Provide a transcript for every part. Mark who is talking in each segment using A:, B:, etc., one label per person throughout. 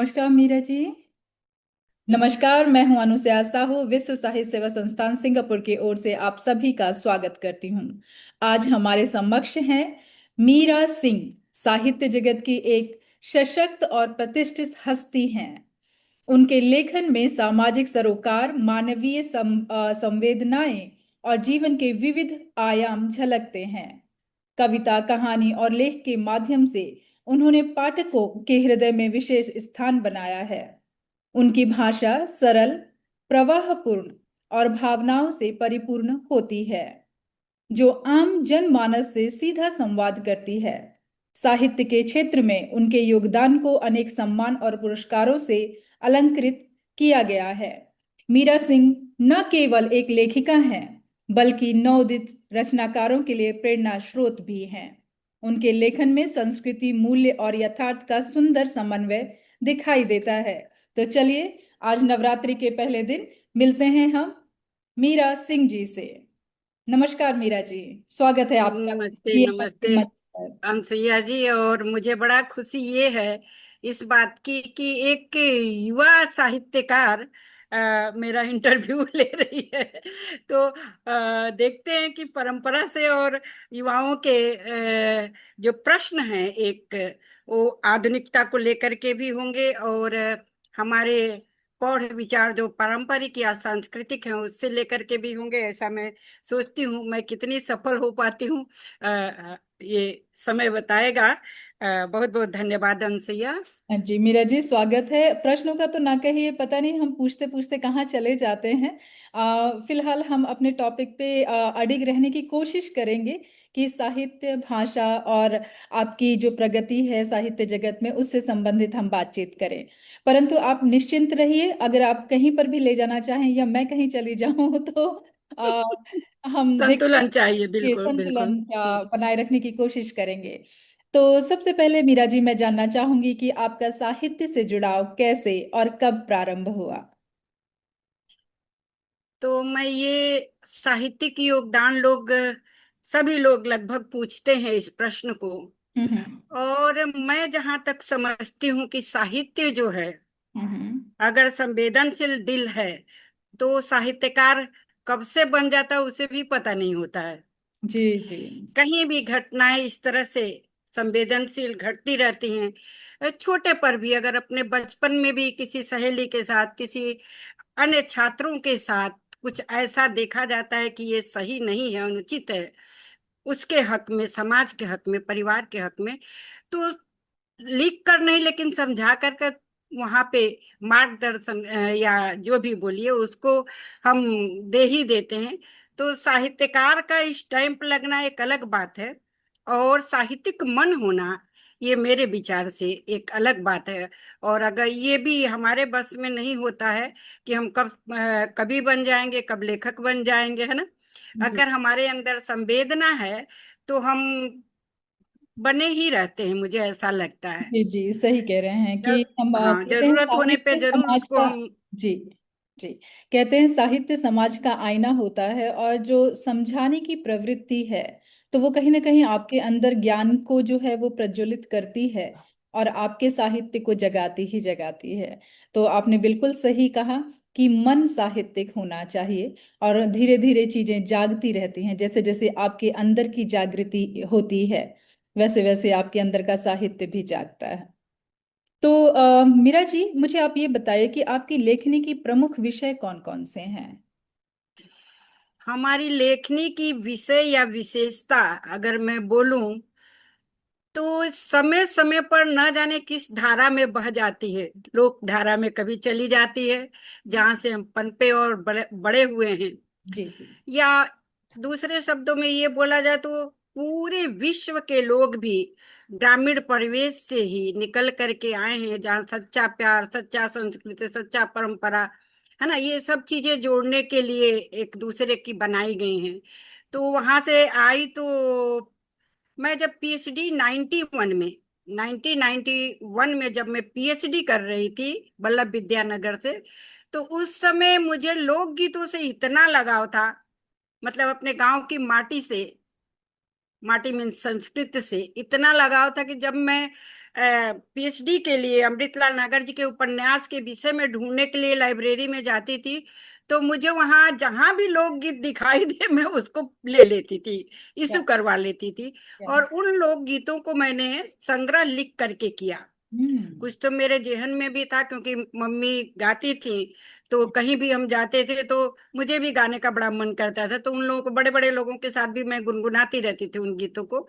A: नमस्कार मीरा जी। नमस्कार, मैं हूं अनुसया साहू, विश्व साहित्य सेवा संस्थान सिंगापुर की ओर से आप सभी का स्वागत करती हूं। आज हमारे समक्ष हैं मीरा सिंह। साहित्य जगत की एक सशक्त और प्रतिष्ठित हस्ती हैं। उनके लेखन में सामाजिक सरोकार, मानवीय संवेदनाएं और जीवन के विविध आयाम झलकते हैं। कविता, कहानी और लेख के माध्यम से उन्होंने पाठकों के हृदय में विशेष स्थान बनाया है। उनकी भाषा सरल, प्रवाहपूर्ण और भावनाओं से परिपूर्ण होती है, जो आम जनमानस से सीधा संवाद करती है। साहित्य के क्षेत्र में उनके योगदान को अनेक सम्मान और पुरस्कारों से अलंकृत किया गया है। मीरा सिंह न केवल एक लेखिका हैं, बल्कि नवोदित रचनाकारों के लिए प्रेरणा स्रोत भी हैं। उनके लेखन में संस्कृति, मूल्य और यथार्थ का सुंदर समन्वय दिखाई देता है। तो चलिए, आज नवरात्रि के पहले दिन मिलते हैं हम मीरा सिंह जी से। नमस्कार मीरा जी, स्वागत है आपका
B: नमस्ते
A: ये
B: नमस्ते
A: मंच पर।
B: अनसुईया जी। और मुझे बड़ा खुशी ये है इस बात की कि एक युवा साहित्यकार मेरा इंटरव्यू ले रही है। तो देखते हैं कि परंपरा से और युवाओं के जो प्रश्न हैं, एक वो आधुनिकता को लेकर के भी होंगे, और हमारे प्रौढ़ विचार जो पारंपरिक या सांस्कृतिक हैं उससे लेकर के भी होंगे। ऐसा मैं सोचती हूँ। मैं कितनी सफल हो पाती हूँ ये समय बताएगा। बहुत बहुत धन्यवाद अनसुईया।
A: हाँ जी मीरा जी, स्वागत है। प्रश्नों का तो ना कहिए, पता नहीं हम पूछते पूछते कहाँ चले जाते हैं। फिलहाल हम अपने टॉपिक पे अडिग रहने की कोशिश करेंगे कि साहित्य, भाषा और आपकी जो प्रगति है साहित्य जगत में, उससे संबंधित हम बातचीत करें। परंतु आप निश्चिंत रहिए, अगर आप कहीं पर भी ले जाना चाहें या मैं कहीं चली जाऊं तो आ, हम देखते
B: संतुलन चाहिए,
A: हैं,
B: बिल्कुल बिल्कुल।
A: संतुलन बनाए रखने की कोशिश करेंगे। तो सबसे पहले मीरा जी, मैं जानना चाहूंगी कि आपका साहित्य से जुड़ाव कैसे और कब प्रारंभ हुआ।
B: तो मैं ये साहित्यिक योगदान सभी लोग लगभग पूछते हैं इस प्रश्न को।
A: हम्म।
B: और मैं जहां तक समझती हूँ कि साहित्य जो है,
A: हम्म।
B: अगर संवेदनशील दिल है तो साहित्यकार कब से बन जाता है उसे भी पता नहीं होता है।
A: जी जी।
B: कहीं भी घटनाएं इस तरह से संवेदनशील घटती रहती हैं। छोटे पर भी, अगर अपने बचपन में भी किसी सहेली के साथ, किसी अन्य छात्रों के साथ कुछ ऐसा देखा जाता है कि ये सही नहीं है, अनुचित है, उसके हक में, समाज के हक में, परिवार के हक में, तो लिख कर नहीं लेकिन समझा कर वहां पे मार्गदर्शन या जो भी बोलिए उसको हम दे ही देते हैं। तो साहित्यकार का स्टैंप लगना एक अलग बात है, और साहित्यिक मन होना ये मेरे विचार से एक अलग बात है। और अगर ये भी हमारे बस में नहीं होता है कि हम कब कभी बन जाएंगे, कब लेखक बन जाएंगे, है ना।
A: जी
B: अगर हमारे अंदर संवेदना है तो हम बने ही रहते हैं, मुझे ऐसा लगता है।
A: जी जी, सही कह रहे हैं कि हम
B: हाँ,
A: कहते हैं
B: जरूरत होने पे
A: साहित्य
B: जरूर
A: समाज
B: उसको
A: का।
B: हम।
A: जी जी। कहते हैं साहित्य समाज का आईना होता है, और जो समझाने की प्रवृत्ति है, तो वो कहीं ना कहीं आपके अंदर ज्ञान को जो है वो प्रज्वलित करती है, और आपके साहित्य को जगाती ही जगाती है। तो आपने बिल्कुल सही कहा कि मन साहित्यिक होना चाहिए, और धीरे धीरे चीजें जागती रहती हैं। जैसे जैसे आपके अंदर की जागृति होती है, वैसे वैसे आपके अंदर का साहित्य भी जागता है। तो मीरा जी, मुझे आप ये बताइए कि आपकी लेखनी की प्रमुख विषय कौन कौन से हैं।
B: हमारी लेखनी की विषय या विशेषता अगर मैं बोलूं तो समय समय पर न जाने किस धारा में बह जाती है। लोक धारा में कभी चली जाती है, जहां से हम पनपे और बड़े बड़े हुए हैं।
A: जी जी।
B: या दूसरे शब्दों में ये बोला जाए तो पूरे विश्व के लोग भी ग्रामीण परिवेश से ही निकल करके आए हैं, जहाँ सच्चा प्यार, सच्चा संस्कृति, सच्चा परंपरा, है ना, ये सब चीजें जोड़ने के लिए एक दूसरे की बनाई गई हैं। तो वहां से आई। तो मैं जब पीएचडी 91 में 1991 में जब मैं पीएचडी कर रही थी वल्लभ विद्यानगर से, तो उस समय मुझे लोकगीतों से इतना लगाव था, मतलब अपने गांव की माटी से, माटी मीन्स संस्कृत से इतना लगाव था कि जब मैं पीएचडी के लिए अमृतलाल नागर जी के उपन्यास के विषय में ढूंढने के लिए लाइब्रेरी में जाती थी, तो मुझे वहां जहां भी लोकगीत दिखाई दे मैं उसको ले लेती थी,
A: क्या
B: इशू करवा लेती थी।
A: क्या
B: और उन लोकगीतों को मैंने संग्रह लिख करके किया।
A: हम्म।
B: कुछ तो मेरे जेहन में भी था, क्योंकि मम्मी गाती थी, तो कहीं भी हम जाते थे तो मुझे भी गाने का बड़ा मन करता था, तो उन लोगों को, बड़े बड़े लोगों के साथ भी मैं गुनगुनाती रहती थी उन गीतों को।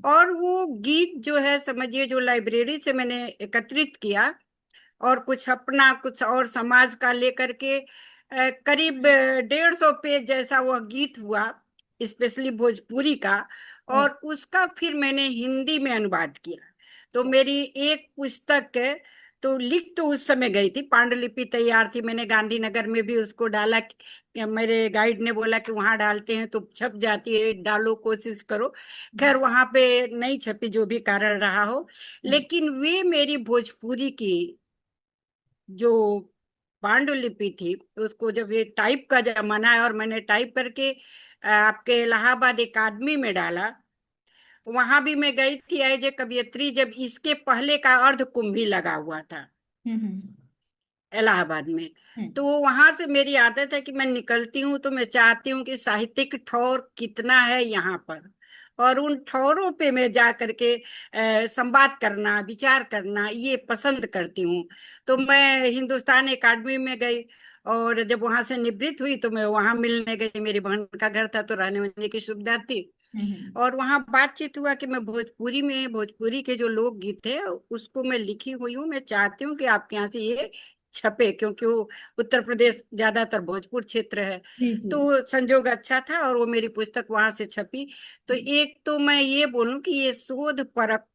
B: और वो गीत जो है, समझिए, जो लाइब्रेरी से मैंने एकत्रित किया, और कुछ अपना, कुछ और समाज का लेकर के करीब 150 पेज जैसा वह गीत हुआ, स्पेशली भोजपुरी का।
A: ओ,
B: और उसका फिर मैंने हिंदी में अनुवाद किया। तो मेरी एक पुस्तक है, तो लिख तो उस समय गई थी, पांडुलिपि तैयार थी, मैंने गांधीनगर में भी उसको डाला मेरे गाइड ने बोला कि वहां डालते हैं तो छप जाती है, डालो, कोशिश करो। खैर वहां पे नहीं छपी, जो भी कारण रहा हो। लेकिन वे मेरी भोजपुरी की जो पांडुलिपि थी, उसको जब ये टाइप का जमाना है और मैंने टाइप करके आपके इलाहाबाद एकाडमी में डाला, वहां भी मैं गई थी एज ए कवियत्री, जब इसके पहले का अर्ध कुंभी लगा हुआ था
A: हम्म।
B: इलाहाबाद में।
A: हम्म।
B: तो वहां से मेरी आदत है कि मैं निकलती हूँ तो मैं चाहती हूँ कि साहित्यिक ठौर कितना है यहाँ पर, और उन ठौरों पे मैं जा करके संवाद करना, विचार करना ये पसंद करती हूँ। तो मैं हिंदुस्तान एकेडमी में गई, और जब वहां से निवृत्त हुई तो मैं वहां मिलने गई, मेरी बहन का घर था तो रहने वहने की सुविधा थी।
A: हम्म।
B: और वहां बातचीत हुआ कि मैं भोजपुरी में, भोजपुरी के जो लोकगीत है उसको मैं लिखी हुई हूँ, मैं चाहती हूँ कि आपके यहाँ से ये छपे, क्योंकि वो उत्तर प्रदेश ज्यादातर भोजपुर क्षेत्र है।
A: जी जी।
B: तो संजोग अच्छा था और वो मेरी पुस्तक वहां से छपी। तो
A: हम्म।
B: एक तो मैं ये बोलूं कि ये शोध परक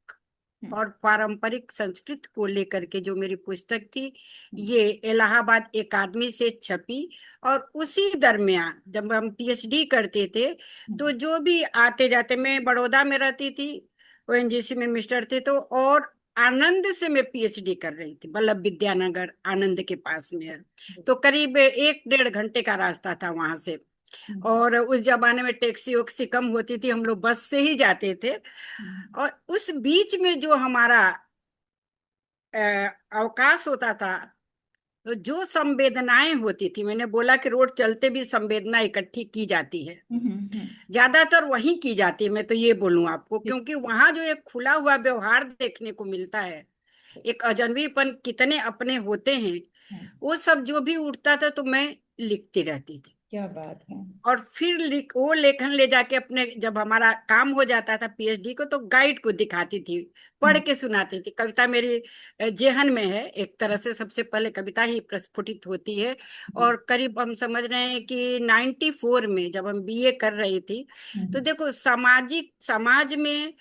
A: हम्म।
B: और पारंपरिक संस्कृत को लेकर के जो मेरी पुस्तक थी,
A: हम्म।
B: ये इलाहाबाद एकाडमी से छपी। और उसी दरमियान जब हम पीएचडी करते थे, तो जो भी आते जाते, मैं बड़ौदा में रहती थी, ओएनजीसी में मिस्टर थे, तो और आनंद से मैं पीएचडी कर रही थी, वल्लभ विद्यानगर आनंद के पास में है। तो करीब 1-1.5 घंटे का रास्ता था वहां से।
A: हम्म।
B: और उस जमाने में टैक्सी वैक्सी कम होती थी, हम लोग बस से ही जाते थे।
A: हम्म।
B: और उस बीच में जो हमारा अ, अवकाश होता था, तो जो संवेदनाएं होती थी, मैंने बोला कि रोड चलते भी संवेदना इकट्ठी की जाती है,
A: हम्म। हम्म।
B: ज्यादातर वहीं की जाती है, मैं तो ये बोलूं आपको,
A: जी।
B: क्योंकि वहां जो एक खुला हुआ व्यवहार देखने को मिलता है, एक अजनबीपन, कितने अपने होते हैं,
A: हाँ,
B: वो सब जो भी उठता था तो मैं लिखती रहती थी।
A: क्या बात है।
B: और फिर वो लेखन ले जाके अपने, जब हमारा काम हो जाता था पीएचडी को, तो गाइड को दिखाती थी, पढ़
A: हम्म।
B: के सुनाती थी। कविता मेरी जेहन में है, एक तरह से सबसे पहले कविता ही प्रस्फुटित होती है।
A: जी।
B: और करीब हम समझ रहे हैं कि 94 में जब हम बीए कर रही थी, तो
A: हम्म।
B: देखो, सामाजिक समाज में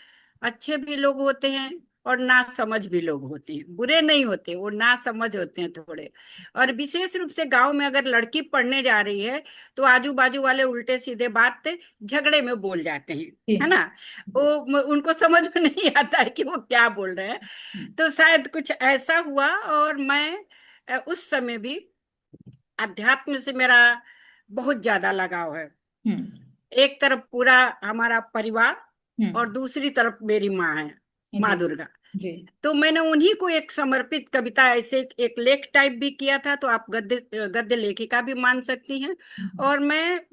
B: अच्छे भी लोग होते हैं और ना समझ भी लोग होते हैं, बुरे नहीं होते, वो ना समझ होते हैं थोड़े। और विशेष रूप से गांव में अगर लड़की पढ़ने जा रही है, तो आजू बाजू वाले उल्टे सीधे बात झगड़े में बोल जाते हैं,
A: जी
B: है
A: हाँ।
B: ना। वो
A: जी।
B: उनको समझ में नहीं आता है कि वो क्या बोल रहे हैं।
A: हम्म।
B: तो शायद कुछ ऐसा हुआ। और मैं उस समय भी अध्यात्म से मेरा बहुत ज्यादा लगाव है।
A: हम्म।
B: एक तरफ पूरा हमारा परिवार, और
A: हम्म।
B: दूसरी तरफ मेरी माँ है, माँ
A: जी
B: दुर्गा।
A: जी।
B: तो मैंने उन्हीं को एक समर्पित कविता, ऐसे एक लेख टाइप भी किया था, तो आप गद्य गद्य लेखिका भी मान सकती हैं।
A: हम्म।
B: और मैं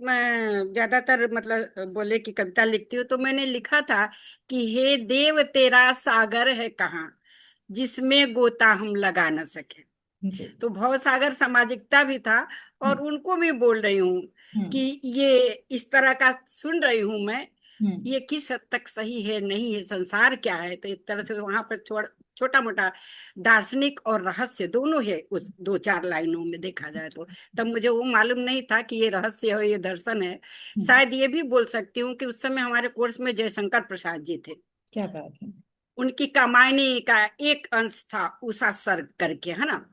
B: ज्यादातर, मतलब बोले कि कविता लिखती हूँ, तो मैंने लिखा था कि हे देव तेरा सागर है कहाँ, जिसमें गोता हम लगा न सके।
A: जी।
B: तो भव सागर सामाजिकता भी था, और
A: हम्म।
B: उनको भी बोल रही हूँ कि
A: हम्म।
B: ये इस तरह का सुन रही हूं मैं,
A: हम्म।
B: ये किस हद तक सही है, नहीं है, संसार क्या है। तो एक तरह से वहां पर छोटा मोटा दार्शनिक और रहस्य दोनों है उस 2-4 लाइनों में, देखा जाए तो। तब मुझे वो मालूम नहीं था कि ये रहस्य है, ये दर्शन है।
A: हम्म।
B: शायद ये भी बोल सकती हूँ कि उस समय हमारे कोर्स में जयशंकर प्रसाद जी थे।
A: क्या बात है।
B: उनकी कमायनी का एक अंश था उषा सर करके, है ना।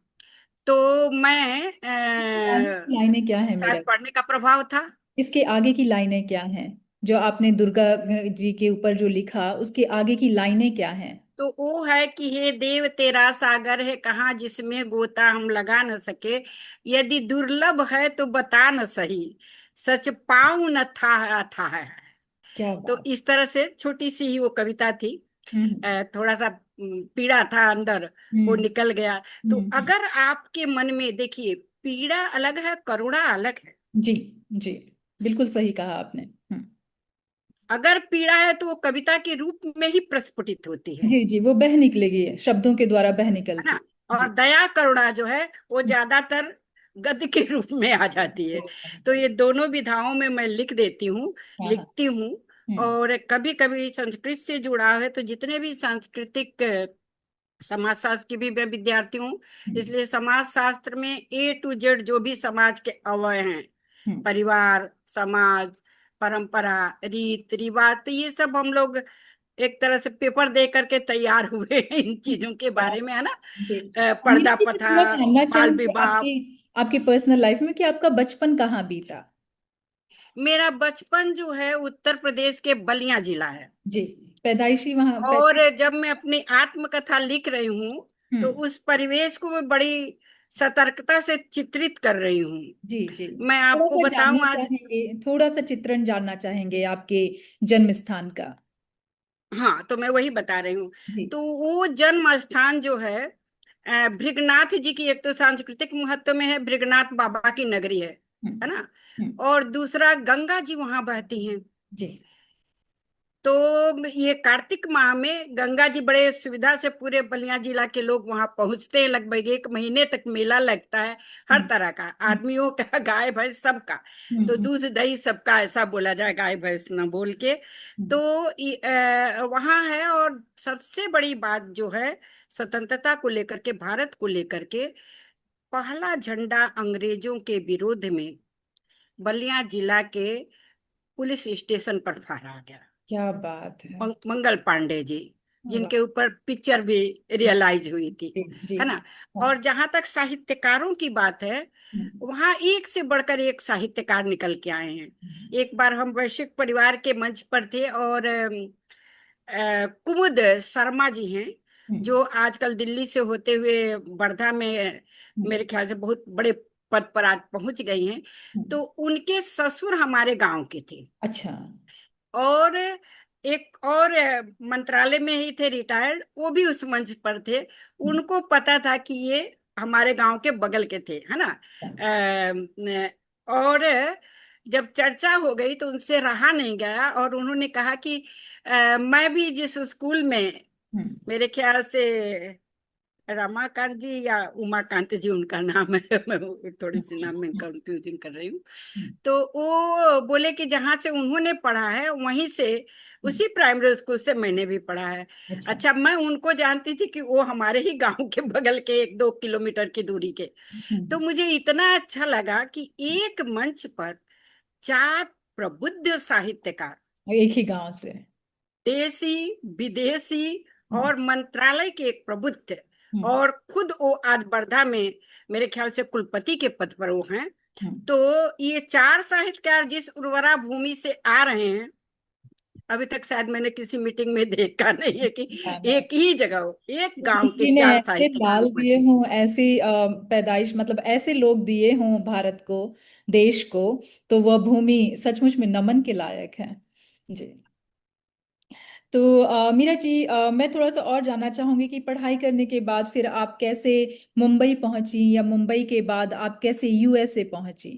B: तो मैं
A: आगे की लाइनें क्या है मेरा?
B: शायद पढ़ने का प्रभाव था।
A: इसके आगे की लाइनें क्या हैं? जो आपने दुर्गा जी के ऊपर जो लिखा, उसके आगे की लाइनें क्या हैं?
B: तो वो है कि हे देव तेरा सागर है कहाँ, जिसमें गोता हम लगा न सके, यदि दुर्लभ है तो बता न सही, सच पाऊं न था है।
A: क्या
B: तो
A: बात।
B: इस तरह से छोटी सी ही वो कविता थी।
A: हम्म।
B: थोड़ा सा पीड़ा था अंदर, वो
A: हम्म।
B: निकल गया। तो
A: हम्म।
B: अगर आपके मन में, देखिए, पीड़ा अलग है, करुणा अलग है।
A: जी। जी, बिल्कुल सही कहा आपने। हम्म।
B: अगर पीड़ा है तो वो कविता के रूप में ही प्रस्फुटित होती है
A: जी जी, वो बह निकलेगी, शब्दों के द्वारा बह
B: है
A: निकलती।
B: ना। और
A: जी।
B: दया करुणा जो है वो
A: हम्म।
B: ज्यादातर गद्य के रूप में आ जाती है। तो ये दोनों विधाओं में मैं लिख देती हूँ,
A: हाँ हाँ।
B: लिखती हूँ।
A: हम्म।
B: और कभी कभी संस्कृत से जुड़ा है, तो जितने भी सांस्कृतिक समाज शास्त्र की भी मैं विद्यार्थी हूँ,
A: हम्म।
B: इसलिए समाज शास्त्र में A to Z जो भी समाज के अवयव हैं,
A: हम्म।
B: परिवार, समाज, परंपरा, रीत रिवाज, तो ये सब हम लोग एक तरह से पेपर दे करके तैयार हुए हैं इन चीजों के
A: क्या?
B: बारे में, है ना।
A: जी। मीरा
B: पर्दा
A: जी, मैं
B: प्रथा,
A: थोड़ा जानना
B: बाल
A: चाहूंगी
B: विवाह।
A: आपकी आपकी पर्सनल लाइफ में कि आपका बचपन कहाँ बीता।
B: मेरा बचपन जो है उत्तर प्रदेश के बलिया जिला है।
A: जी। पैदाइशी वहाँ
B: और
A: पैदाइश।
B: जब मैं अपनी आत्मकथा लिख रही हूँ, तो
A: हम्म।
B: उस परिवेश को मैं बड़ी सतर्कता से चित्रित कर रही हूँ।
A: जी जी,
B: मैं
A: थोड़ा
B: आपको
A: सा जानना
B: बताऊं आज,
A: चाहेंगे, थोड़ा सा चित्रण जानना चाहेंगे आपके जन्म स्थान का।
B: हाँ, तो मैं वही बता रही हूँ।
A: जी।
B: तो वो जन्म स्थान जो है, भृगनाथ जी की, एक तो सांस्कृतिक महत्व में है, भृगनाथ बाबा की नगरी है
A: हम्म।
B: ना।
A: हम्म।
B: और दूसरा, गंगा जी वहां बहती हैं।
A: जी।
B: तो ये कार्तिक माह में गंगा जी बड़े सुविधा से पूरे बलिया जिला के लोग वहां पहुंचते हैं। लगभग 1 महीने तक मेला लगता है, हर
A: हम्म।
B: तरह का,
A: हम्म।
B: आदमियों का, गाय भैंस सबका। तो
A: हम्म।
B: दूध दही सबका, ऐसा बोला जाए, गाय भैंस न बोल के।
A: हम्म।
B: तो वहां है। और सबसे बड़ी बात जो है, स्वतंत्रता को लेकर के, भारत को लेकर के, पहला झंडा अंग्रेजों के विरोध में बलिया जिला के पुलिस स्टेशन पर फहराया गया।
A: क्या बात है।
B: मंगल पांडे जी,
A: वाह।
B: जिनके ऊपर पिक्चर भी रियलाइज हुई थी,
A: जी जी।
B: है ना।
A: हाँ।
B: और जहां तक साहित्यकारों की बात है,
A: हम्म।
B: वहां एक से बढ़कर एक साहित्यकार निकल के आए हैं।
A: हम्म।
B: एक बार हम वैश्विक परिवार के मंच पर थे, और कुमुद शर्मा जी हैं,
A: हम्म।
B: जो आजकल दिल्ली से होते हुए वर्धा में
A: हम्म।
B: मेरे ख्याल से बहुत बड़े पद पर आज पहुंच गई हैं।
A: हम्म।
B: तो उनके ससुर हमारे गांव के थे।
A: अच्छा।
B: और एक और मंत्रालय में ही थे, रिटायर्ड, वो भी उस मंच पर थे।
A: हम्म।
B: उनको पता था कि ये हमारे गांव के बगल के थे, है ना। और जब चर्चा हो गई तो उनसे रहा नहीं गया, और उन्होंने कहा कि मैं भी जिस स्कूल में,
A: हम्म।
B: मेरे ख्याल से रमाकांत जी या उमाकांत जी उनका नाम है, मैं थोड़ी सी नाम में कंफ्यूजिंग कर रही हूँ।
A: हम्म।
B: तो वो बोले कि जहां से उन्होंने पढ़ा है वहीं से,
A: हम्म।
B: उसी प्राइमरी स्कूल से मैंने भी पढ़ा है।
A: अच्छा।
B: अच्छा, मैं उनको जानती थी कि वो हमारे ही गांव के बगल के 1-2 किलोमीटर की दूरी के। तो
A: हम्म।
B: मुझे इतना अच्छा लगा कि एक मंच पर 4 प्रबुद्ध साहित्यकार,
A: एक ही गांव से।
B: देसी, विदेशी,
A: हम्म।
B: और मंत्रालय के एक प्रबुद्ध,
A: हम्म।
B: और खुद वो आज वर्धा में मेरे ख्याल से कुलपति के पद पर वो हैं।
A: हम्म।
B: तो ये 4 साहित्यकार जिस उर्वरा भूमि से आ रहे हैं, अभी तक शायद मैंने किसी मीटिंग में देखा नहीं है कि
A: हाँ, हाँ।
B: एक ही जगह हो, एक गांव के
A: किसी ने
B: 4
A: ऐसे
B: साहित्यकार
A: डाल दिए
B: उपस्थित
A: हों, ऐसी पैदाइश, मतलब ऐसे लोग दिए हों भारत को, देश को, तो वह भूमि सचमुच में नमन के लायक है। जी। तो मीरा जी, मैं थोड़ा सा और जानना चाहूंगी कि पढ़ाई करने के बाद फिर आप कैसे मुंबई पहुंची, या मुंबई के बाद आप कैसे यूएसए पहुंची।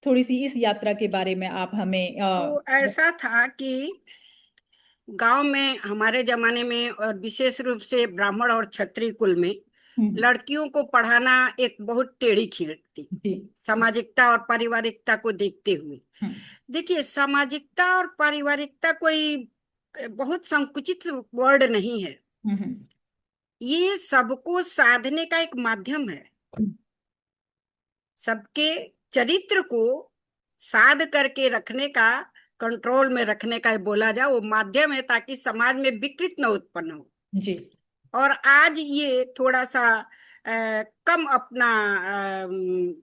A: थोड़ी सी इस यात्रा के बारे में आप हमें
B: तो ऐसा था कि गांव में हमारे जमाने में, और विशेष रूप से ब्राह्मण और क्षत्रिय कुल में,
A: हम्म।
B: लड़कियों को पढ़ाना एक बहुत टेढ़ी खीर थी,
A: जी।
B: सामाजिकता और पारिवारिकता को देखते हुए।
A: हम्म।
B: देखिए, सामाजिकता और पारिवारिकता कोई बहुत संकुचित वर्ड नहीं है।
A: हम्म।
B: ये सबको साधने का एक माध्यम है।
A: हम्म।
B: सबके चरित्र को साध करके रखने का, कंट्रोल में रखने का बोला जाए, वो माध्यम है, ताकि समाज में विकृत न उत्पन्न हो।
A: जी।
B: और आज ये थोड़ा सा कम अपना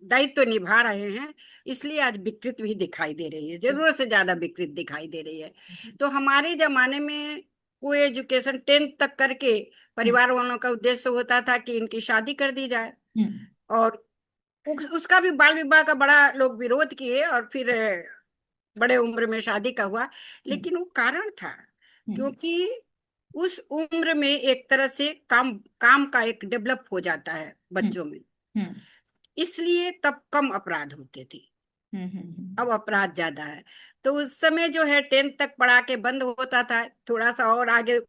B: दायित्व निभा रहे हैं, इसलिए आज विकृत भी दिखाई दे रही है, जरूरत से ज्यादा विकृत दिखाई दे रही है। तो हमारे जमाने में कोई एजुकेशन 10th तक करके
A: हम्म।
B: परिवार वालों का उद्देश्य होता था कि इनकी शादी कर दी जाए।
A: हम्म।
B: और उसका भी बाल विवाह का बड़ा लोग विरोध किए, और फिर बड़े उम्र में शादी का हुआ।
A: हम्म।
B: लेकिन वो कारण था,
A: हम्म।
B: क्योंकि उस उम्र में एक तरह से काम काम का एक डेवलप हो जाता है
A: हम्म।
B: बच्चों में,
A: हम्म।
B: इसलिए तब कम अपराध होते थे। अब
A: हम्म।
B: अपराध ज्यादा है। तो उस समय जो है 10th तक पढ़ा के बंद होता था, थोड़ा सा और आगे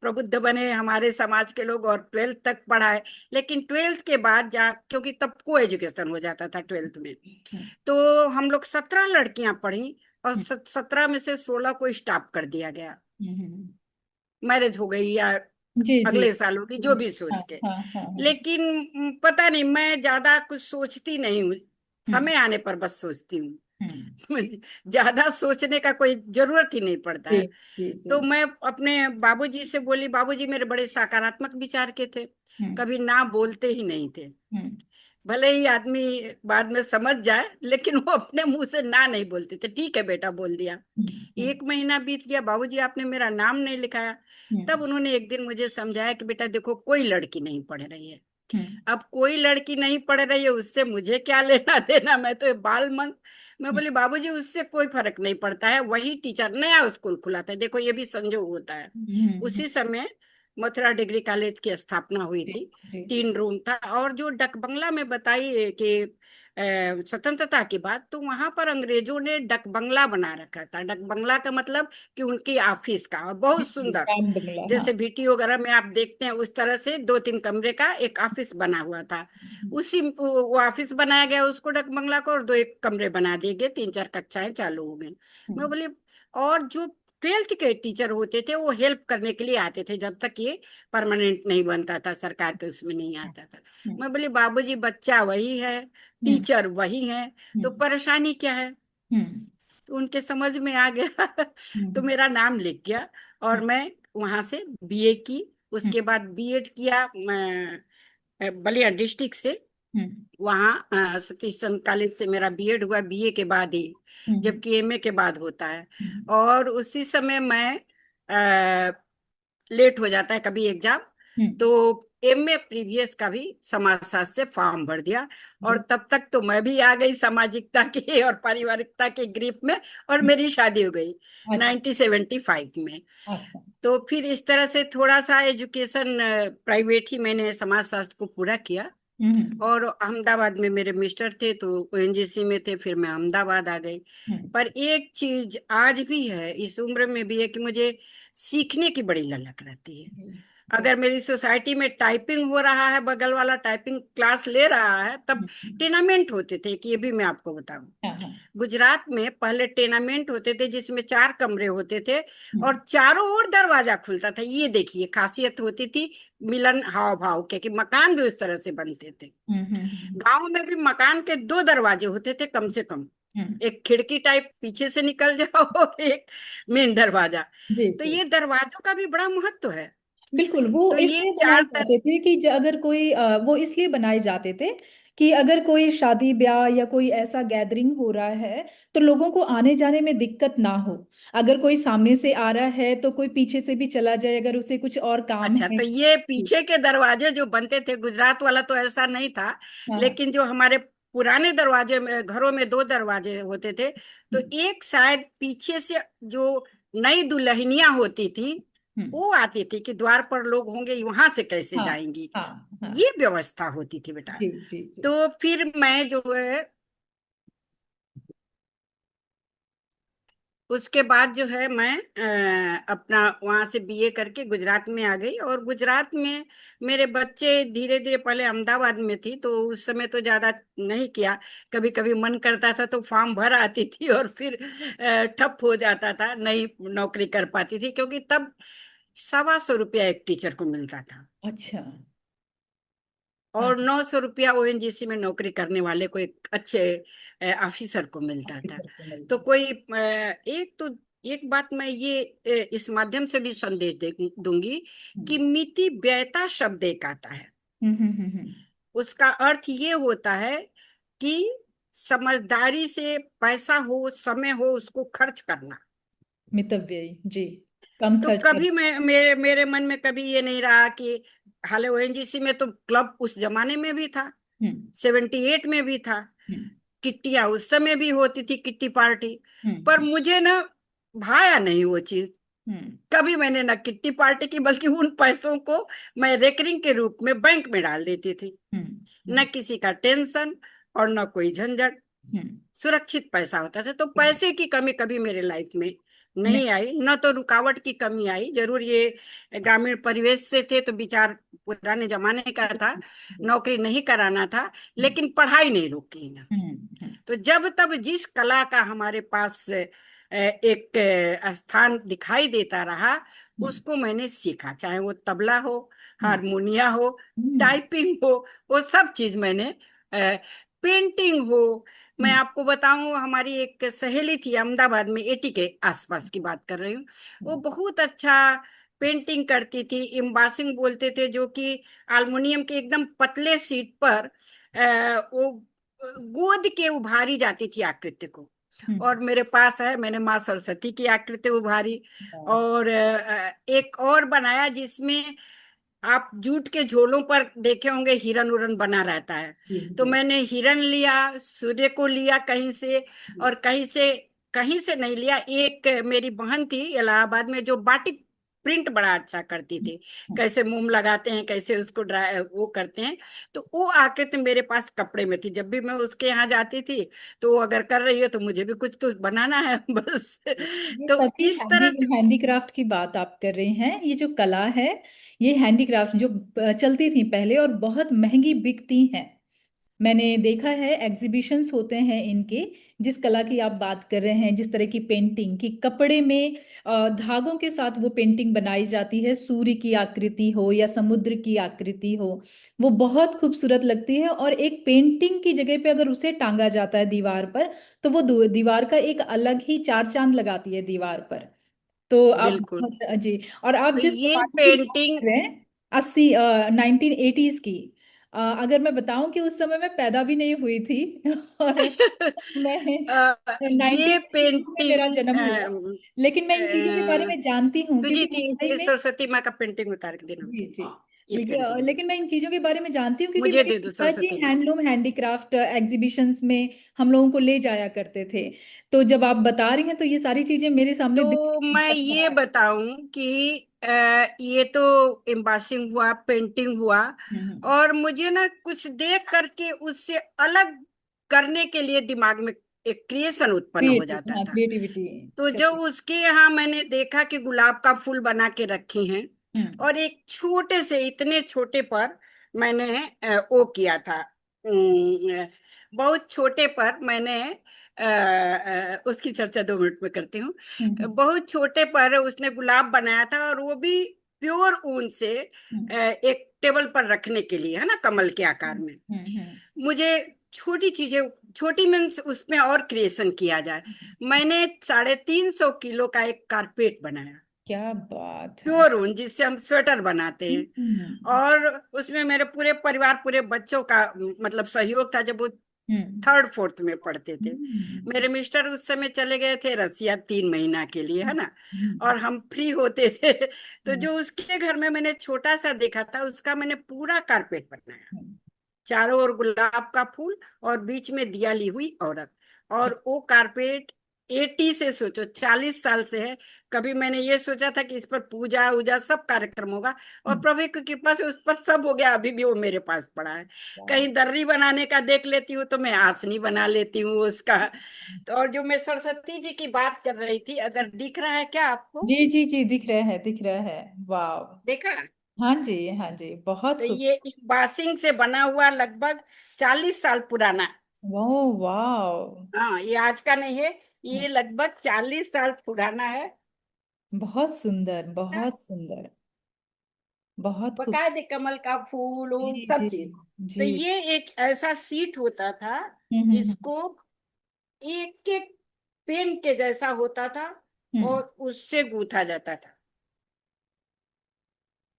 B: प्रबुद्ध बने हमारे समाज के लोग और 12th तक पढ़ाए। लेकिन 12th के बाद जा, क्योंकि तब को एजुकेशन हो जाता था 12th में,
A: हम्म।
B: तो हम लोग 17 लड़कियां पढ़ी और
A: हम्म।
B: 17 में से 16 को स्टॉप कर दिया गया,
A: हम्म।
B: मैरिज हो गई या
A: जी जी
B: अगले साल होगी, जो
A: जी।
B: भी
A: हाँ
B: सोच के।
A: हाँ हाँ हाँ।
B: लेकिन पता नहीं, मैं ज्यादा कुछ सोचती नहीं हूँ,
A: हम्म।
B: समय आने पर बस सोचती हूँ।
A: हम्म।
B: मुझे ज्यादा सोचने का कोई जरूरत ही नहीं पड़ता
A: जी
B: है।
A: जी जी।
B: तो मैं अपने बाबूजी से बोली, बाबूजी मेरे बड़े सकारात्मक विचार के थे,
A: हम्म।
B: कभी ना बोलते ही नहीं थे।
A: हम्म।
B: भले ही आदमी बाद में समझ जाए, लेकिन वो अपने मुंह से ना नहीं बोलते थे, ठीक है बेटा बोल दिया।
A: हम्म।
B: 1 महीना बीत गया, बाबूजी आपने मेरा नाम नहीं लिखाया। तब
A: हम्म।
B: उन्होंने एक दिन मुझे समझाया कि बेटा देखो, कोई लड़की नहीं पढ़ रही है।
A: हम्म।
B: अब कोई लड़की नहीं पढ़ रही है उससे मुझे क्या लेना देना, मैं तो बाल मन। मैं बोली बाबूजी उससे कोई फर्क नहीं पड़ता है, वही टीचर, नया स्कूल खुला था, देखो ये भी संजोग होता है।
A: हम्म।
B: उसी समय मथुरा डिग्री कॉलेज की स्थापना हुई
A: जी
B: थी।
A: जी।
B: 3 रूम था, और जो डक बंगला में बताई कि स्वतंत्रता की बात, तो वहां पर अंग्रेजों ने डक बंगला बना रखा था। डक बंगला का मतलब कि उनकी ऑफिस का, और बहुत सुंदर,
A: राम बंगला हाँ।
B: जैसे भीटी वगैरह में आप देखते हैं उस तरह से 2-3 कमरे का एक ऑफिस बना हुआ था। उसी वो ऑफिस बनाया गया उसको, डक बंगला को, और 2 एक कमरे बना दिए गए, 3-4 कक्षाएं चालू हो गई। मैं
A: हम्म।
B: बोली, और जो 12th के टीचर होते थे वो हेल्प करने के लिए आते थे, जब तक ये परमानेंट नहीं बनता था, सरकार के उसमें नहीं आता था।
A: हम्म।
B: मैं बोली बाबूजी बच्चा वही है,
A: हम्म।
B: टीचर वही है, तो
A: हम्म।
B: परेशानी क्या है।
A: हम्म।
B: तो उनके समझ में आ गया। तो
A: हम्म।
B: मेरा नाम लिख गया, और
A: हम्म।
B: मैं वहां से बीए की।
A: हम्म।
B: उसके बाद बीएड किया मैं बलिया डिस्ट्रिक्ट से।
A: हम्म।
B: वहाँ सतीश चंद्र कॉलेज से मेरा बीएड हुआ, बीए के बाद ही,
A: हम्म।
B: जबकि एमए के बाद होता है।
A: हम्म।
B: और उसी समय मैं लेट हो जाता है कभी एग्जाम,
A: हम्म।
B: तो एमए प्रीवियस का भी समाजशास्त्र से फॉर्म भर दिया। और
A: जी।
B: तब तक तो मैं भी आ गई सामाजिकता के और पारिवारिकता के ग्रुप में, और
A: हम्म।
B: मेरी शादी हो गई
A: अच्छा।
B: 1975 में।
A: अच्छा।
B: तो फिर इस तरह से थोड़ा सा एजुकेशन प्राइवेट ही मैंने समाजशास्त्र को पूरा किया।
A: हम्म।
B: और अहमदाबाद में मेरे मिस्टर थे, तो ओएनजीसी में थे, फिर मैं अहमदाबाद आ गई।
A: हम्म।
B: पर एक चीज आज भी है, इस उम्र में भी है, कि मुझे सीखने की बड़ी ललक रहती है।
A: जी जी।
B: अगर मेरी सोसाइटी में टाइपिंग हो रहा है, बगल वाला टाइपिंग क्लास ले रहा है, तब
A: हम्म।
B: टेनामेंट होते थे, कि ये भी मैं आपको बताऊं।
A: हाँ हाँ।
B: गुजरात में पहले टेनामेंट होते थे जिसमें 4 कमरे होते थे,
A: हम्म।
B: और चारों ओर दरवाजा खुलता था। ये देखिए खासियत होती थी मिलन हाव भाव के, कि मकान भी उस तरह से बनते थे।
A: हम्म।
B: गांव में भी मकान के 2 दरवाजे होते थे कम से कम,
A: हम्म।
B: एक खिड़की टाइप पीछे से निकल जाओ और एक मेन दरवाजा।
A: जी
B: तो
A: जी।
B: ये दरवाजों का भी बड़ा महत्व है।
A: बिल्कुल वो
B: तो ये
A: इसलिए बनाए
B: चार
A: जाते थे कि अगर कोई वो इसलिए बनाए जाते थे कि अगर कोई शादी ब्याह या कोई ऐसा गैदरिंग हो रहा है तो लोगों को आने जाने में दिक्कत ना हो। अगर कोई सामने से आ रहा है तो कोई पीछे से भी चला जाए अगर उसे कुछ और काम
B: अच्छा,
A: है।
B: तो ये पीछे के दरवाजे जो बनते थे, गुजरात वाला तो ऐसा नहीं था,
A: हाँ।
B: लेकिन जो हमारे पुराने दरवाजे में, घरों में 2 दरवाजे होते थे, तो
A: हम्म।
B: एक शायद पीछे से जो नई दुल्हनियां होती थी,
A: हम्म।
B: वो आती थी कि द्वार पर लोग होंगे, वहां से कैसे
A: हाँ
B: जाएंगी,
A: हाँ हाँ।
B: ये व्यवस्था होती थी बेटा।
A: जी जी जी।
B: तो फिर मैं जो है, उसके बाद जो है मैं अपना वहां से बीए करके गुजरात में आ गई। और गुजरात में मेरे बच्चे धीरे धीरे, पहले अहमदाबाद में थी तो उस समय तो ज्यादा नहीं किया, कभी कभी मन करता था तो फॉर्म भर आती थी, और फिर ठप हो जाता था, नहीं नौकरी कर पाती थी, क्योंकि तब 125 रुपया एक टीचर को मिलता था,
A: अच्छा। हाँ।
B: और 900 रुपया ओएनजीसी में नौकरी करने वाले को, एक अच्छे ऑफिसर को मिलता था।
A: ऑफिसर को
B: तो
A: मिलता।
B: कोई एक बात मैं ये इस माध्यम से भी संदेश दे दूंगी,
A: हम्म।
B: कि मिति व्ययता शब्द एक आता है। उसका अर्थ ये होता है कि समझदारी से पैसा हो, समय हो, उसको खर्च करना।
A: मितव्ययी जी। कम
B: तो
A: खर्च कर।
B: कभी मैं, मेरे मेरे मन में कभी ये नहीं रहा कि, हाले ओएनजीसी में तो क्लब उस जमाने में भी था,
A: हम्म।
B: 78 में भी था,
A: हम्म।
B: किट्टियां उस समय भी होती थी, किट्टी पार्टी। पर
A: हम्म।
B: मुझे ना भाया नहीं वो चीज।
A: हम्म।
B: कभी मैंने न किट्टी पार्टी की, बल्कि उन पैसों को मैं रेकरिंग के रूप में बैंक में डाल देती थी।
A: हम्म।
B: न
A: हम्म।
B: किसी का टेंशन और न कोई झंझट,
A: हम्म।
B: सुरक्षित पैसा होता था। तो
A: हम्म।
B: पैसे की कमी कभी मेरे लाइफ में
A: नहीं।
B: नहीं आई, न तो रुकावट की कमी आई। जरूर ये ग्रामीण परिवेश से थे तो विचार पुराने जमाने का था, नौकरी नहीं कराना था,
A: हम्म।
B: लेकिन पढ़ाई नहीं रुकी ना।
A: हम्म।
B: तो जब तब जिस कला का हमारे पास एक स्थान दिखाई देता रहा,
A: हम्म।
B: उसको मैंने सीखा। चाहे वो तबला हो,
A: हम्म।
B: हारमोनिया हो,
A: हम्म।
B: टाइपिंग हो, वो सब चीज मैंने, पेंटिंग हो। मैं
A: हम्म।
B: आपको बताऊं, हमारी एक सहेली थी अहमदाबाद में, एटी के आसपास की बात कर रही हूँ। वो
A: हम्म।
B: बहुत अच्छा पेंटिंग करती थी, एम्बासिंग बोलते थे, जो कि एल्युमिनियम के एकदम पतले शीट पर वो गोद के उभारी जाती थी आकृति को।
A: हम्म।
B: और मेरे पास है, मैंने माँ सरस्वती की आकृति उभारी।
A: वाह।
B: और एक और बनाया जिसमें आप जूट के झोलों पर देखे होंगे हिरन उरन बना रहता है।
A: जी
B: तो
A: जी
B: मैंने हिरन लिया, सूर्य को लिया कहीं से,
A: जी।
B: और कहीं से नहीं लिया। एक मेरी बहन थी इलाहाबाद में जो बाटिक प्रिंट बड़ा अच्छा करती थी,
A: हम्म।
B: कैसे मोम लगाते हैं, कैसे उसको ड्राई वो करते हैं। तो वो आकृति मेरे पास कपड़े में थी। जब भी मैं उसके यहाँ जाती थी, तो वो अगर कर रही है तो मुझे भी कुछ तो बनाना है बस।
A: ये
B: तो
A: सभी
B: इस तरह से।
A: हैंडीक्राफ्ट की बात आप कर रहे हैं। ये जो कला है, ये हैंडीक्राफ्ट जो चलती थी पहले और बहुत महंगी बिकती हैं। मैंने देखा है, एग्जीबिशंस होते हैं इनके। जिस कला की आप बात कर रहे हैं, जिस तरह की पेंटिंग की कपड़े में धागों के साथ वो पेंटिंग बनाई जाती है, सूर्य की आकृति हो या समुद्र की आकृति हो, वो बहुत खूबसूरत लगती है। और एक पेंटिंग की जगह पे अगर उसे टांगा जाता है दीवार पर, तो वो दीवार का एक अलग ही चार चांद लगाती है दीवार पर। तो आप
B: बिल्कुल।
A: जी। और आप
B: तो
A: जिस
B: ये
A: जमाने की बात
B: पेंटिंग,
A: कर रहे हैं, 1980s की, अगर मैं बताऊं कि उस समय मैं पैदा भी नहीं हुई थी और मैं
B: ये
A: 1992 में मेरा
B: पेंटिंग
A: जन्म हुआ। लेकिन मैं इन चीजों के बारे में जानती हूँ
B: तुझी
A: क्योंकि
B: थी
A: मुंबई
B: ये
A: में।
B: सरस्वती माँ का पेंटिंग उतार के देना
A: जी जी।
B: मुझे। ये पेंटिंग
A: लेकिन मैं इन चीजों के बारे में जानती हूँ क्योंकि
B: मुझे
A: मेरे
B: दे दो
A: पिताजी
B: सरस्वती माँ।
A: हैंडलूम हैंडीक्राफ्ट एग्जीबिशंस में हम लोगों को ले जाया करते थे। तो जब आप बता रही हैं तो ये सारी चीजें मेरे सामने दिख
B: तो मैं
A: दिख
B: ये
A: रहा है।
B: बताऊं कि ये तो एम्बासिंग हुआ, पेंटिंग हुआ,
A: हम्म।
B: और मुझे ना कुछ देख करके उससे अलग करने के लिए दिमाग में एक क्रिएशन उत्पन्न हो
A: क्रिएटिव,
B: जाता
A: हाँ,
B: था।
A: क्रिएटिविटी
B: तो जो
A: चलिए।
B: उसके यहाँ मैंने देखा कि गुलाब का फूल बना के रखे हैं,
A: हम्म।
B: और एक छोटे से, इतने छोटे पर मैंने वो किया था। बहुत छोटे पर मैंने उसकी चर्चा 2 मिनट में करती हूँ।
A: हम्म।
B: बहुत छोटे पर उसने गुलाब बनाया था, और वो भी प्योर ऊन से,
A: हम्म।
B: एक टेबल पर रखने के लिए, है ना, कमल के आकार
A: हम्म।
B: में।
A: हम्म।
B: मुझे छोटी चीजें, छोटी मीन्स उसमें और क्रिएशन किया जाए। मैंने 350 किलो का एक कारपेट बनाया,
A: क्या बात है।
B: प्योर ऊन, जिससे हम स्वेटर बनाते हैं।
A: हम्म।
B: और उसमें मेरे पूरे परिवार, पूरे बच्चों का मतलब सहयोग था, जब वो
A: हम्म।
B: थर्ड फोर्थ में पढ़ते थे।
A: हम्म।
B: मेरे मिस्टर उस समय चले गए थे रसिया 3 महीना के लिए, है ना,
A: हम्म।
B: और हम फ्री होते थे। तो
A: हम्म।
B: जो उसके घर में मैंने छोटा सा देखा था, उसका मैंने पूरा कारपेट बनाया।
A: हम्म।
B: चारों ओर गुलाब का फूल, और बीच में दिया ली हुई औरत।
A: क्या।
B: और वो कारपेट 80 से, सोचो 40 साल से है। कभी मैंने ये सोचा था कि इस पर पूजा उजा सब कार्यक्रम होगा, और
A: हम्म।
B: प्रभु की कृपा से उस पर सब हो गया। अभी भी वो मेरे पास पड़ा है।
A: वाह।
B: कहीं दर्री बनाने का देख लेती हूँ तो मैं आसनी बना लेती हूँ उसका। तो और जो मैं सरस्वती जी की बात कर रही थी, अगर दिख रहा है क्या आपको?
A: जी जी जी, दिख रहे हैं, दिख रहा है। वाह।
B: देखा?
A: हाँ जी, हाँ जी, बहुत
B: तो
A: खूब।
B: ये बासिंग से बना हुआ, लगभग 40 साल पुराना।
A: वाह वाह।
B: हाँ, ये आज का नहीं है, ये लगभग 40 साल पुराना है।
A: बहुत सुंदर,
B: हाँ,
A: बहुत सुंदर। बहुत खूब।
B: बकायदे कमल का फूल और
A: जी
B: सब
A: जी
B: चीज। तो
A: जी।
B: ये एक ऐसा सीट होता था,
A: हम्म।
B: जिसको एक एक पेन के जैसा होता था,
A: हम्म।
B: और उससे गूंथा जाता था।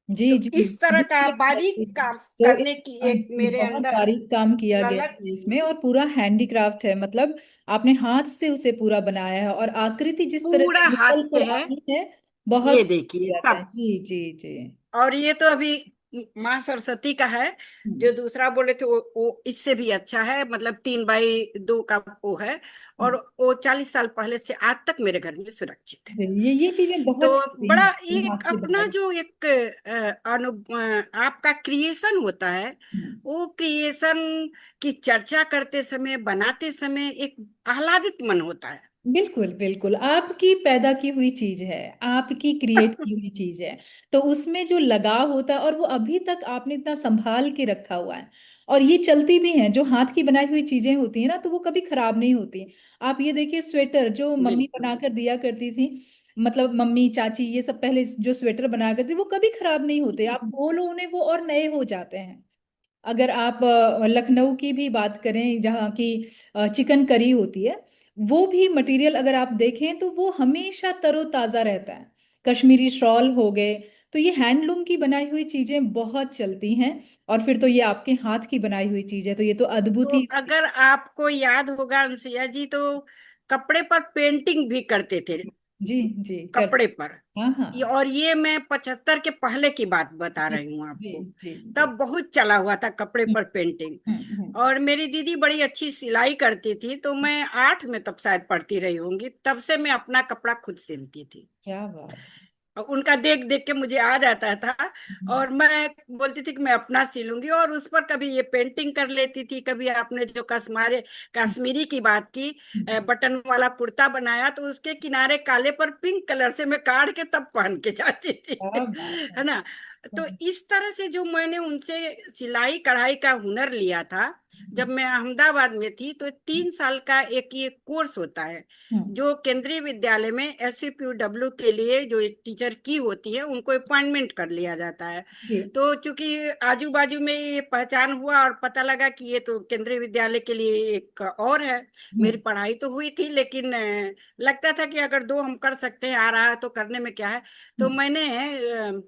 A: जी
B: तो
A: जी।
B: इस तरह
A: दिख
B: का
A: रहा है
B: बारीक काम
A: तो
B: करने की एक
A: जी,
B: मेरे
A: बहुत
B: अंदर
A: बारीक काम किया गया
B: ललक
A: है इसमें
B: थी।
A: और पूरा हैंडीक्राफ्ट है। मतलब आपने हाथ से उसे पूरा बनाया है और आकृति जिस तरह
B: पूरा
A: से
B: हाथ
A: निकल
B: से
A: कर
B: है,
A: आई है, बहुत
B: ये देखिए
A: खूबसूरत है।
B: सब।
A: जी जी जी।
B: और ये तो अभी माँ सरस्वती का है।
A: हम्म,
B: जो दूसरा बोले थे वो इससे भी अच्छा है, मतलब 3x2 का वो है। और
A: हम्म।
B: वो 40 साल पहले से आज तक मेरे घर में सुरक्षित है।
A: जी, ये चीजें
B: तो
A: बहुत चलती
B: बड़ा
A: हैं जो
B: एक
A: हाथ से
B: अपना
A: बनाई।
B: जो एक आपका क्रिएशन होता है,
A: हम्म,
B: वो क्रिएशन की चर्चा करते समय, बनाते समय एक आह्लादित मन होता है।
A: बिल्कुल बिल्कुल, आपकी पैदा की हुई चीज है, आपकी क्रिएट की हुई चीज है। तो उसमें जो लगाव होता है, और वो अभी तक आपने इतना संभाल के रखा हुआ है, और ये चलती भी हैं। जो हाथ की बनाई हुई चीजें होती हैं ना, तो वो कभी खराब नहीं होती। आप ये देखिए, स्वेटर जो मम्मी
B: बिल्कुल।
A: बनाकर दिया करती थी, मतलब मम्मी चाची ये सब पहले जो स्वेटर बनाया करती, वो कभी खराब नहीं होते। आप धो लो उन्हें, वो और नए हो जाते हैं। अगर आप लखनऊ की भी बात करें, जहाँ की चिकन करी होती है, वो भी मटेरियल अगर आप देखें तो वो हमेशा तरोताजा रहता है। कश्मीरी शॉल हो गए, तो ये हैंडलूम की बनाई हुई चीजें बहुत चलती हैं। और फिर तो ये आपके हाथ की बनाई हुई चीज है, तो ये तो अद्भुत
B: तो
A: ही।
B: अगर आपको याद होगा अंशिया जी, तो कपड़े पर पेंटिंग भी करते थे,
A: जी जी, कर।
B: कपड़े पर।
A: हाँ हाँ।
B: और ये मैं 75 के पहले की बात बता
A: जी
B: रही हूँ
A: जी
B: आपको।
A: जी जी।
B: तब बहुत चला हुआ था कपड़े
A: हम्म
B: पर पेंटिंग।
A: हम्म।
B: और मेरी दीदी बड़ी अच्छी सिलाई करती थी, तो मैं 8 में तब शायद पढ़ती रही होंगी, तब से मैं अपना कपड़ा खुद सिलती थी।
A: क्या बात है।
B: और उनका देख देख के मुझे आ जाता था।
A: हम्म,
B: और मैं बोलती थी कि मैं अपना सिलूंगी, और उस पर कभी ये पेंटिंग कर लेती थी। कभी आपने जो कश्मीरी की बात की,
A: हम्म।
B: बटन वाला कुर्ता बनाया, तो उसके किनारे काले पर पिंक कलर से मैं काट के तब पहन के जाती थी।
A: क्या बात है।
B: है ना। तो
A: हम्म
B: इस तरह से जो मैंने उनसे सिलाई कढ़ाई का हुनर लिया था, जब मैं अहमदाबाद में थी, तो 3 साल का एक ये कोर्स होता है,
A: हम्म,
B: जो केंद्रीय विद्यालय में SCPW के लिए जो टीचर की होती है, उनको अपॉइंटमेंट कर लिया जाता है।
A: जी।
B: तो चूंकि आजू बाजू में ये पहचान हुआ और पता लगा कि ये तो केंद्रीय विद्यालय के लिए एक और है। मेरी
A: हम्म।
B: पढ़ाई तो हुई थी, लेकिन लगता था कि अगर दो हम कर सकते हैं, आ रहा है तो करने में क्या है। तो
A: हम्म।
B: मैंने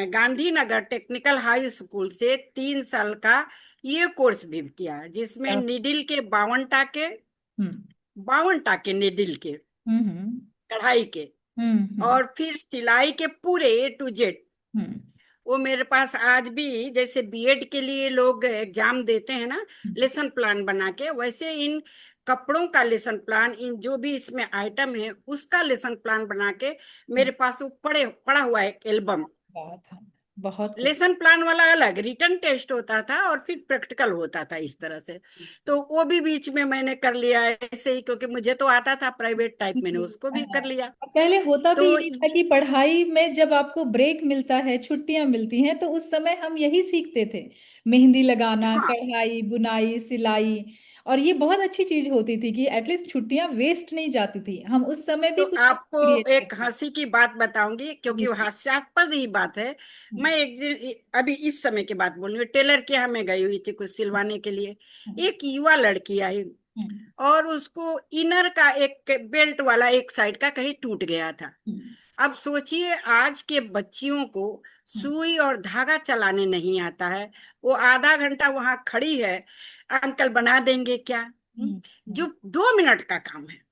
B: गांधीनगर टेक्निकल हाई स्कूल से 3 साल का ये कोर्स भी किया, जिसमें
A: क्या-
B: निडिल के 52 टाके,
A: हम्म
B: 52 टाके निडिल के,
A: हम्म
B: कढ़ाई के,
A: हम्म।
B: और फिर सिलाई के पूरे A to Z।
A: हम्म
B: वो मेरे पास आज भी, जैसे बीएड के लिए लोग एग्जाम देते हैं ना,
A: हम्म,
B: लेसन प्लान बना के, वैसे इन कपड़ों का लेसन प्लान, इन जो भी इसमें आइटम है उसका लेसन प्लान बना के
A: हम्म।
B: मेरे पास वो पड़ा हुआ है, एक एल्बम।
A: बात है। बहुत खूब।
B: लेसन प्लान वाला अलग रिटर्न टेस्ट होता था, और फिर प्रैक्टिकल होता था, इस तरह से। तो वो भी बीच में मैंने कर लिया ऐसे ही, क्योंकि मुझे तो आता था प्राइवेट टाइप, मैंने
A: जी,
B: उसको भी कर
A: हाँ।
B: लिया।
A: पहले होता भी
B: तो
A: यही था कि पढ़ाई में जब आपको ब्रेक मिलता है, छुट्टियां मिलती हैं, तो उस समय हम यही सीखते थे। मेहंदी लगाना,
B: हाँ,
A: कढ़ाई, बुनाई, सिलाई। और ये बहुत अच्छी चीज होती थी कि एटलीस्ट छुट्टियां वेस्ट नहीं जाती थी, हम उस समय
B: तो
A: भी कुछ
B: आपको
A: क्रिएट
B: एक
A: करते थे।
B: हंसी की बात बताऊंगी,
A: जी
B: क्योंकि वो
A: जी।
B: हास्यास्पद ही बात है।
A: हम्म
B: मैं एक दिन, अभी इस समय की बात बोल रही हूँ, टेलर के यहाँ मैं गई हुई थी कुछ सिलवाने के लिए।
A: हम्म
B: एक युवा लड़की आई,
A: हम्म
B: और उसको इनर का एक बेल्ट वाला एक साइड का कहीं टूट गया था।
A: हम्म
B: अब सोचिए, आज के बच्चियों को
A: हम्म
B: सुई और धागा चलाने नहीं आता है। वो आधा घंटा वहां खड़ी है, अंकल बना देंगे क्या?
A: हम्म, हम्म।
B: जो 2 मिनट का काम है।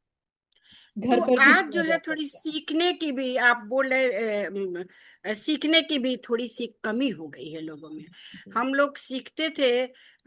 A: घर
B: तो
A: पर भी
B: आज
A: किया
B: जो
A: जा
B: है थोड़ी
A: सकता है।
B: सीखने की भी, आप बोल रहे सीखने की भी थोड़ी सी कमी हो गई है लोगों में।
A: जी
B: हम लोग सीखते थे।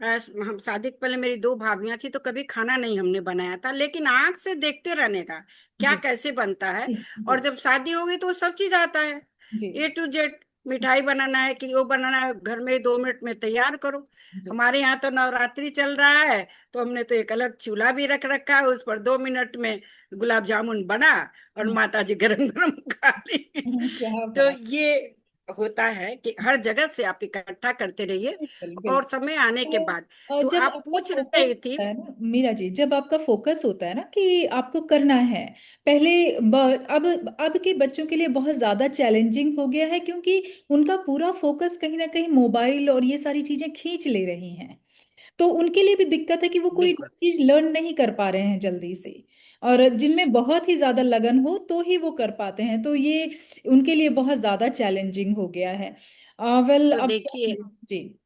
B: हम शादी के पहले मेरी 2 भाभियां थी, तो कभी खाना नहीं हमने बनाया था, लेकिन आंख से देखते रहने का, क्या
A: जी
B: कैसे बनता है।
A: जी
B: और
A: जी
B: जब शादी होगी तो सब चीज आता है,
A: जी
B: A to Z। मिठाई बनाना है कि वो बनाना है, घर में 2 मिनट में तैयार करो।
A: जी।
B: हमारे यहाँ तो नवरात्रि चल रहा है, तो हमने तो एक अलग चूल्हा भी रख रखा है, उस पर 2 मिनट में गुलाब जामुन बना, और
A: हम्म,
B: माता जी गरम गरम खा ली।
A: क्या
B: तो
A: बात।
B: ये होता है कि हर जगह से आप इकट्ठा करते रहिए,
A: बिल्कुल
B: और
A: बिल्कुल।
B: समय आने के बाद।
A: तो
B: तो
A: जब
B: आप
A: आपका
B: पूछ
A: फोकस
B: रही थी।
A: होता है ना मीरा जी, जब आपका फोकस होता है ना कि आपको करना है, पहले अब के बच्चों के लिए बहुत ज्यादा चैलेंजिंग हो गया है, क्योंकि उनका पूरा फोकस कहीं ना कहीं मोबाइल और ये सारी चीजें खींच ले रही हैं। तो उनके लिए भी दिक्कत है कि वो कोई
B: बिल्कुल।
A: चीज लर्न नहीं कर पा रहे हैं जल्दी से। और जिनमें बहुत ही ज्यादा लगन हो तो ही वो कर पाते हैं, तो ये उनके लिए बहुत ज्यादा चैलेंजिंग हो गया है। वेल
B: तो
A: अब
B: देखिए,
A: जी।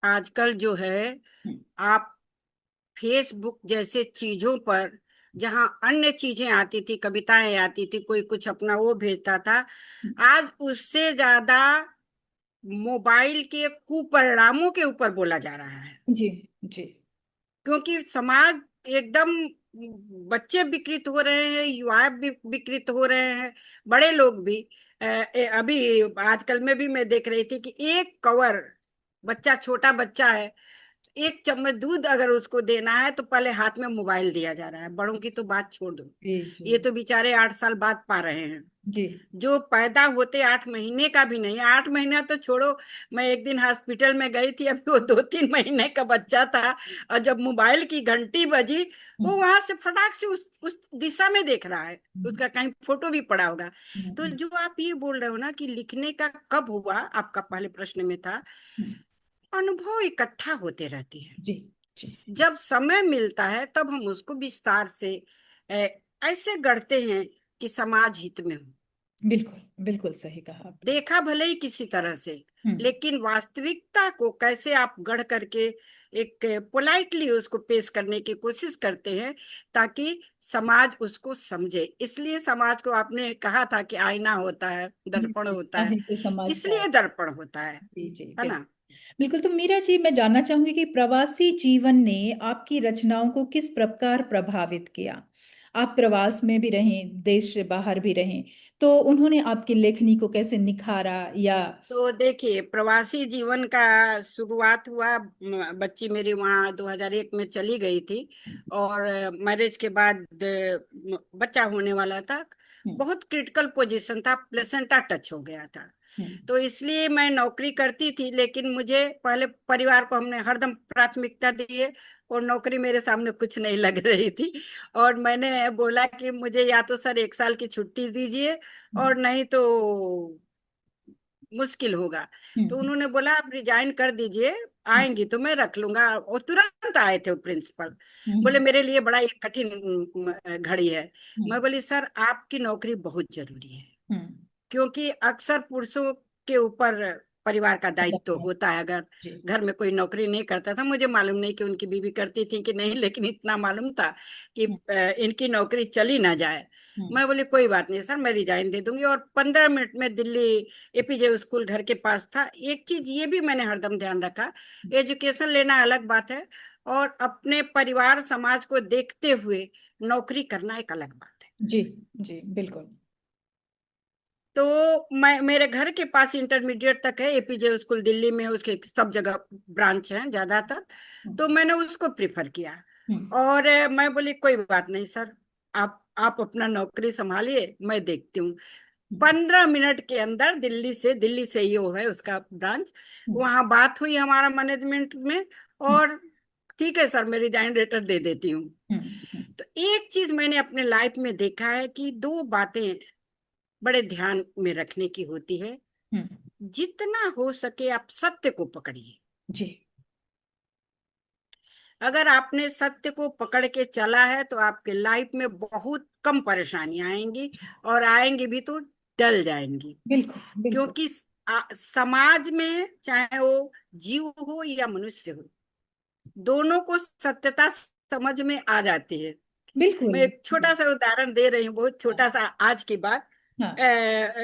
B: आजकल जो है,
A: हम्म,
B: आप फेसबुक जैसे चीजों पर, जहां अन्य चीजें आती थी, कविताएं आती थी, कोई कुछ अपना वो भेजता था, आज उससे ज्यादा मोबाइल के कुपरिणामों के ऊपर बोला जा रहा है।
A: जी। जी।
B: क्योंकि समाज एकदम, बच्चे विकृत हो रहे हैं, युवा भी विकृत हो रहे हैं, बड़े लोग भी। अभी आजकल में भी मैं देख रही थी कि एक कवर, बच्चा छोटा बच्चा है, एक चम्मच दूध अगर उसको देना है तो पहले हाथ में मोबाइल दिया जा रहा है। बड़ों की तो बात छोड़ दो,
A: जी। जी।
B: ये तो बेचारे 8 साल बाद पा रहे हैं।
A: जी।
B: जो पैदा होते 8 महीने का भी नहीं, 8 महीना तो छोड़ो। मैं एक दिन हॉस्पिटल में गई थी, अभी वो 2-3 महीने का बच्चा था, और जब मोबाइल की घंटी बजी, वो
A: हम्म।
B: वहां से फटाक से उस दिशा में देख रहा है।
A: हम्म।
B: उसका कहीं फोटो भी पड़ा होगा। तो
A: हम्म।
B: जो आप ये बोल रहे हो ना कि लिखने का कब हुआ, आपका पहले प्रश्न में था,
A: हम्म।
B: अनुभव इकट्ठा होते रहते हैं।
A: जी। जी।
B: जब समय मिलता है तब हम उसको विस्तार से अ, ऐसे गढ़ते हैं कि समाज हित में हो।
A: बिल्कुल बिल्कुल सही कहा आपने।
B: देखा भले ही किसी तरह से,
A: हम्म।
B: लेकिन वास्तविकता को कैसे आप गढ़ करके एक पोलाइटली उसको पेश करने की कोशिश करते हैं, ताकि समाज उसको समझे। इसलिए समाज को आपने कहा था कि आईना होता है,
A: जी।
B: दर्पण
A: जी,
B: होता है,
A: साहित्य समाज का है।
B: इसलिए दर्पण होता
A: जी। जी
B: है
A: बिल्कुल।
B: ना।
A: बिल्कुल, तो मीरा जी, मैं जानना चाहूंगी कि प्रवासी जीवन ने आपकी रचनाओं को किस प्रकार प्रभावित किया। आप प्रवास में भी रहें, देश से बाहर भी रहें, तो उन्होंने आपकी लेखनी को कैसे निखारा या।
B: तो देखिए, प्रवासी जीवन का शुरुआत हुआ, बच्ची मेरी वहाँ 2001 में चली गई थी, और मैरिज के बाद बच्चा होने वाला था।
A: हम्म।
B: बहुत क्रिटिकल पोजीशन था, प्लेसेंटा टच हो गया था।
A: हम्म।
B: तो इसलिए मैं नौकरी करती थी, लेकिन मुझे पहले परिवार को हमने हरदम प्राथमिकता दी है, और नौकरी मेरे सामने कुछ नहीं लग रही थी। और मैंने बोला कि मुझे या तो सर 1 साल की छुट्टी दीजिए,
A: हम्म।
B: और नहीं तो मुश्किल होगा। तो
A: हम्म।
B: उन्होंने बोला आप रिजाइन कर दीजिए,
A: हम्म।
B: आएंगी तो मैं रख लूंगा। और तुरंत आए थे वो प्रिंसिपल। बोले
A: हम्म।
B: मेरे लिए बड़ा एक कठिन घड़ी है।
A: हम्म।
B: मैं बोली सर आपकी नौकरी बहुत जरूरी है,
A: हम्म।
B: क्योंकि अक्सर पुरुषों के ऊपर परिवार का दायित्व तो
A: हम्म।
B: होता है। अगर
A: जी।
B: घर में कोई नौकरी नहीं करता था, मुझे मालूम नहीं कि उनकी बीवी करती थी कि नहीं, लेकिन इतना मालूम था कि
A: हम्म।
B: इनकी नौकरी चली ना जाए।
A: हम्म।
B: मैं बोली कोई बात नहीं सर, मैं रिजाइन दे दूंगी। और 15 मिनट में दिल्ली एपीजे स्कूल घर के पास था। एक चीज ये भी मैंने हरदम ध्यान रखा, एजुकेशन लेना अलग बात है, और अपने परिवार समाज को देखते हुए नौकरी करना एक अलग बात है।
A: जी। जी बिल्कुल।
B: तो मैं, मेरे घर के पास इंटरमीडिएट तक है, एपीजे स्कूल दिल्ली में है, उसके सब जगह ब्रांच हैं ज्यादातर। तो
A: हम्म।
B: मैंने उसको प्रिफर किया।
A: हम्म।
B: और मैं बोली कोई बात नहीं सर, आप अपना नौकरी संभालिए, मैं देखती हूँ।
A: हम्म।
B: 15 मिनट के अंदर दिल्ली से ही वो है उसका ब्रांच,
A: हम्म।
B: वहां बात हुई हमारा मैनेजमेंट में,
A: हम्म।
B: और ठीक है सर, मैं रिजाइन लेटर दे देती हूँ।
A: हम्म।
B: तो एक चीज मैंने अपने लाइफ में देखा है कि दो बातें बड़े ध्यान में रखने की होती है।
A: हम्म।
B: जितना हो सके आप सत्य को पकड़िए।
A: जी।
B: अगर आपने सत्य को पकड़ के चला है तो आपके लाइफ में बहुत कम परेशानियां आएंगी, और आएंगी भी तो टल जाएंगी।
A: बिल्कुल बिल्कुल।
B: क्योंकि समाज में चाहे वो जीव हो या मनुष्य हो, दोनों को सत्यता समझ में आ जाती है। मैं
A: बिल्कुल।
B: एक छोटा सा उदाहरण दे रही हूँ, बहुत
A: हाँ।
B: छोटा सा, आज की बात।
A: हाँ।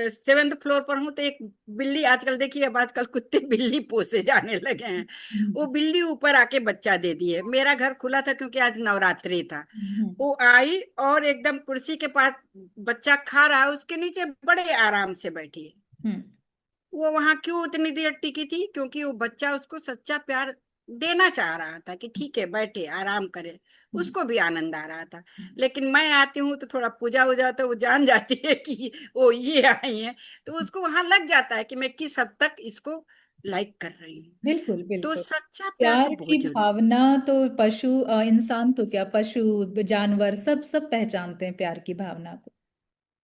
B: 7th फ्लोर पर हूँ, तो एक बिल्ली, आजकल देखिए, अब आजकल कुत्ते बिल्ली पोसे जाने लगे हैं। वो
A: हम्म।
B: बिल्ली ऊपर आके बच्चा दे दिए। मेरा घर खुला था क्योंकि आज नवरात्रि था।
A: हम्म।
B: वो आई और एकदम कुर्सी के पास बच्चा खा रहा है, उसके नीचे बड़े आराम से बैठी है।
A: हम्म।
B: वो वहां क्यों उतनी देर टिकी थी? क्योंकि वो बच्चा उसको सच्चा प्यार देना चाह रहा था कि ठीक है बैठे आराम करे,
A: हम्म।
B: उसको भी आनंद आ रहा था। लेकिन मैं आती हूँ तो थोड़ा पूजा हो जाता है, वो जान जाती है कि वो ये आई है, तो उसको वहां लग जाता है कि मैं किस हद तक इसको लाइक कर रही हूँ।
A: बिल्कुल
B: तो
A: बिल्कुल।
B: सच्चा प्यार तो
A: प्यार की
B: बहुत जरूरी।
A: भावना तो पशु, इंसान तो क्या, पशु जानवर सब सब पहचानते हैं प्यार की भावना को।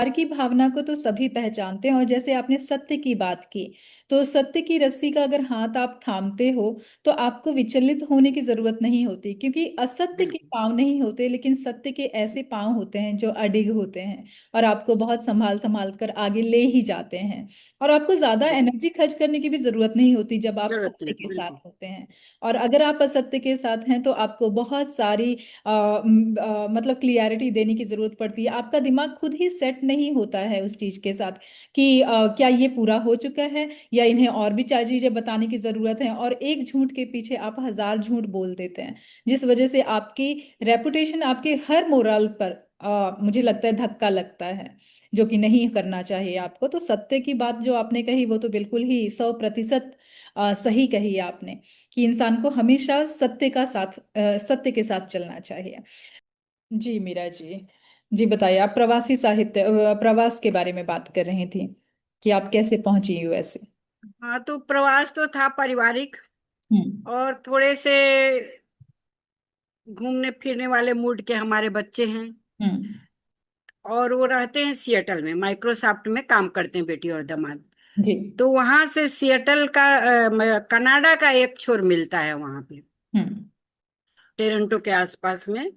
A: प्यार की भावना को तो सभी पहचानते हैं। और जैसे आपने सत्य की बात की, तो सत्य की रस्सी का अगर हाथ आप थामते हो तो आपको विचलित होने की जरूरत नहीं होती, क्योंकि असत्य के
B: बिल्कुल
A: पांव नहीं होते, लेकिन सत्य के ऐसे पांव होते हैं जो अडिग होते हैं और आपको बहुत संभाल संभाल कर आगे ले ही जाते हैं। और आपको ज्यादा
B: बिल्कुल,
A: एनर्जी खर्च करने की भी जरूरत नहीं होती जब आप
B: जरूरत
A: सत्य
B: नहीं,
A: के
B: बिल्कुल।
A: साथ होते हैं। और अगर आप असत्य के साथ हैं तो आपको बहुत सारी मतलब क्लियरिटी देने की जरूरत पड़ती है। आपका दिमाग खुद ही सेट नहीं होता है उस चीज के साथ कि क्या ये पूरा हो चुका है या इन्हें और भी चार चीजें बताने की जरूरत है, और एक झूठ के पीछे आप हजार झूठ बोल देते हैं, जिस वजह से आपकी रेपुटेशन, आपके हर मोरल पर मुझे लगता है धक्का लगता है, जो कि नहीं करना चाहिए आपको। तो सत्य की बात जो आपने कही वो तो बिल्कुल ही 100% सही कही आपने, कि इंसान को हमेशा सत्य के साथ चलना चाहिए। जी मीरा जी, जी बताइए, आप प्रवासी साहित्य प्रवास के बारे में बात कर रही थी कि आप कैसे पहुंची यूएसए।
B: हाँ, तो प्रवास तो था पारिवारिक,
A: हम्म।
B: और थोड़े से घूमने फिरने वाले मूड के हमारे बच्चे हैं,
A: हम्म।
B: और वो रहते हैं सिएटल में, माइक्रोसॉफ्ट में काम करते हैं बेटी और दामाद।
A: जी।
B: तो वहां से सिएटल का कनाडा का एक छोर मिलता है वहां पे,
A: हम्म।
B: टोरंटो के आसपास में।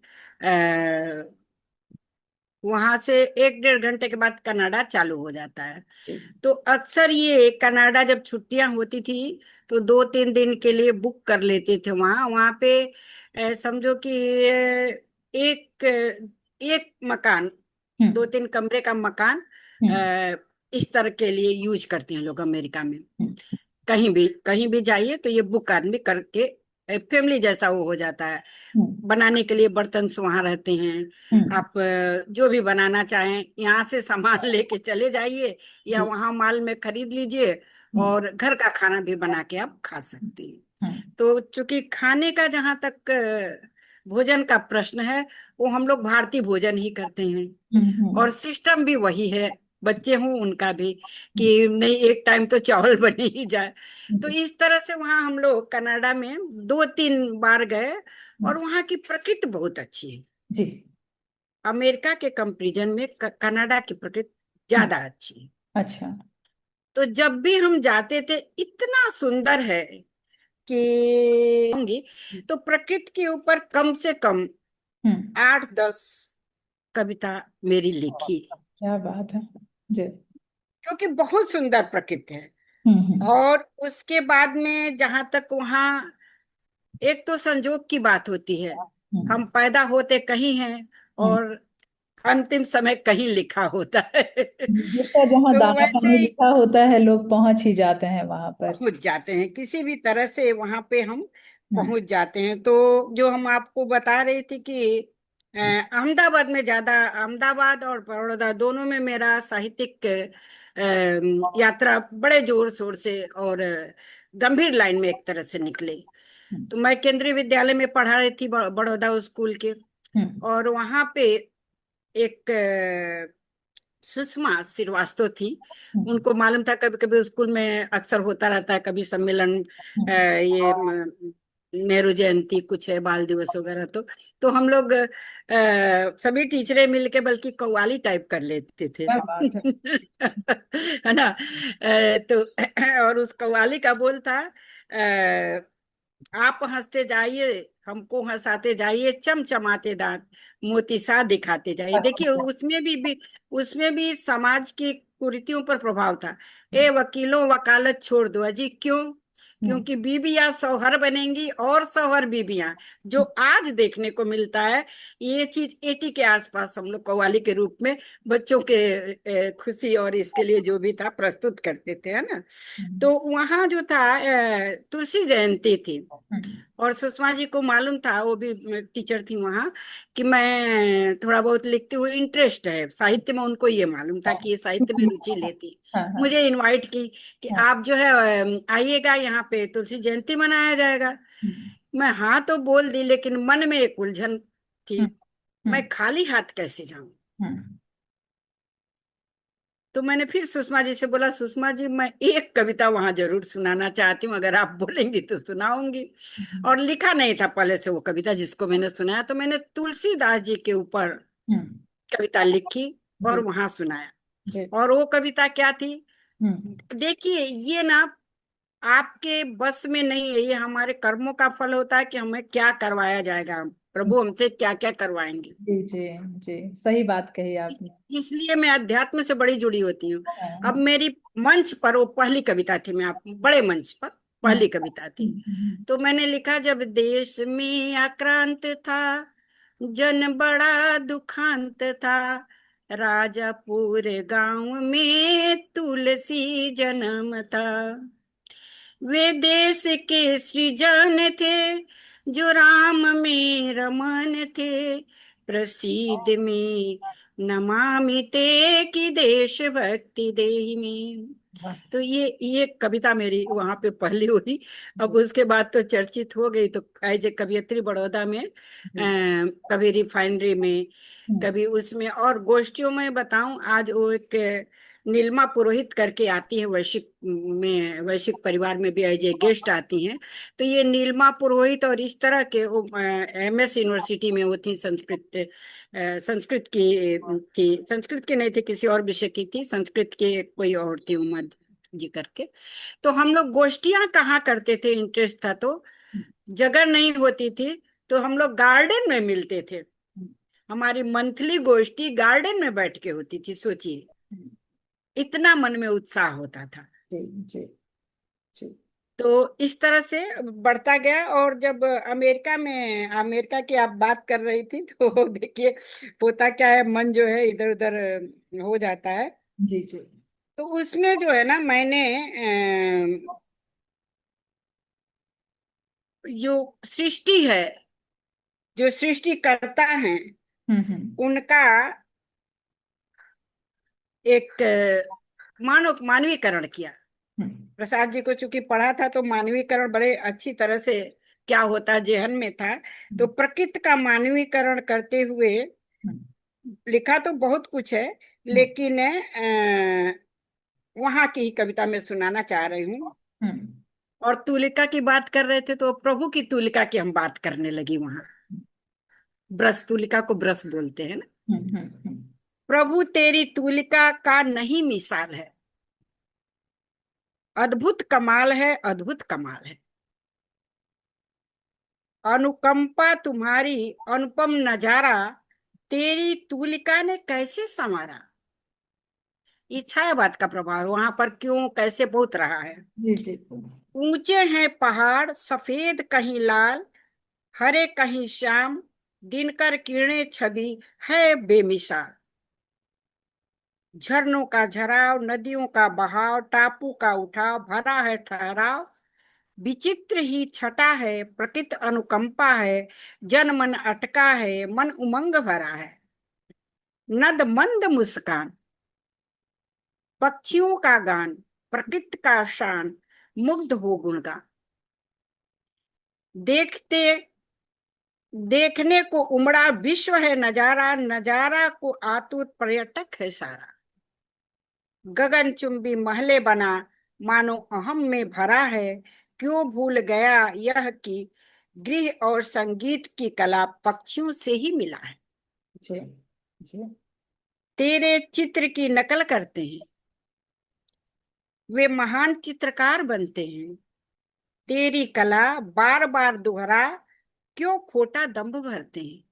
B: वहां से 1-1.5 घंटे के बाद कनाडा चालू हो जाता है।
A: जी।
B: तो अक्सर ये कनाडा जब छुट्टियां होती थी तो 2-3 दिन के लिए बुक कर लेते थे वहां वहां पे। समझो कि एक एक मकान, दो
A: हम्म।
B: तीन कमरे का मकान,
A: हम्म।
B: अ, इस तरह के लिए यूज करते हैं लोग अमेरिका में।
A: हम्म।
B: कहीं भी जाइए तो ये बुक आदमी करके फैमिली जैसा वो हो जाता है।
A: हम्म।
B: बनाने के लिए बर्तन वहां रहते हैं।
A: हम्म।
B: आप जो भी बनाना चाहें यहाँ से सामान लेके चले जाइए, या
A: जी।
B: वहां मॉल में खरीद लीजिए,
A: हम्म।
B: और घर का खाना भी बना के आप खा सकती हैं।
A: हम्म।
B: तो चूंकि खाने का जहां तक भोजन का प्रश्न है, वो हम लोग भारतीय भोजन ही करते हैं,
A: हम्म।
B: और सिस्टम भी वही है। बच्चे हों उनका भी, कि नहीं एक टाइम तो चावल बने ही जाए। तो
A: हम्म।
B: इस तरह से वहां हम लोग कनाडा में 2-3 बार गए, और वहां की प्रकृति बहुत अच्छी है।
A: जी।
B: अमेरिका के कंपैरिजन में कनाडा की प्रकृति
A: हम्म।
B: ज्यादा अच्छी है।
A: अच्छा।
B: तो जब भी हम जाते थे, इतना सुंदर है कि होंगी, तो प्रकृति के ऊपर कम से कम
A: हम्म।
B: 8-10 कविता मेरी लिखी,
A: क्या बात है। जी।
B: क्योंकि बहुत सुंदर प्रकृति है।
A: हम्म।
B: और उसके बाद में जहां तक वहां, एक तो संजोग की बात होती है,
A: हम्म।
B: हम पैदा होते कहीं हैं,
A: हम्म।
B: और अंतिम समय कहीं लिखा होता है।
A: जिसका जहाँ
B: तो
A: दाना
B: वैसे
A: पानी
B: ही
A: लिखा होता है लोग पहुंच ही जाते हैं वहां पर।
B: पहुंच जाते हैं, किसी भी तरह से वहां पे हम
A: हम्म।
B: पहुंच जाते हैं। तो जो हम आपको बता रही थी कि अहमदाबाद में ज्यादा, अहमदाबाद और बड़ौदा दोनों में मेरा साहित्यिक यात्रा बड़े जोर शोर से और गंभीर लाइन में एक तरह से निकले।
A: हम्म।
B: तो मैं केंद्रीय विद्यालय में पढ़ा रही थी, बड़ौदा स्कूल के।
A: हम्म।
B: और वहां पे एक सुषमा श्रीवास्तव थी।
A: हम्म।
B: उनको मालूम था, कभी कभी स्कूल में अक्सर होता रहता है, कभी सम्मेलन,
A: हम्म।
B: नेहरू जयंती कुछ है, बाल दिवस वगैरह। तो हम लोग सभी टीचरें मिलके बल्कि कव्वाली टाइप कर लेते थे।
A: क्या बात है।
B: है ना। तो और उस कव्वाली का बोल था, आप हंसते जाइए, हमको हंसाते जाइए, चमचमाते दांत मोती सा दिखाते जाइए। देखिए
A: अच्छा।
B: उसमें भी समाज की कुरीतियों पर प्रभाव था। ए वकीलों, वकालत छोड़ दो अजी, क्यों?
A: हम्म।
B: क्योंकि बीबियां शौहर बनेंगी, और शौहर बीबियां, जो आज देखने को मिलता है। ये चीज 80 के आसपास हम लोग कव्वाली के रूप में बच्चों के खुशी और इसके लिए जो भी था प्रस्तुत करते थे, है ना।
A: हम्म।
B: तो वहां जो था, तुलसी जयंती थी,
A: हम्म।
B: और सुषमा जी को मालूम था, वो भी टीचर थी वहां, कि मैं थोड़ा बहुत लिखती हूँ, इंटरेस्ट है साहित्य में। उनको ये मालूम था कि ये साहित्य में रुचि लेती।
A: हाँ हाँ
B: मुझे इनवाइट की कि
A: हाँ।
B: आप जो है आइएगा, यहाँ पे तुलसी जयंती मनाया जाएगा।
A: हम्म।
B: मैं हाँ तो बोल दी, लेकिन मन में एक उलझन थी,
A: हम्म।
B: मैं
A: हम्म।
B: खाली हाथ कैसे जाऊं।
A: हम्म।
B: तो मैंने फिर सुषमा जी से बोला, सुषमा जी मैं एक कविता वहां जरूर सुनाना चाहती हूँ, अगर आप बोलेंगी तो सुनाऊंगी।
A: हम्म।
B: और लिखा नहीं था पहले से वो कविता जिसको मैंने सुनाया, तो मैंने तुलसीदास जी के ऊपर
A: हम्म।
B: कविता लिखी और
A: जी।
B: वहां सुनाया।
A: जी।
B: और वो कविता क्या थी?
A: हम्म।
B: देखिए, ये ना आपके बस में नहीं है, ये हमारे कर्मों का फल होता है कि हमें क्या करवाया जाएगा, प्रभु हमसे क्या क्या करवाएंगे।
A: जी। जी। जी। सही बात कही
B: इस-
A: आपने।
B: इसलिए मैं अध्यात्म से बड़ी जुड़ी होती हूँ। अब
A: हाँ।
B: मेरी मंच पर वो पहली कविता थी, मैं आप बड़े मंच पर
A: हम्म।
B: पहली कविता थी।
A: हम्म।
B: तो मैंने लिखा, जब देश में आक्रांत था, जन बड़ा दुखांत था, राजापुर गांव में तुलसी जन्म था। वे देश के सृजन थे, जो राम में रमन थे। प्रसिद्ध में नमामि ते की देशभक्ति देहि में।
A: वाह।
B: तो ये कविता मेरी वहां पे पहली हुई। अब
A: जी
B: उसके बाद तो चर्चित हो गई, तो एज ए कवियत्री बड़ौदा में,
A: जी।
B: कभी रिफाइनरी में,
A: हम्म।
B: कभी उसमें, और गोष्ठियों में बताऊं, आज वो एक नीलमा पुरोहित करके आती है, वैश्विक परिवार में भी एज ए गेस्ट आती हैं। तो ये नीलमा पुरोहित और इस तरह के वो एमएस यूनिवर्सिटी में वो थी, संस्कृत की थी, संस्कृत की नहीं थी, किसी और विषय की थी, संस्कृत की कोई और थी, उमा जी करके। तो हम लोग गोष्ठियां कहाँ करते थे, इंटरेस्ट था तो, जगह नहीं होती थी तो हम लोग गार्डन में मिलते थे। हमारी मंथली गोष्ठी गार्डन में बैठ के होती थी, सोचिए, इतना मन में उत्साह होता था।
A: जी जी जी।
B: तो इस तरह से बढ़ता गया। और जब अमेरिका की आप बात कर रही थी, तो देखिए होता क्या है, मन जो है इधर उधर हो जाता है।
A: जी जी।
B: तो उसमें जो है ना, मैंने जो सृष्टि है, जो सृष्टि करता है,
A: हम्म।
B: उनका एक मानवीकरण किया।
A: हम्म।
B: प्रसाद जी को चूंकि पढ़ा था, तो मानवीकरण बड़े अच्छी तरह से क्या होता है जेहन में था। तो
A: हम्म।
B: प्रकृति का मानवीकरण करते हुए
A: हम्म।
B: लिखा तो बहुत कुछ है,
A: हम्म।
B: लेकिन वहां की ही कविता में सुनाना चाह रही हूँ।
A: हम्म।
B: और तूलिका की बात कर रहे थे, तो प्रभु की तूलिका की हम बात करने लगी वहां। ब्रस, तूलिका को ब्रस बोलते हैं ना।
A: हम्म।
B: प्रभु तेरी तूलिका का नहीं मिसाल है, अद्भुत कमाल है, अद्भुत कमाल है। अनुकंपा तुम्हारी अनुपम नजारा, तेरी तूलिका ने कैसे संवारा। ये छायावाद का प्रभाव वहां पर क्यों कैसे बहुत रहा है।
A: जी जी।
B: ऊंचे हैं पहाड़ सफेद कहीं लाल, हरे कहीं श्याम, दिनकर किरणें छवि है बेमिसाल। झरनों का झराव, नदियों का बहाव, टापू का उठाव, भरा है ठहराव। विचित्र ही छटा है, प्रकृति अनुकंपा है, जन मन अटका है, मन उमंग भरा है। नद मंद मुस्कान, पक्षियों का गान, प्रकृति का शान, मुग्ध हो गुणगान। देखते देखने को उमड़ा विश्व है नजारा, नजारा को आतुर पर्यटक है सारा। गगनचुंबी महले बना, मानो अहम में भरा है। क्यों भूल गया यह कि गृह और संगीत की कला पक्षियों से ही मिला है।
A: जी जी।
B: तेरे चित्र की नकल करते हैं वे महान चित्रकार बनते हैं। तेरी कला बार बार दोहरा, क्यों खोटा दंभ भरते हैं।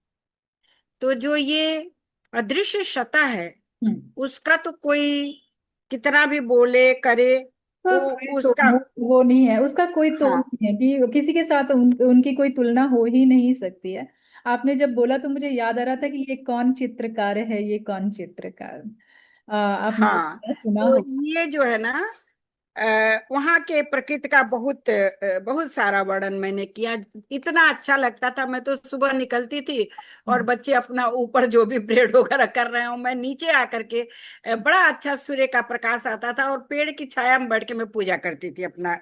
B: तो जो ये अदृश्य सत्ता है,
A: हम्म।
B: उसका तो कोई कितना भी बोले करे,
A: तो
B: वो
A: कोई तो
B: उसका,
A: वो नहीं है, उसका कोई तोड़
B: हाँ
A: नहीं है कि किसी के साथ उनकी कोई तुलना हो ही नहीं सकती है। आपने जब बोला तो मुझे याद आ रहा था कि ये कौन चित्रकार है, ये कौन चित्रकार। आपने
B: हाँ।
A: तो सुना
B: तो
A: हो।
B: ये जो है ना, वहाँ के प्रकृति का बहुत सारा वर्णन मैंने किया। इतना अच्छा लगता था, मैं तो सुबह निकलती थी और
A: हम्म।
B: बच्चे अपना ऊपर जो भी ब्रेड वगैरह कर रहे हो, मैं नीचे आकर के बड़ा अच्छा सूर्य का प्रकाश आता था, और पेड़ की छाया में बैठ के मैं पूजा करती थी अपना।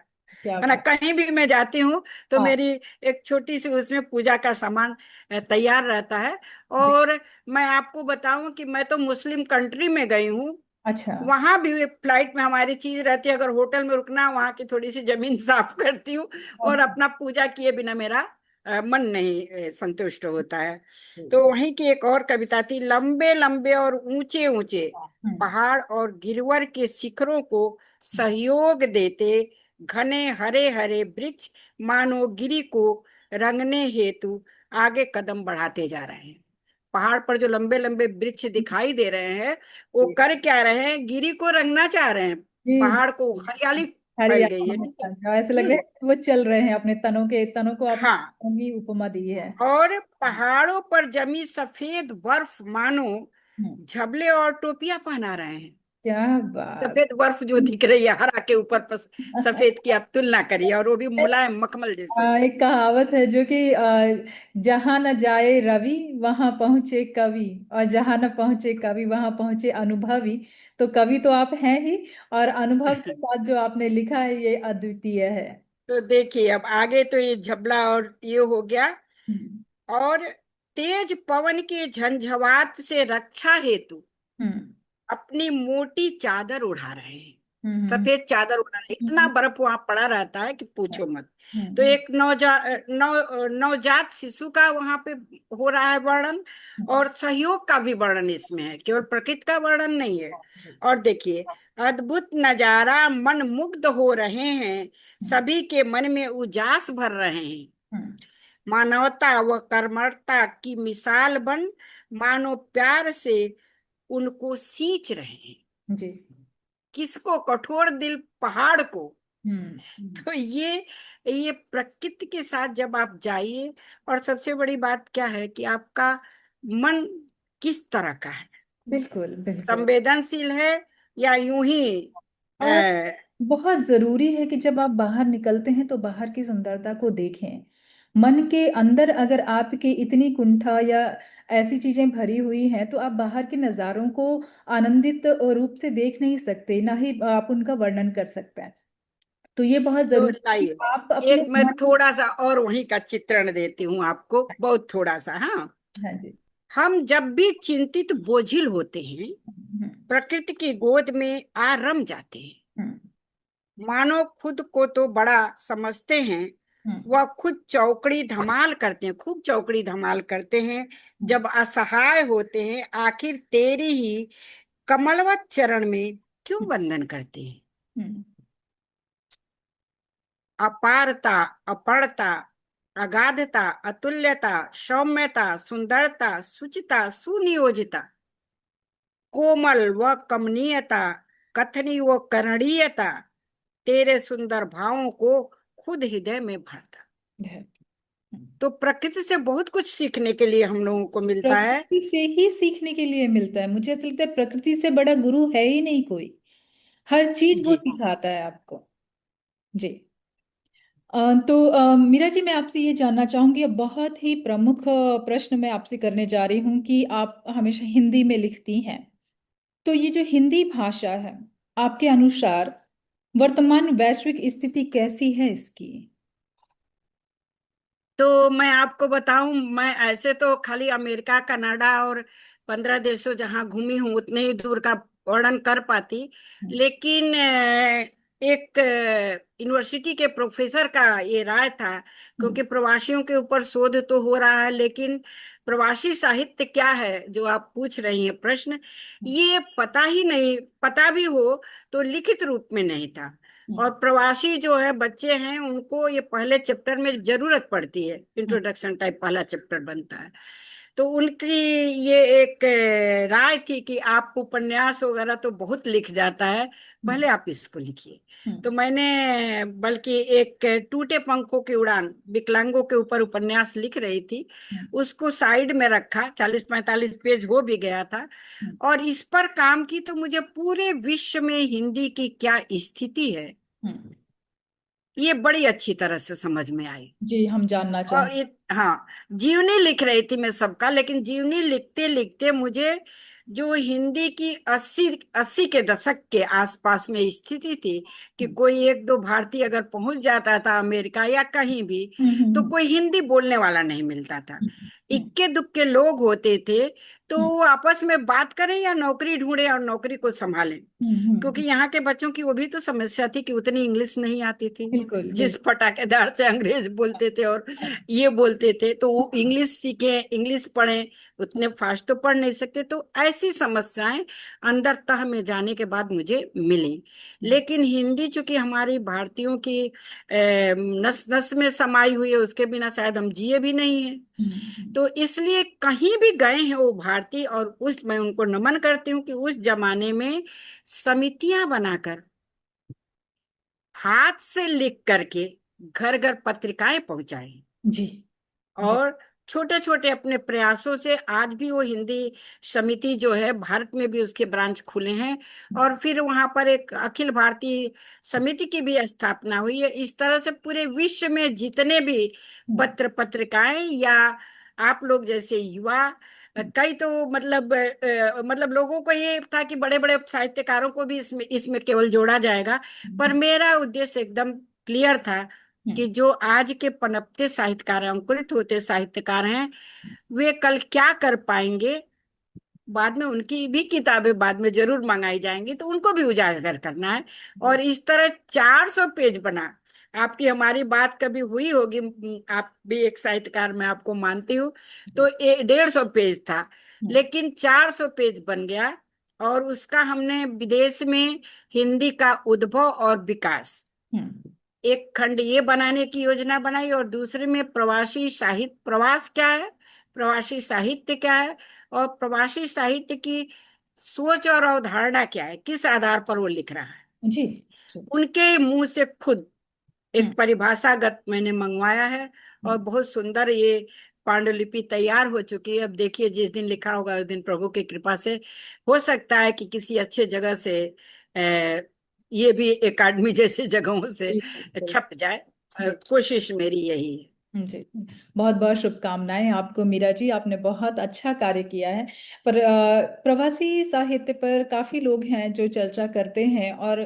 A: क्या
B: है ना,
A: बात।
B: कहीं भी मैं जाती हूँ तो
A: हाँ।
B: मेरी एक छोटी सी उसमें पूजा का सामान तैयार रहता है।
A: जी।
B: और मैं आपको बताऊं कि मैं तो मुस्लिम कंट्री में गई हूँ,
A: अच्छा।
B: वहां भी फ्लाइट में हमारी चीज रहती है, अगर होटल में रुकना, वहां की थोड़ी सी जमीन साफ करती हूँ। और
A: अच्छा।
B: अपना पूजा किए बिना मेरा मन नहीं संतुष्ट होता है। तो
A: जी।
B: वहीं की एक और कविता थी, लंबे लंबे और ऊंचे ऊंचे
A: हम्म।
B: पहाड़ और गिरवर के शिखरों को सहयोग देते, घने हरे हरे वृक्ष मानो गिरी को रंगने हेतु आगे कदम बढ़ाते जा रहे हैं। पहाड़ पर जो लंबे लंबे वृक्ष दिखाई दे रहे हैं, वो
A: जी
B: कर क्या रहे हैं, गिरी को रंगना चाह रहे हैं।
A: जी।
B: पहाड़ को
A: जी।
B: हरियाली फैल गई है,
A: हरियाणा।
B: ठीक है।
A: अच्छा अच्छा, ऐसे लग रहा है कि वो चल रहे हैं अपने तनों को आपने
B: हाँ।
A: तनों की उपमा दी है।
B: और पहाड़ों पर जमी सफेद बर्फ मानो
A: हम्म।
B: झबले और टोपियां पहना रहे हैं।
A: क्या बात।
B: सफेद बर्फ जो दिख रही है हरा के ऊपर सफेद की आप तुलना करिए, और वो भी मुलायम मखमल जैसे।
A: एक कहावत है जो कि जहां न जाए रवि वहां पहुंचे कवि, और जहां न पहुंचे कवि वहां पहुंचे अनुभवी। तो कवि तो आप हैं ही, और अनुभव के साथ जो आपने लिखा है ये अद्वितीय है।
B: तो देखिए अब आगे तो ये झबला और ये हो गया।
A: हम्म।
B: और तेज पवन के झंझावात से रक्षा हेतु
A: हम्म।
B: अपनी मोटी चादर उड़ा रहे हैं।
A: हम्म।
B: सफेद चादर उड़ा रहे हैं, इतना
A: हम्म।
B: बर्फ वहां पड़ा रहता है कि पूछो मत। तो
A: हम्म।
B: एक नवजात शिशु का वहां पे हो रहा है वर्णन,
A: हम्म।
B: और सहयोग का भी वर्णन इसमें है, केवल प्रकृति का वर्णन नहीं है। और देखिए, अद्भुत नजारा, मन मुग्ध हो रहे हैं, सभी के मन में उजास भर रहे हैं।
A: हम्म।
B: मानवता व कर्मठता की मिसाल बन मानो प्यार से उनको सींच रहे हैं।
A: जी।
B: किसको? कठोर दिल पहाड़ को।
A: हम्म।
B: तो ये प्रकृति के साथ जब आप जाइए, और सबसे बड़ी बात क्या है कि आपका मन किस तरह का है,
A: बिल्कुल बिल्कुल।
B: संवेदनशील है या यूं ही
A: और
B: आ,
A: बहुत जरूरी है कि जब आप बाहर निकलते हैं तो बाहर की सुंदरता को देखें। मन के अंदर अगर आपके इतनी कुंठा या ऐसी चीजें भरी हुई हैं तो आप बाहर के नज़ारों को आनंदित रूप से देख नहीं सकते, ना ही आप उनका वर्णन कर सकते हैं। तो ये बहुत
B: तो
A: जरूरी है कि
B: लाइए
A: आप अपने
B: एक मैं
A: मन।
B: थोड़ा सा और वहीं का चित्रण देती हूँ आपको, बहुत थोड़ा सा। हाँ,
A: हाँ जी।
B: हम जब भी चिंतित बोझिल होते हैं,
A: हम्म।
B: प्रकृति की गोद में आ रम जाते हैं।
A: हम्म।
B: मानो खुद को तो बड़ा समझते हैं,
A: हम्म।
B: वह खुद चौकड़ी धमाल करते हैं, खूब चौकड़ी धमाल करते हैं।
A: हम्म।
B: जब असहाय होते हैं, आखिर तेरी ही कमलवत चरण में क्यों वंदन करते हैं।
A: हम्म।
B: अपारता, अपर्णता, अगाधता, अतुल्यता, सौम्यता, सुंदरता, सुचिता, सुनियोजिता, कोमल व कमनीयता, कथनी व करणीयता, तेरे सुंदर भावों को खुद हृदय में भरता।
A: है।
B: तो प्रकृति से बहुत कुछ सीखने के लिए हम लोगों को मिलता है।
A: प्रकृति से ही सीखने के लिए मिलता है। मुझे ऐसा लगता है प्रकृति से बड़ा गुरु है ही नहीं कोई। हर चीज वो
B: जी।
A: सिखाता है आपको। जी। तो मीरा जी, मैं आपसे ये जानना चाहूंगी, अब बहुत ही प्रमुख प्रश्न मैं आपसे करने जा रही हूँ कि आप हमेशा हिंदी में लिखती हैं। तो ये जो हिंदी भाषा है, आपके अनुसार वर्तमान वैश्विक स्थिति कैसी है इसकी?
B: तो मैं आपको बताऊं, मैं ऐसे तो खाली अमेरिका, कनाडा और 15 देशों जहां घूमी हूं उतने ही दूर का वर्णन कर पाती।
A: हम्म।
B: लेकिन एक यूनिवर्सिटी के प्रोफेसर का ये राय था,
A: हम्म।
B: क्योंकि प्रवासियों के ऊपर शोध तो हो रहा है, लेकिन प्रवासी साहित्य क्या है जो आप पूछ रही हैं प्रश्न, ये पता ही नहीं, पता भी हो तो लिखित रूप में नहीं था। और
A: हम्म।
B: प्रवासी जो है बच्चे हैं, उनको ये पहले चैप्टर में जरूरत पड़ती है, इंट्रोडक्शन टाइप पहला चैप्टर बनता है। तो उनकी ये एक राय थी कि आप उपन्यास वगैरह तो बहुत लिख जाता है,
A: हम्म।
B: पहले आप इसको लिखिए।
A: हम्म।
B: तो मैंने बल्कि एक टूटे पंखों की उड़ान, विकलांगों के ऊपर उपन्यास लिख रही थी,
A: हम्म।
B: उसको साइड में रखा, 40-45 पेज हो भी गया था।
A: हम्म।
B: और इस पर काम की तो मुझे पूरे विश्व में हिंदी की क्या स्थिति है,
A: हम्म।
B: ये बड़ी अच्छी तरह से समझ में आई।
A: जी, हम जानना
B: और
A: चाहें।
B: ये, हाँ, जीवनी लिख रही थी मैं सबका, लेकिन जीवनी लिखते लिखते मुझे जो हिंदी की 80 के दशक के आसपास में स्थिति थी, कि
A: हम्म।
B: कोई एक दो भारतीय अगर पहुंच जाता था अमेरिका या कहीं भी,
A: हम्म।
B: तो
A: हम्म।
B: कोई हिंदी बोलने वाला नहीं मिलता था।
A: हम्म।
B: इक्के दुक्के लोग होते थे, तो
A: हम्म।
B: वो आपस में बात करें या नौकरी ढूंढे और नौकरी को संभालें।
A: हम्म।
B: क्योंकि यहाँ के बच्चों की वो भी तो समस्या थी कि उतनी इंग्लिश नहीं आती थी,
A: बिल्कुल
B: जिस
A: बिल्कुल।
B: फटाकेदार से अंग्रेज बोलते थे और ये बोलते थे, तो वो इंग्लिश सीखे, इंग्लिश पढ़े, उतने फास्ट तो पढ़ नहीं सकते। तो ऐसी समस्याएं अंदर तह में जाने के बाद मुझे मिली। लेकिन हिंदी चूंकि हमारी भारतीयों की नस नस में समाई हुई है, उसके बिना शायद हम जिए भी नहीं है।
A: हम्म।
B: तो इसलिए कहीं भी गए हैं वो भारतीय, और उस मैं उनको नमन करती हूँ कि उस जमाने में समितियां बनाकर हाथ से लिख करके घर घर पत्रिकाएं पहुंचाई,
A: जी। जी।
B: और छोटे छोटे अपने प्रयासों से आज भी वो हिंदी समिति जो है, भारत में भी उसके ब्रांच खुले हैं। और फिर वहां पर एक अखिल भारतीय समिति की भी स्थापना हुई है। इस तरह से पूरे विश्व में जितने भी
A: हम्म,
B: पत्र पत्रिकाएं या आप लोग जैसे युवा, कई तो मतलब लोगों को ये था कि बड़े बड़े साहित्यकारों को भी इसमें इसमें केवल जोड़ा जाएगा। पर
A: हम्म,
B: मेरा उद्देश्य एकदम क्लियर था
A: हम्म,
B: कि जो आज के पनपते साहित्यकार हैं, अंकुरित होते साहित्यकार हैं, वे कल क्या कर पाएंगे। बाद में उनकी भी किताबें बाद में जरूर मंगाई जाएंगी, तो उनको भी उजागर करना है। और इस तरह 400 पेज बना। आपकी हमारी बात कभी हुई होगी, आप भी एक साहित्यकार, मैं आपको मानती हूँ। तो 150 पेज था,
A: हम्म,
B: लेकिन 400 पेज बन गया। और उसका हमने विदेश में हिंदी का उद्भव और विकास,
A: हम्म,
B: एक खंड ये बनाने की योजना बनाई, और दूसरे में प्रवासी साहित्य, प्रवास क्या है, प्रवासी साहित्य क्या है, और प्रवासी साहित्य की सोच और अवधारणा क्या है, किस आधार पर वो लिख रहा है।
A: जी जी।
B: उनके मुंह से खुद
A: हम्म,
B: एक परिभाषागत मैंने मंगवाया है। और
A: हम्म,
B: बहुत सुंदर ये पांडुलिपि तैयार हो चुकी है। अब देखिए, जिस दिन लिखा होगा उस दिन प्रभु की कृपा से हो सकता है कि किसी अच्छे जगह से ये भी एकेडमी जैसे जगहों से
A: बिल्कुल।
B: छप जाए।
A: जी
B: कोशिश मेरी यही है।
A: जी। बहुत बहुत शुभकामनाएं आपको मीरा जी, आपने बहुत अच्छा कार्य किया है। पर प्रवासी साहित्य पर काफी लोग हैं जो चर्चा करते हैं और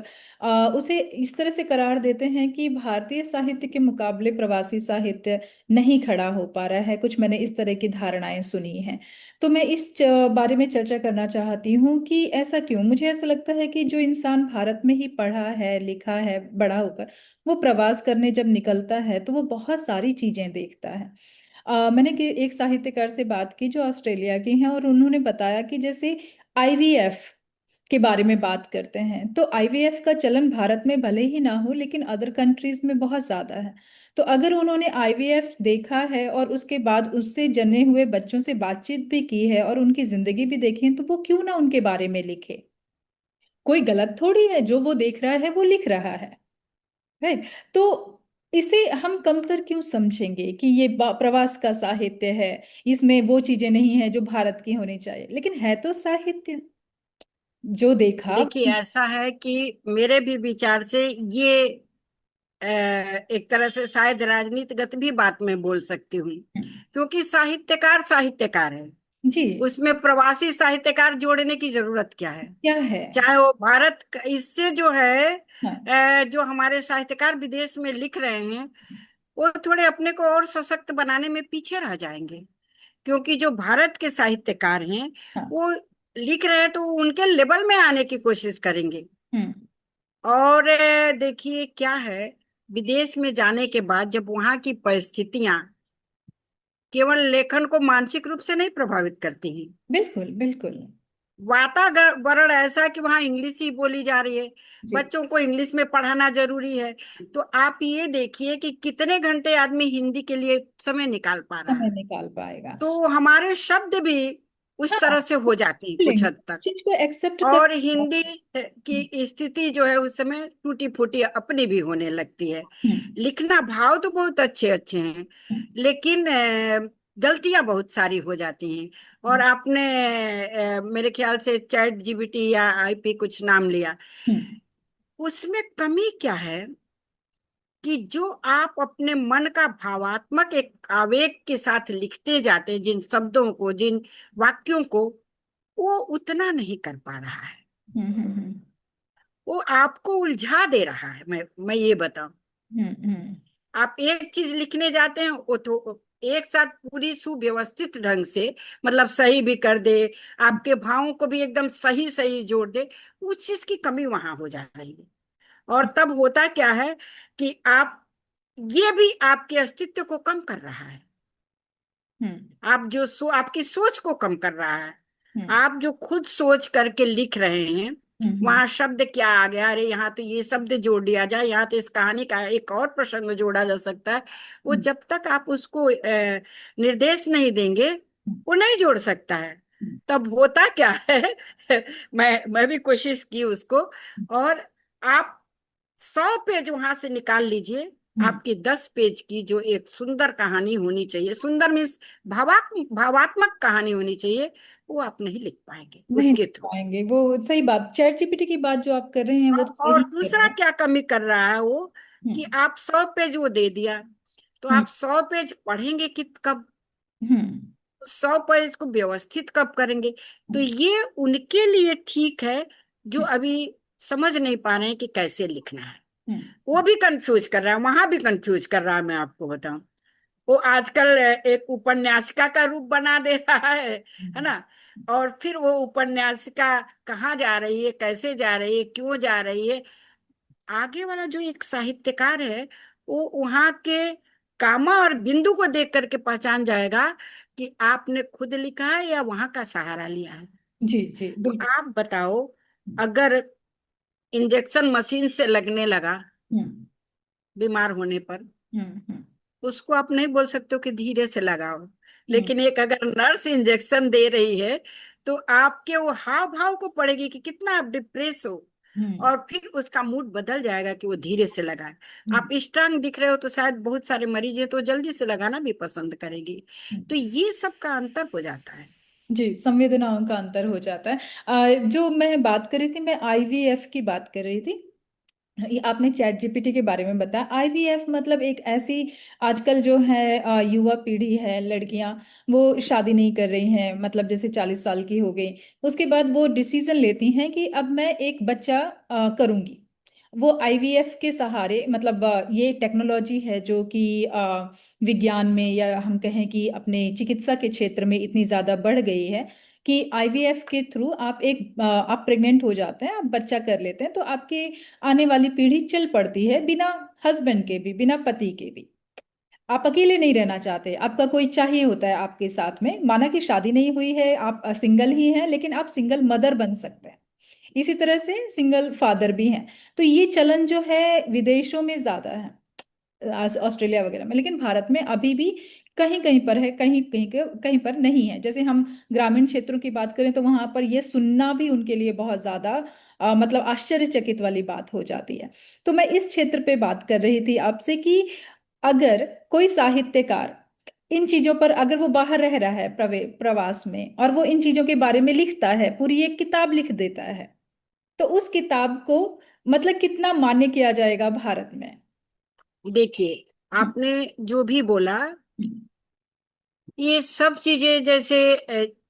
A: उसे इस तरह से करार देते हैं कि भारतीय साहित्य के मुकाबले प्रवासी साहित्य नहीं खड़ा हो पा रहा है। कुछ मैंने इस तरह की धारणाएं सुनी हैं। तो मैं इस बारे में चर्चा करना चाहती हूँ कि ऐसा क्यों। मुझे ऐसा लगता है कि जो इंसान भारत में ही पढ़ा है, लिखा है, बड़ा होकर वो प्रवास करने जब निकलता है तो वो बहुत सारी चीजें देखता है। मैंने एक साहित्यकार से बात की जो ऑस्ट्रेलिया के हैं और उन्होंने बताया कि जैसे आईवीएफ के बारे में बात करते हैं तो आईवीएफ का चलन भारत में भले ही ना हो लेकिन अदर कंट्रीज में बहुत ज्यादा है। तो अगर उन्होंने आईवीएफ देखा है और उसके बाद उससे जन्मे हुए बच्चों से बातचीत भी की है और उनकी जिंदगी भी देखी है तो वो क्यों ना उनके बारे में लिखे। कोई गलत थोड़ी है, जो वो देख रहा है वो लिख रहा है। राइट। तो इसे हम कमतर क्यों समझेंगे कि ये प्रवास का साहित्य है, इसमें वो चीजें नहीं है जो भारत की होनी चाहिए, लेकिन है तो साहित्य। जो देखा।
B: देखिए, ऐसा है कि मेरे भी विचार से ये एक तरह से शायद राजनीतिगत भी बात मैं बोल सकती हूँ। क्योंकि साहित्यकार साहित्यकार है,
A: जी।
B: उसमें प्रवासी साहित्यकार जोड़ने की जरूरत क्या है।
A: क्या है।
B: चाहे वो इससे जो है
A: हाँ।
B: जो हमारे साहित्यकार विदेश में लिख रहे हैं, वो थोड़े अपने को और सशक्त बनाने में पीछे रह जाएंगे। क्योंकि जो भारत के साहित्यकार हैं,
A: हाँ।
B: वो लिख रहे हैं तो उनके लेवल में आने की कोशिश करेंगे।
A: हम्म।
B: और देखिए क्या है, विदेश में जाने के बाद जब वहां की परिस्थितियां केवल लेखन को मानसिक रूप से नहीं प्रभावित करती हैं,
A: बिल्कुल बिल्कुल।
B: वातावरण ऐसा है कि वहाँ इंग्लिश ही बोली जा रही है,
A: जी।
B: बच्चों को इंग्लिश में पढ़ाना जरूरी है। तो आप ये देखिए कि कितने घंटे आदमी हिंदी के लिए समय निकाल पा रहा
A: समय
B: है।
A: निकाल पाएगा।
B: तो हमारे शब्द भी उस
A: हाँ।
B: तरह से हो जाते हैं कुछ
A: लेंगे
B: हद
A: उस
B: तक।
A: चीज को एक्सेप्ट कर।
B: और हिंदी की स्थिति जो है उस समय टूटी फूटी अपनी भी होने लगती है।
A: हम्म,
B: लिखना भाव तो बहुत अच्छे अच्छे हैं,
A: हम्म,
B: लेकिन गलतियां बहुत सारी हो जाती हैं। और आपने मेरे ख्याल से चैट जीपीटी या आईपी कुछ नाम लिया,
A: हम्म,
B: उसमें कमी क्या है कि जो आप अपने मन का भावात्मक एक आवेग के साथ लिखते जाते हैं, जिन शब्दों को, जिन वाक्यों को, वो उतना नहीं कर पा रहा है।
A: हम्म, हम्म,
B: वो आपको उलझा दे रहा है। मैं ये बताऊं,
A: हम्म, हम्म,
B: आप एक चीज लिखने जाते हैं, वो तो एक साथ पूरी सुव्यवस्थित ढंग से, मतलब सही भी कर दे, आपके भावों को भी एकदम सही सही जोड़ दे, उस चीज की कमी वहां हो जा रही है। और तब होता क्या है कि आप, ये भी आपके अस्तित्व को कम कर रहा है।
A: हम्म,
B: आप जो आपकी सोच को कम कर रहा है।
A: हम्म,
B: आप जो खुद सोच करके लिख रहे हैं,
A: हम्म,
B: वहां शब्द क्या आ गया, अरे यहाँ तो ये शब्द जोड़ दिया जाए, यहाँ तो इस कहानी का एक और प्रसंग जोड़ा जा सकता है। वो
A: हम्म,
B: जब तक आप उसको निर्देश नहीं देंगे, वो नहीं जोड़ सकता है।
A: हम्म,
B: तब होता क्या है मैं भी कोशिश की उसको। और आप 100 पेज वहां से निकाल लीजिए, आपकी 10 पेज की जो एक सुंदर कहानी होनी चाहिए, सुंदर मीन्स भावात्मक कहानी होनी चाहिए, वो आप नहीं लिख पाएंगे
A: नहीं
B: उसके
A: लिख
B: थ्रू।
A: पाएंगे। वो सही बात, चैट जीपीटी की बात जो आप कर रहे हैं वो तो
B: और
A: सही कर रहे
B: दूसरा
A: हैं।
B: क्या कमी कर रहा है वो, कि
A: हम्म।
B: आप 100 पेज वो दे दिया, तो
A: हम्म।
B: आप 100 पेज पढ़ेंगे कि कब,
A: हम्म।
B: 100 पेज को व्यवस्थित कब करेंगे। तो
A: हम्म।
B: ये उनके लिए ठीक है जो
A: हम्म।
B: अभी समझ नहीं पा रहे हैं कि कैसे लिखना है। वो
A: हम्म।
B: भी कंफ्यूज कर रहा है, वहां भी कंफ्यूज कर रहा है, मैं आपको बताऊं। वो आजकल एक उपन्यासिका का रूप बना दे रहा है
A: हम्म।
B: ना। और फिर वो उपन्यासिका कहाँ जा रही है, कैसे जा रही है, क्यों जा रही है, आगे वाला जो एक साहित्यकार है वो वहां के कामा और बिंदु को देख करके पहचान जाएगा कि आपने खुद लिखा है या वहां का सहारा लिया है।
A: जी जी
B: तो
A: बिल्कुल।
B: आप बताओ, अगर इंजेक्शन मशीन से लगने लगा
A: हम्म।
B: बीमार होने पर,
A: हम्म।
B: उसको आप नहीं बोल सकते हो कि धीरे से लगाओ।
A: हम्म।
B: लेकिन एक अगर नर्स इंजेक्शन दे रही है, तो आपके वो हाव भाव को पड़ेगी कि कितना आप डिप्रेस हो,
A: हम्म।
B: और फिर उसका मूड बदल जाएगा कि वो धीरे से लगाए।
A: हम्म।
B: आप स्ट्रांग दिख रहे हो तो शायद बहुत सारे मरीज हैं तो जल्दी से लगाना भी पसंद करेंगी।
A: हम्म।
B: तो ये सब का अंतर हो जाता है।
A: जी, संवेदनाओं का अंतर हो जाता है। जो मैं बात कर रही थी, मैं आईवीएफ की बात कर रही थी। ये आपने चैट जीपीटी के बारे में बताया। आईवीएफ मतलब एक ऐसी, आजकल जो है युवा पीढ़ी है, लड़कियां वो शादी नहीं कर रही हैं, मतलब जैसे 40 साल की हो गई, उसके बाद वो डिसीजन लेती हैं कि अब मैं एक बच्चा करूंगी। वो आईवीएफ के सहारे, मतलब ये टेक्नोलॉजी है जो कि विज्ञान में, या हम कहें कि अपने चिकित्सा के क्षेत्र में इतनी ज्यादा बढ़ गई है कि आईवीएफ के थ्रू आप प्रेग्नेंट हो जाते हैं, आप बच्चा कर लेते हैं, तो आपके आने वाली पीढ़ी चल पड़ती है बिना हस्बैंड के भी, बिना पति के भी। आप अकेले नहीं रहना चाहते, आपका कोई चाहिए होता है आपके साथ में। माना कि शादी नहीं हुई है, आप सिंगल ही हैं, लेकिन आप सिंगल मदर बन सकते हैं। इसी तरह से सिंगल फादर भी हैं। तो ये चलन जो है विदेशों में ज्यादा है, ऑस्ट्रेलिया वगैरह में, लेकिन भारत में अभी भी कहीं कहीं पर है, कहीं कहीं कहीं पर नहीं है। जैसे हम ग्रामीण क्षेत्रों की बात करें तो वहां पर ये सुनना भी उनके लिए बहुत ज्यादा मतलब आश्चर्यचकित वाली बात हो जाती है। तो मैं इस क्षेत्र पे बात कर रही थी आपसे कि अगर कोई साहित्यकार इन चीजों पर, अगर वो बाहर रह रहा है प्रवास में, और वो इन चीजों के बारे में लिखता है, पूरी एक किताब लिख देता है, तो उस किताब को मतलब कितना मान्य किया जाएगा भारत में।
B: देखिए,
A: हम्म।
B: आपने जो भी बोला,
A: हम्म।
B: ये सब चीजें जैसे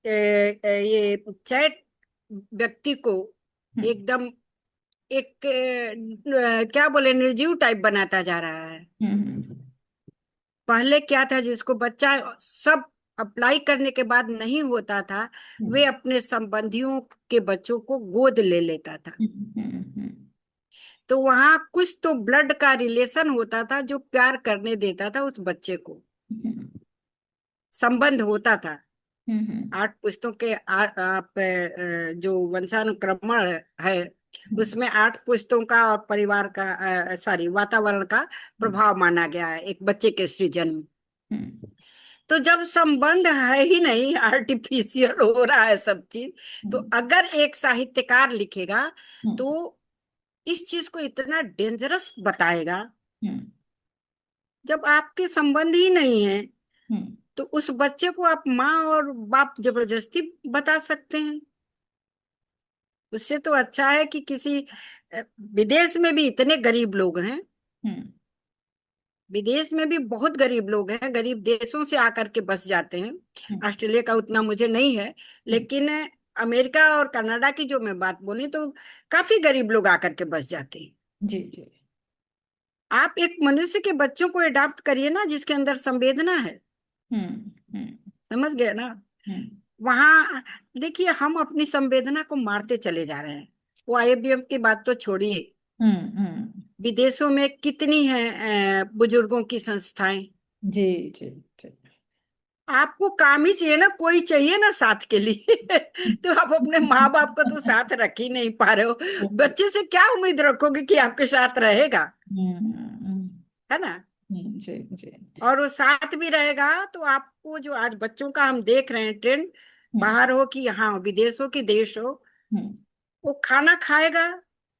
B: ये चैट व्यक्ति को
A: हम्म।
B: एकदम एक क्या बोले, निर्जीव टाइप बनाता जा रहा है।
A: हम्म।
B: पहले क्या था, जिसको बच्चा सब अप्लाई करने के बाद नहीं होता था, वे
A: हम्म।
B: अपने संबंधियों के बच्चों को गोद ले लेता था।
A: हम्म। हम्म।
B: तो वहां कुछ तो ब्लड का रिलेशन होता था जो प्यार करने देता था उस बच्चे को,
A: हम्म।
B: संबंध होता था।
A: हम्म।
B: 8 पुस्तों के आप जो वंशानुक्रमण है,
A: हम्म।
B: उसमें 8 पुस्तों का और परिवार का, सॉरी, वातावरण का प्रभाव माना गया है एक बच्चे के सृजन में।
A: हम्म।
B: तो जब संबंध है ही नहीं, आर्टिफिशियल हो रहा है सब चीज, तो
A: हम्म।
B: अगर एक साहित्यकार लिखेगा
A: हम्म।
B: तो इस चीज को इतना डेंजरस बताएगा।
A: हम्म।
B: जब आपके संबंध ही नहीं है,
A: हम्म।
B: तो उस बच्चे को आप माँ और बाप जबरदस्ती बता सकते हैं। उससे तो अच्छा है कि किसी विदेश में भी इतने गरीब लोग हैं,
A: हम्म।
B: विदेश में भी बहुत गरीब लोग हैं, गरीब देशों से आकर के बस जाते हैं।
A: हम्म।
B: ऑस्ट्रेलिया का उतना मुझे नहीं है,
A: हम्म।
B: लेकिन अमेरिका और कनाडा की जो मैं बात बोली, तो काफी गरीब लोग आकर के बस जाते हैं।
A: जी जी।
B: आप एक मनुष्य के बच्चों को अडॉप्ट करिए ना, जिसके अंदर संवेदना है।
A: हम्म। हम्म।
B: समझ गए ना।
A: हम्म।
B: वहां देखिए, हम अपनी संवेदना को मारते चले जा रहे हैं। वो आईवीएफ की बात तो छोड़िए,
A: हम्म। हम्म।
B: विदेशों में कितनी है बुजुर्गों की संस्थाएं।
A: जी जी जी।
B: आपको काम ही चाहिए ना, कोई चाहिए ना साथ के लिए। तो आप अपने माँ बाप को तो साथ रख ही नहीं पा रहे हो, बच्चे से क्या उम्मीद रखोगे कि आपके साथ रहेगा,
A: हम्म।
B: है ना।
A: जी जी।
B: और वो साथ भी रहेगा तो आपको, जो आज बच्चों का हम देख रहे हैं ट्रेंड,
A: हम्म।
B: बाहर हो कि यहाँ विदेश हो कि देश हो,
A: हम्म।
B: वो खाना खाएगा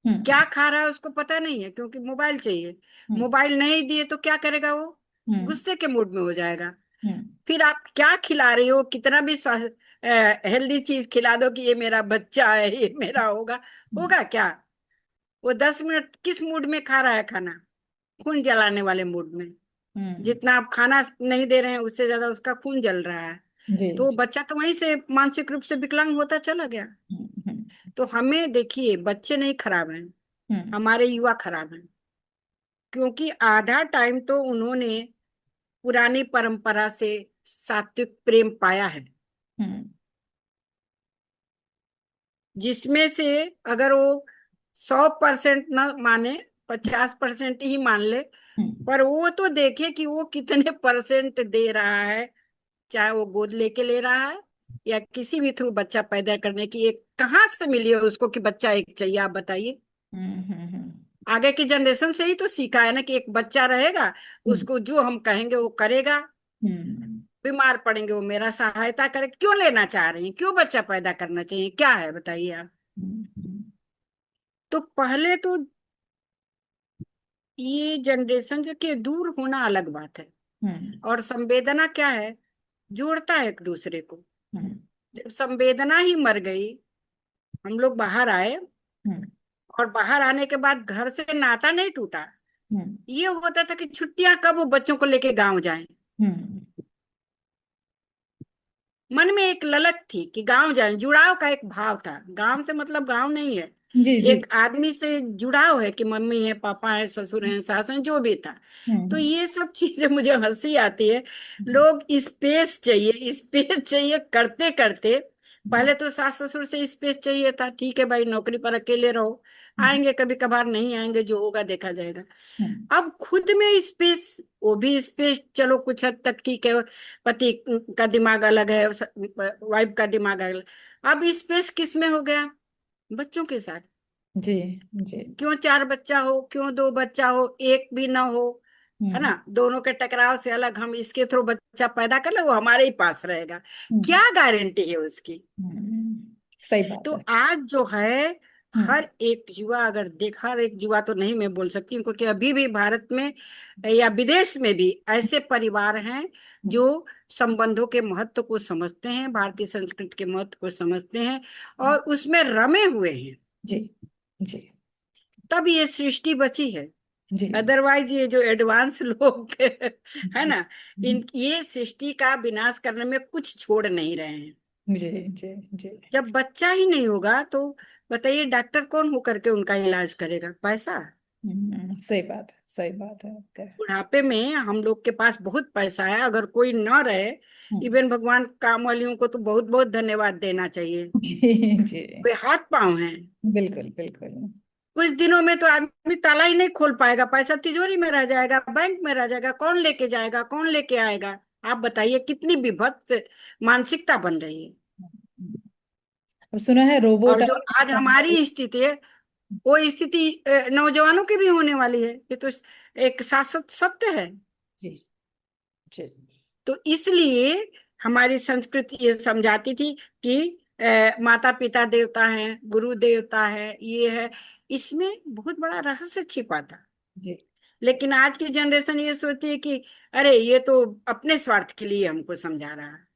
B: क्या खा रहा है उसको पता नहीं है, क्योंकि मोबाइल चाहिए।
A: हम्म।
B: मोबाइल नहीं दिए तो क्या करेगा वो?
A: हम्म।
B: गुस्से के मूड में हो जाएगा।
A: हम्म।
B: फिर आप क्या खिला रही हो, कितना भी हेल्दी चीज खिला दो कि ये मेरा बच्चा है, ये मेरा होगा,
A: हम्म।
B: होगा क्या? वो 10 मिनट किस मूड में खा रहा है खाना? खून जलाने वाले मूड में।
A: हम्म।
B: जितना आप खाना नहीं दे रहे हैं उससे ज्यादा उसका खून जल रहा है।
A: जी
B: तो वो
A: जी।
B: बच्चा तो वहीं से मानसिक रूप से विकलांग होता चला गया।
A: हम्म। हम्म।
B: तो हमें देखिए, बच्चे नहीं खराब हैं,
A: हम्म।
B: हमारे युवा खराब हैं। क्योंकि आधा टाइम तो उन्होंने पुरानी परंपरा से सात्विक प्रेम पाया है,
A: हम्म।
B: जिसमें से अगर वो 100% ना माने, 50% ही मान ले,
A: हम्म।
B: पर वो तो देखे कि वो कितने परसेंट दे रहा है। चाहे वो गोद लेके ले रहा है या किसी भी थ्रू बच्चा पैदा करने की, एक कहाँ से मिली है उसको कि बच्चा एक चाहिए, आप बताइए।
A: हम्म। हम्म।
B: आगे की जनरेशन से ही तो सीखा है ना कि एक बच्चा रहेगा,
A: हम्म।
B: उसको जो हम कहेंगे वो करेगा।
A: हम्म।
B: बीमार पड़ेंगे वो मेरा सहायता करे। क्यों लेना चाह रही हैं? क्यों बच्चा पैदा करना चाहिए? क्या है बताइए आप।
A: हम्म।
B: तो पहले तो ये जनरेशन से के दूर होना अलग बात है।
A: हम्म।
B: और संवेदना क्या है? जोड़ता है एक दूसरे को।
A: हम्म।
B: जब संवेदना ही मर गई, हम लोग बाहर आए,
A: हम्म।
B: और बाहर आने के बाद घर से नाता नहीं टूटा।
A: हम्म।
B: ये होता था कि छुट्टियां कब वो बच्चों को लेके गांव जाएं।
A: हम्म।
B: मन में एक ललक थी कि गांव जाएं, जुड़ाव का एक भाव था। गांव से मतलब गांव नहीं है,
A: जी जी।
B: एक आदमी से जुड़ाव है कि मम्मी है, पापा है, ससुर है, सास है, जो भी था। तो
A: हम्म।
B: ये सब चीजें मुझे हंसी आती है। लोग स्पेस चाहिए, स्पेस चाहिए करते करते।
A: हम्म।
B: पहले तो सास ससुर से स्पेस चाहिए था, ठीक है भाई नौकरी पर अकेले रहो,
A: हम्म।
B: आएंगे कभी कभार, नहीं आएंगे, जो होगा देखा जाएगा।
A: हम्म।
B: अब खुद में स्पेस, वो भी स्पेस चलो कुछ हद तक ठीक है। पति का दिमाग अलग है, वाइफ का दिमाग अलग। अब स्पेस किस में हो गया? बच्चों के साथ।
A: जी जी।
B: क्यों 4 बच्चा हो, क्यों 2 बच्चा हो, एक भी ना हो, है
A: हम्म।
B: ना? दोनों के टकराव से अलग हम इसके थ्रू बच्चा पैदा कर ले, वो हमारे ही पास रहेगा। क्या
A: हम्म।
B: गारंटी है उसकी?
A: सही बात
B: तो
A: है।
B: आज जो है,
A: हम्म।
B: हर एक युवा अगर देखा, हर एक युवा तो नहीं मैं बोल सकती हूँ, क्योंकि अभी भी भारत में या विदेश में भी ऐसे परिवार हैं
A: हम्म।
B: जो संबंधों के महत्व को समझते हैं, भारतीय संस्कृति के महत्व को समझते हैं और उसमें रमे हुए हैं।
A: जी जी।
B: तब ये सृष्टि बची है।
A: जी
B: अदरवाइज ये जो एडवांस लोग है
A: जी।
B: ना, इन ये सृष्टि का विनाश करने में कुछ छोड़ नहीं रहे हैं।
A: जी जी जी।
B: जब बच्चा ही नहीं होगा तो बताइए डॉक्टर कौन होकर के उनका इलाज करेगा? पैसा।
A: सही बात है, सही बात है आपका।
B: बुढ़ापे में हम लोग के पास बहुत पैसा है, अगर कोई न रहे,
A: हम्म।
B: इवन भगवान काम वालियों को तो बहुत बहुत धन्यवाद देना चाहिए।
A: जी जी।
B: वे हाथ पांव हैं।
A: बिल्कुल बिल्कुल।
B: कुछ दिनों में तो आदमी ताला ही नहीं खोल पाएगा, पैसा तिजोरी में रह जाएगा, बैंक में रह जाएगा, कौन लेके जाएगा, कौन लेके आएगा? आप बताइए कितनी विभत्स मानसिकता बन रही है।
A: अब सुना है
B: और
A: रोबोट
B: जो आज हमारी स्थिति है, वो स्थिति नौजवानों की भी होने वाली है। ये तो एक शाश्वत सत्य है।
A: जी जी।
B: तो इसलिए हमारी संस्कृति ये समझाती थी कि माता पिता देवता हैं, गुरु देवता है, ये है। इसमें बहुत बड़ा रहस्य छिपा था।
A: जी
B: लेकिन आज की जनरेशन ये सोचती है कि अरे ये तो अपने स्वार्थ के लिए हमको समझा रहा है।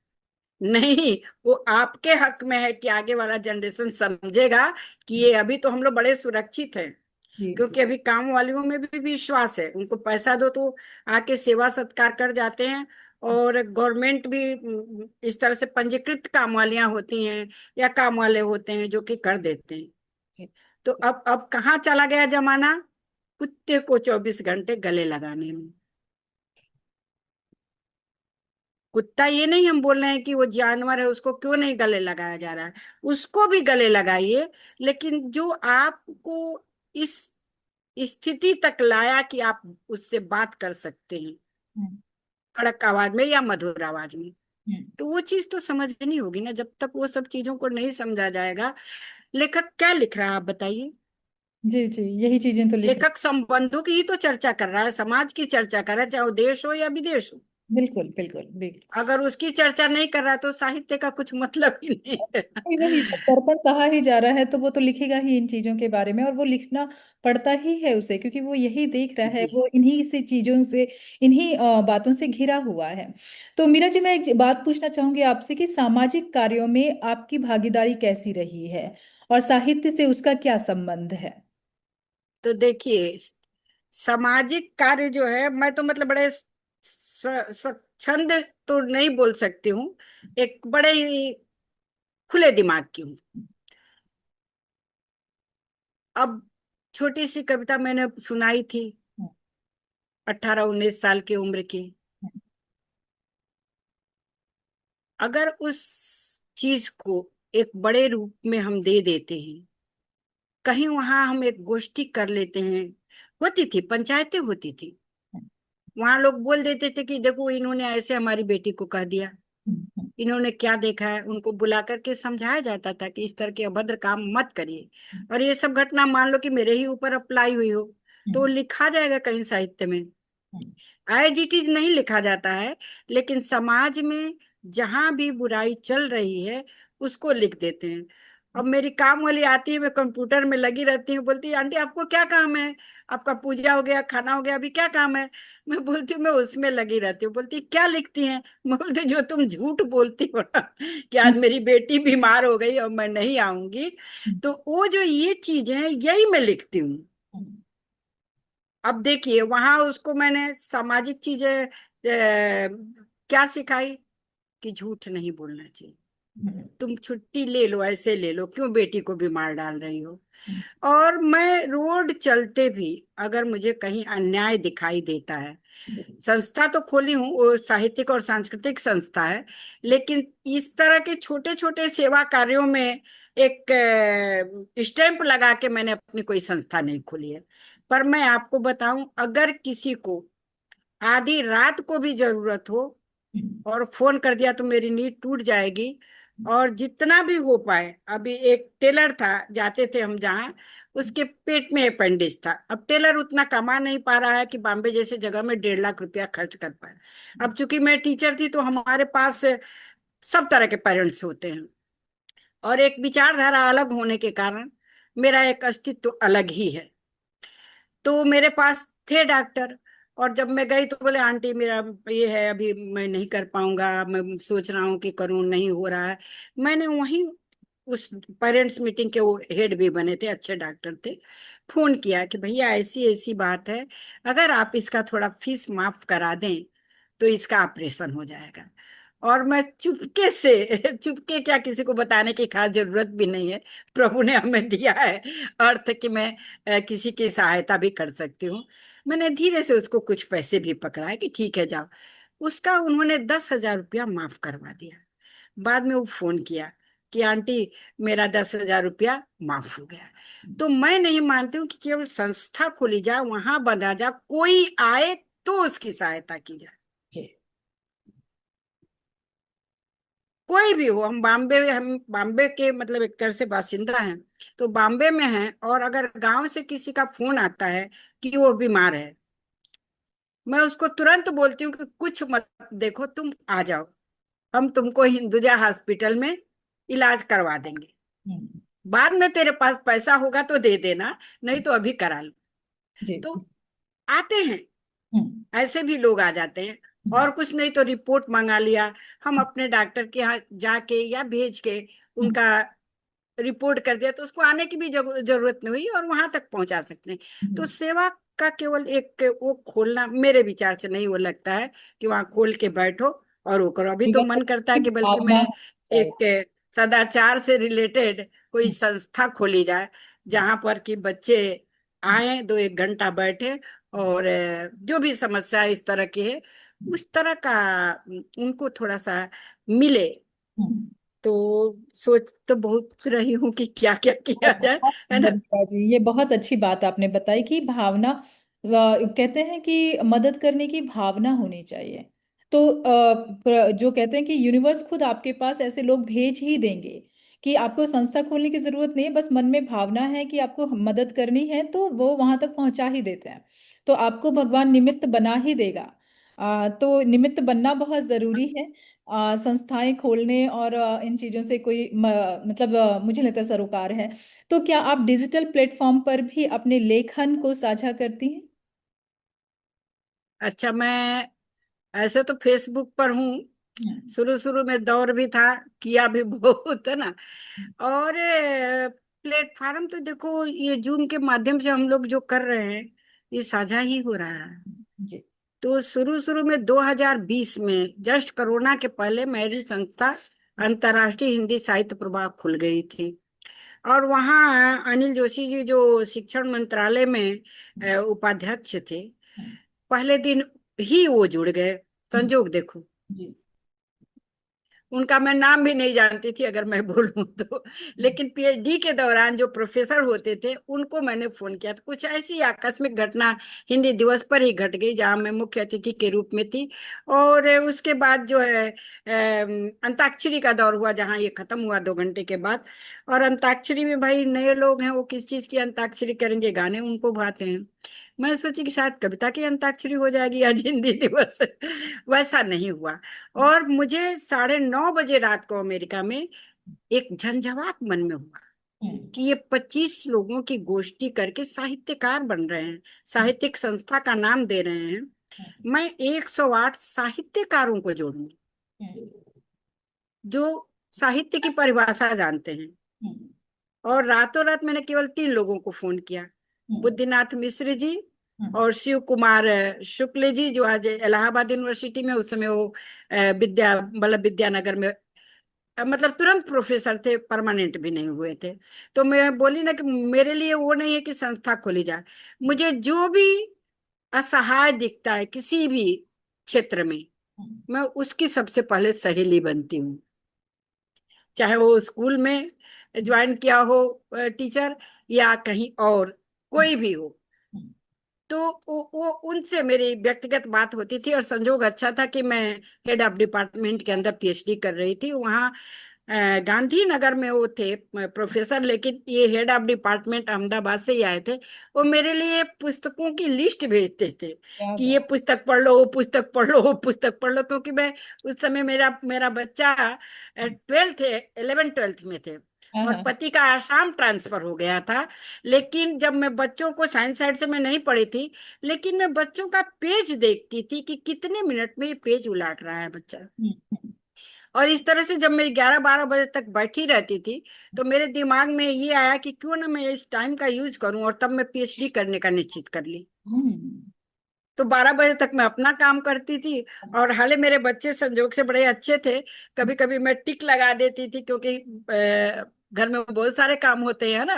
B: नहीं, वो आपके हक में है कि आगे वाला जनरेशन समझेगा कि ये अभी तो हम लोग बड़े सुरक्षित हैं।
A: जी जी।
B: क्योंकि अभी काम वालियों में भी विश्वास है, उनको पैसा दो तो आके सेवा सत्कार कर जाते हैं। और गवर्नमेंट भी इस तरह से पंजीकृत काम वालियां होती हैं या काम वाले होते हैं जो कि कर देते हैं।
A: जी
B: तो
A: जी।
B: अब कहाँ चला गया जमाना? कुत्ते को 24 घंटे गले लगाने में। कुत्ता ये नहीं हम बोल रहे हैं कि वो जानवर है, उसको क्यों नहीं गले लगाया जा रहा है, उसको भी गले लगाइए। लेकिन जो आपको इस स्थिति तक लाया कि आप उससे बात कर सकते हैं
A: हम्म।
B: कड़क आवाज में या मधुर आवाज में,
A: हम्म।
B: तो वो चीज तो समझनी होगी ना। जब तक वो सब चीजों को नहीं समझा जाएगा, लेखक क्या लिख रहा है आप बताइए?
A: जी जी, यही चीजें तो लिख रहे।
B: लेखक संबंधों की ही तो चर्चा कर रहा है, समाज की चर्चा कर रहा है, चाहे वो देश हो या विदेश हो।
A: बिल्कुल बिल्कुल बिल्कुल।
B: अगर उसकी चर्चा नहीं कर रहा तो साहित्य का कुछ मतलब ही नहीं है।
A: वही जब दर्पण कहा ही जा रहा है तो वो तो लिखेगा ही इन चीजों के बारे में, और वो लिखना पड़ता ही है उसे, क्योंकि वो यही देख रहा है,
B: जी।
A: वो इन्हीं से चीजों से, इन्हीं बातों से घिरा हुआ है। तो मीरा जी, मैं एक बात पूछना चाहूंगी आपसे कि सामाजिक कार्यों में आपकी भागीदारी कैसी रही है, और साहित्य से उसका क्या संबंध है?
B: तो देखिए, सामाजिक कार्य जो है, मैं तो मतलब बड़े स्वच्छंद तो नहीं बोल सकती हूँ, एक बड़े ही खुले दिमाग की हूँ। अब छोटी सी कविता मैंने सुनाई थी, 18-19 साल की उम्र की। अगर उस चीज को एक बड़े रूप में हम दे देते हैं, कहीं वहां हम एक गोष्ठी कर लेते हैं, होती थी, पंचायतें होती थी, वहां लोग बोल देते थे कि देखो इन्होंने ऐसे हमारी बेटी को कह दिया, इन्होंने क्या देखा है, उनको बुला करके समझाया जाता था कि इस तरह के अभद्र काम मत करिए। और ये सब घटना मान लो कि मेरे ही ऊपर अप्लाई हुई हो, तो लिखा जाएगा कहीं साहित्य में। एज इट इज नहीं लिखा जाता है, लेकिन समाज में जहां भी बुराई चल रही है उसको लिख देते हैं। अब मेरी काम वाली आती है, मैं कंप्यूटर में लगी रहती हूँ, बोलती है आंटी आपको क्या काम है, आपका पूजा हो गया, खाना हो गया, अभी क्या काम है। मैं बोलती हूँ मैं उसमें लगी रहती हूँ। बोलती क्या लिखती हैं। मैं बोलती जो तुम झूठ बोलती हो ना कि आज मेरी बेटी बीमार हो गई और मैं नहीं आऊंगी, तो वो जो ये चीजें हैं यही मैं लिखती हूँ। अब देखिए वहां उसको मैंने सामाजिक चीजें क्या सिखाई कि झूठ नहीं बोलना चाहिए, तुम छुट्टी ले लो, ऐसे ले लो, क्यों बेटी को बीमार डाल रही हो। और मैं रोड चलते भी अगर मुझे कहीं अन्याय दिखाई देता है, संस्था तो खोली हूँ, वो साहित्यिक और सांस्कृतिक संस्था है, लेकिन इस तरह के छोटे छोटे सेवा कार्यों में एक स्टैंप लगा के मैंने अपनी कोई संस्था नहीं खोली है। पर मैं आपको बताऊं, अगर किसी को आधी रात को भी जरूरत हो और फोन कर दिया तो मेरी नींद टूट जाएगी। और जितना भी हो पाए, अभी एक टेलर था, जाते थे हम जहाँ, उसके पेट में अपेंडिक्स था। अब टेलर उतना कमा नहीं पा रहा है कि बॉम्बे जैसे जगह में 1.5 लाख रुपया खर्च कर पाए। अब चूंकि मैं टीचर थी तो हमारे पास सब तरह के पेरेंट्स होते हैं, और एक विचारधारा अलग होने के कारण मेरा एक अस्तित्व अलग ही है। तो मेरे पास थे डॉक्टर, और जब मैं गई तो बोले आंटी मेरा ये है, अभी मैं नहीं कर पाऊंगा, मैं सोच रहा हूँ कि करूँ, नहीं हो रहा है। मैंने वहीं उस पेरेंट्स मीटिंग के वो हेड भी बने थे, अच्छे डॉक्टर थे, फोन किया कि भैया ऐसी ऐसी बात है, अगर आप इसका थोड़ा फीस माफ करा दें तो इसका ऑपरेशन हो जाएगा। और मैं चुपके से चुपके क्या, किसी को बताने की खास जरूरत भी नहीं है, प्रभु ने हमें दिया है अर्थ कि मैं किसी की सहायता भी कर सकती हूँ। मैंने धीरे से उसको कुछ पैसे भी पकड़ाए कि ठीक है जाओ। उसका उन्होंने 10,000 रुपया माफ करवा दिया। बाद में वो फोन किया कि आंटी मेरा 10,000 रुपया माफ हो गया। तो मैं नहीं मानती हूँ कि केवल संस्था खोली जाए, वहां बंधा जाए, कोई आए तो उसकी सहायता की जाए।
A: जी।
B: कोई भी हो, हम बॉम्बे के मतलब एक तरह से बासिंदा हैं, तो बॉम्बे में हैं, और अगर गांव से किसी का फोन आता है कि वो बीमार है, मैं उसको तुरंत बोलती हूँ कि कुछ मत देखो, तुम आ जाओ, हम तुमको हिंदुजा हॉस्पिटल में इलाज करवा देंगे।
A: हम्म,
B: बाद में तेरे पास पैसा होगा तो दे देना, नहीं तो अभी करा लो।
A: जी।
B: तो आते हैं,
A: हम्म,
B: ऐसे भी लोग आ जाते हैं।
A: हम्म,
B: और कुछ नहीं तो रिपोर्ट मंगा लिया, हम अपने डॉक्टर के यहाँ जाके या भेज के
A: हम्म,
B: उनका रिपोर्ट कर दिया, तो उसको आने की भी जरूरत नहीं हुई, और वहां तक पहुंचा सकते हैं। तो
A: हम्म।
B: सेवा का केवल एक वो खोलना मेरे विचार से नहीं, वो लगता है कि वहां खोल के बैठो और वो करो। अभी तो
A: जीवन
B: मन करता है
A: की
B: कि बल्कि
A: भावना
B: मैं
A: चाहिए।
B: एक सदाचार से रिलेटेड कोई
A: हम्म,
B: संस्था खोली जाए, जहां पर कि बच्चे आए, 2-1 घंटा बैठे, और जो भी समस्या इस तरह की है उस तरह का उनको थोड़ा सा मिले।
A: हम्म।
B: तो सोच तो बहुत रही हूँ कि क्या क्या किया जाए,
A: बहुत
B: है
A: सुंदर
B: ना।
A: मीरा जी, ये बहुत अच्छी बात आपने बताई कि भावना, कहते हैं कि मदद करने की भावना होनी चाहिए। तो जो कहते हैं कि यूनिवर्स खुद आपके पास ऐसे लोग भेज ही देंगे, कि आपको संस्था खोलने की जरूरत नहीं है, बस मन में भावना है कि आपको मदद करनी है तो वो वहां तक पहुंचा ही देते हैं। तो आपको भगवान निमित्त बना ही देगा। तो निमित्त बनना बहुत जरूरी है। संस्थाएं खोलने और इन चीजों से कोई मतलब मुझे लगता है सरोकार है। तो क्या आप डिजिटल प्लेटफॉर्म पर भी अपने लेखन को साझा करती हैं?
B: अच्छा, मैं ऐसे तो फेसबुक पर हूँ।
A: हम्म।
B: शुरू शुरू में दौर भी था, किया भी बहुत है ना। और प्लेटफार्म तो देखो, ये जूम के माध्यम से हम लोग जो कर रहे हैं, ये साझा ही हो रहा है।
A: जी।
B: तो शुरू शुरू में 2020 में, जस्ट कोरोना के पहले, मेरी संस्था अंतर्राष्ट्रीय हिंदी साहित्य प्रभाग खुल गई थी। और वहाँ अनिल जोशी जी, जो शिक्षण मंत्रालय में उपाध्यक्ष थे, पहले दिन ही वो जुड़ गए।
A: जी।
B: संजोग देखो।
A: जी।
B: उनका मैं नाम भी नहीं जानती थी अगर मैं बोलूं तो। लेकिन पीएचडी के दौरान जो प्रोफेसर होते थे, उनको मैंने फोन किया। तो कुछ ऐसी आकस्मिक घटना हिंदी दिवस पर ही घट गई, जहां मैं मुख्य अतिथि के रूप में थी। और उसके बाद जो है अंताक्षरी का दौर हुआ, जहां ये खत्म हुआ 2 घंटे के बाद। और अंताक्षरी में भाई नए लोग हैं, वो किस चीज की अंताक्षरी करेंगे, गाने उनको भाते हैं। मैं सोची कि शायद कविता की अंताक्षरी हो जाएगी आज हिंदी दिवस। वैसा नहीं हुआ। और मुझे 9:30 बजे रात को अमेरिका में एक झंझावात मन में हुआ कि ये 25 लोगों की गोष्ठी करके साहित्यकार बन रहे हैं, साहित्यिक संस्था का नाम दे रहे हैं। मैं 108 साहित्यकारों को जोड़ूंगी, जो साहित्य की परिभाषा जानते हैं। और रातों रात मैंने केवल 3 लोगों को फोन किया। बुद्धिनाथ मिश्र जी और शिव कुमार शुक्ल जी, जो आज इलाहाबाद यूनिवर्सिटी में, उस समय वो विद्यानगर में मतलब तुरंत प्रोफेसर थे, परमानेंट भी नहीं हुए थे। तो मैं बोली ना कि मेरे लिए वो नहीं है कि संस्था खोली जाए। मुझे जो भी असहाय दिखता है किसी भी क्षेत्र में, मैं उसकी सबसे पहले सहेली बनती हूँ। चाहे वो स्कूल में ज्वाइन किया हो टीचर, या कहीं और कोई भी हो। तो वो उनसे मेरी व्यक्तिगत बात होती थी। और संजोग अच्छा था कि मैं हेड ऑफ डिपार्टमेंट के अंदर पीएचडी कर रही थी वहाँ। गांधीनगर में वो थे प्रोफेसर, लेकिन ये हेड ऑफ डिपार्टमेंट अहमदाबाद से ही आए थे। वो मेरे लिए पुस्तकों की लिस्ट भेजते थे
A: क्या
B: कि ये
A: बात।
B: पुस्तक पढ़ लो, वो पुस्तक पढ़ लो, वो पुस्तक पढ़ लो। क्योंकि मैं उस समय, मेरा मेरा बच्चा 11th 12th में थे,
A: हाँ,
B: और
A: हाँ।
B: पति का आसाम ट्रांसफर हो गया था। लेकिन जब मैं बच्चों को, साइंस साइड से मैं नहीं पढ़ी थी, लेकिन मैं बच्चों का पेज देखती थी कि कितने मिनट में ये पेज उलाट रहा है बच्चा।
A: हम्म।
B: और इस तरह से जब मैं 11-12 बजे तक बैठी रहती थी, तो मेरे दिमाग में ये आया कि क्यों ना मैं इस टाइम का यूज करूं। और तब मैं पीएचडी करने का निश्चित कर ली।
A: हम्म।
B: तो 12 बजे तक मैं अपना काम करती थी। और हाले मेरे बच्चे संजोग से बड़े अच्छे थे। कभी कभी मैं टिक लगा देती थी, क्योंकि घर में बहुत सारे काम होते हैं ना।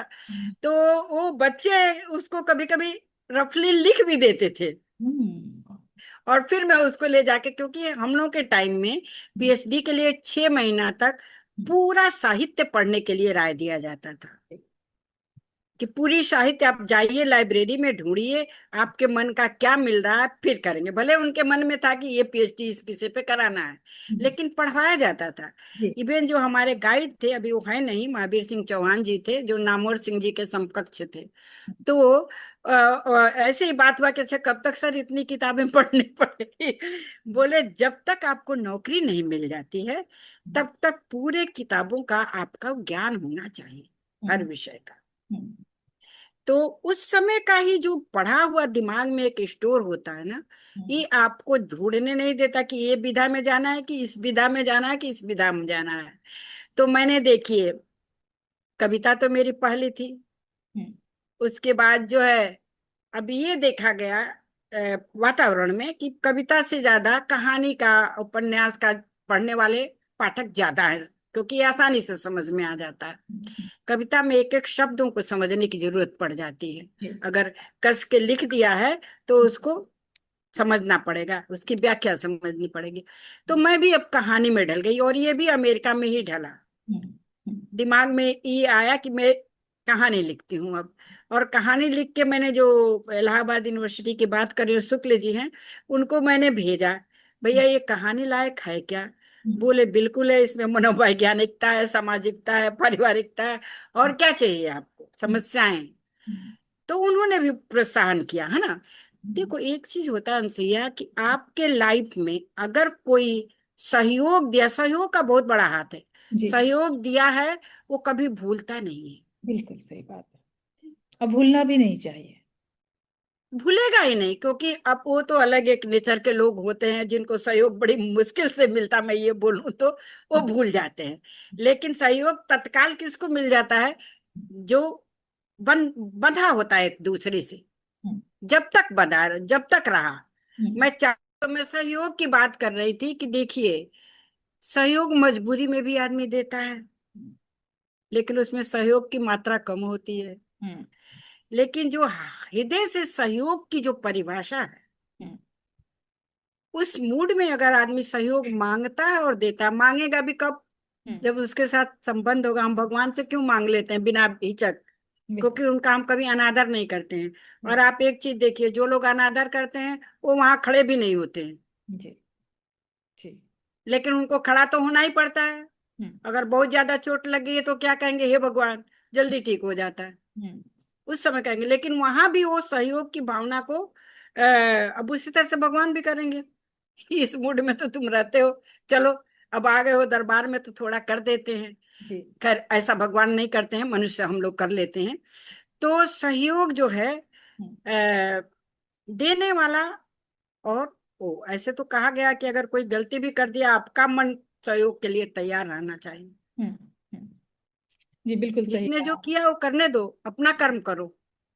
B: तो वो बच्चे उसको कभी कभी रफली लिख भी देते थे।
A: हम्म।
B: और फिर मैं उसको ले जाके, क्योंकि हम लोग के टाइम में पीएचडी के लिए 6 महीना तक पूरा साहित्य पढ़ने के लिए राय दिया जाता था कि पूरी साहित्य आप जाइए लाइब्रेरी में ढूंढिए, आपके मन का क्या मिल रहा है फिर करेंगे। भले उनके मन में था कि ये पीएचडी इस विषय पे कराना है, लेकिन पढ़वाया जाता था।
A: जी।
B: इवन जो हमारे गाइड थे, अभी वो है नहीं, महावीर सिंह चौहान जी थे, जो नामवर सिंह जी के समकक्ष थे। तो ऐसे ही बात हुआ कि अच्छा कब तक सर इतनी किताबें पढ़नी पड़ेगी। बोले जब तक आपको नौकरी नहीं मिल जाती है, तब तक पूरे किताबों का आपका ज्ञान होना चाहिए, हर
A: हम्म।
B: विषय का।
A: हम्म।
B: तो उस समय का ही जो पढ़ा हुआ दिमाग में एक स्टोर होता है ना, ये आपको ढूंढने नहीं देता कि ये विधा में जाना है, कि इस विधा में जाना है, कि इस विधा में जाना है। तो मैंने देखिए, कविता तो मेरी पहली थी।
A: हम्म।
B: उसके बाद जो है, अब ये देखा गया वातावरण में कि कविता से ज्यादा कहानी का, उपन्यास का पढ़ने वाले पाठक ज्यादा है, क्योंकि ये आसानी से समझ में आ जाता है। कविता में एक एक शब्दों को समझने की जरूरत पड़ जाती है।
A: जी।
B: अगर कस के लिख दिया है, तो उसको समझना पड़ेगा, उसकी व्याख्या समझनी पड़ेगी। तो मैं भी अब कहानी में ढल गई, और ये भी अमेरिका में ही ढला।
A: हम्म।
B: दिमाग में ये आया कि मैं कहानी लिखती हूँ अब। और कहानी लिख के मैंने, जो इलाहाबाद यूनिवर्सिटी की बात कर रही हूँ, शुक्ल जी हैं, उनको मैंने भेजा, भैया ये कहानी लायक है क्या? बोले बिल्कुल है, इसमें मनोवैज्ञानिकता है, सामाजिकता है, पारिवारिकता है, और क्या चाहिए आपको, समस्याएं। तो उन्होंने भी प्रोत्साहन किया है ना। देखो एक चीज होता है अनसुईया कि आपके लाइफ में अगर कोई सहयोग दिया, सहयोग का बहुत बड़ा हाथ है,
A: जी
B: सहयोग दिया है, वो कभी भूलता नहीं है।
A: बिल्कुल सही बात है। अब भूलना भी नहीं चाहिए।
B: भूलेगा ही नहीं, क्योंकि अब वो तो अलग एक नेचर के लोग होते हैं जिनको सहयोग बड़ी मुश्किल से मिलता, मैं ये बोलूं तो वो
A: हाँ।
B: भूल जाते हैं। लेकिन सहयोग तत्काल किसको मिल जाता है? जो बंधा होता है एक दूसरे से।
A: हम्म,
B: जब तक रहा।
A: हम्म,
B: मैं तो मैं सहयोग की बात कर रही थी कि देखिए, सहयोग मजबूरी में भी आदमी देता है, लेकिन उसमें सहयोग की मात्रा कम होती है।
A: हम्म,
B: लेकिन जो हृदय से सहयोग की जो परिभाषा है,
A: हम्म,
B: उस मूड में अगर आदमी सहयोग मांगता है और देता है, मांगेगा भी कब?
A: हम्म,
B: जब उसके साथ संबंध होगा। हम भगवान से क्यों मांग लेते हैं बिना हिचक?
A: बिल्कुल।
B: क्योंकि उनका हम कभी अनादर नहीं करते हैं। और
A: बिल्कुल।
B: आप एक चीज देखिए, जो लोग अनादर करते हैं वो वहां खड़े भी नहीं होते हैं।
A: जी जी।
B: लेकिन उनको खड़ा तो होना ही पड़ता है।
A: हम्म,
B: अगर बहुत ज्यादा चोट लग गई है तो क्या कहेंगे? हे भगवान, जल्दी ठीक हो जाता है।
A: हम्म,
B: उस समय कहेंगे, लेकिन वहां भी वो सहयोग की भावना को अब उसी तरह से भगवान भी करेंगे कि इस मूड में तो तुम रहते हो, चलो अब आ गए हो दरबार में तो थोड़ा कर देते हैं।
A: जी।
B: खैर ऐसा भगवान नहीं करते हैं, मनुष्य हम लोग कर लेते हैं। तो सहयोग जो है
A: हम्म,
B: देने वाला। और ओ ऐसे तो कहा गया कि अगर कोई गलती भी कर दिया, आपका मन सहयोग के लिए तैयार रहना चाहिए।
A: हम्म, हम्म, जी बिल्कुल सही
B: जिसने जो
A: कहा।
B: किया वो करने दो, अपना कर्म करो।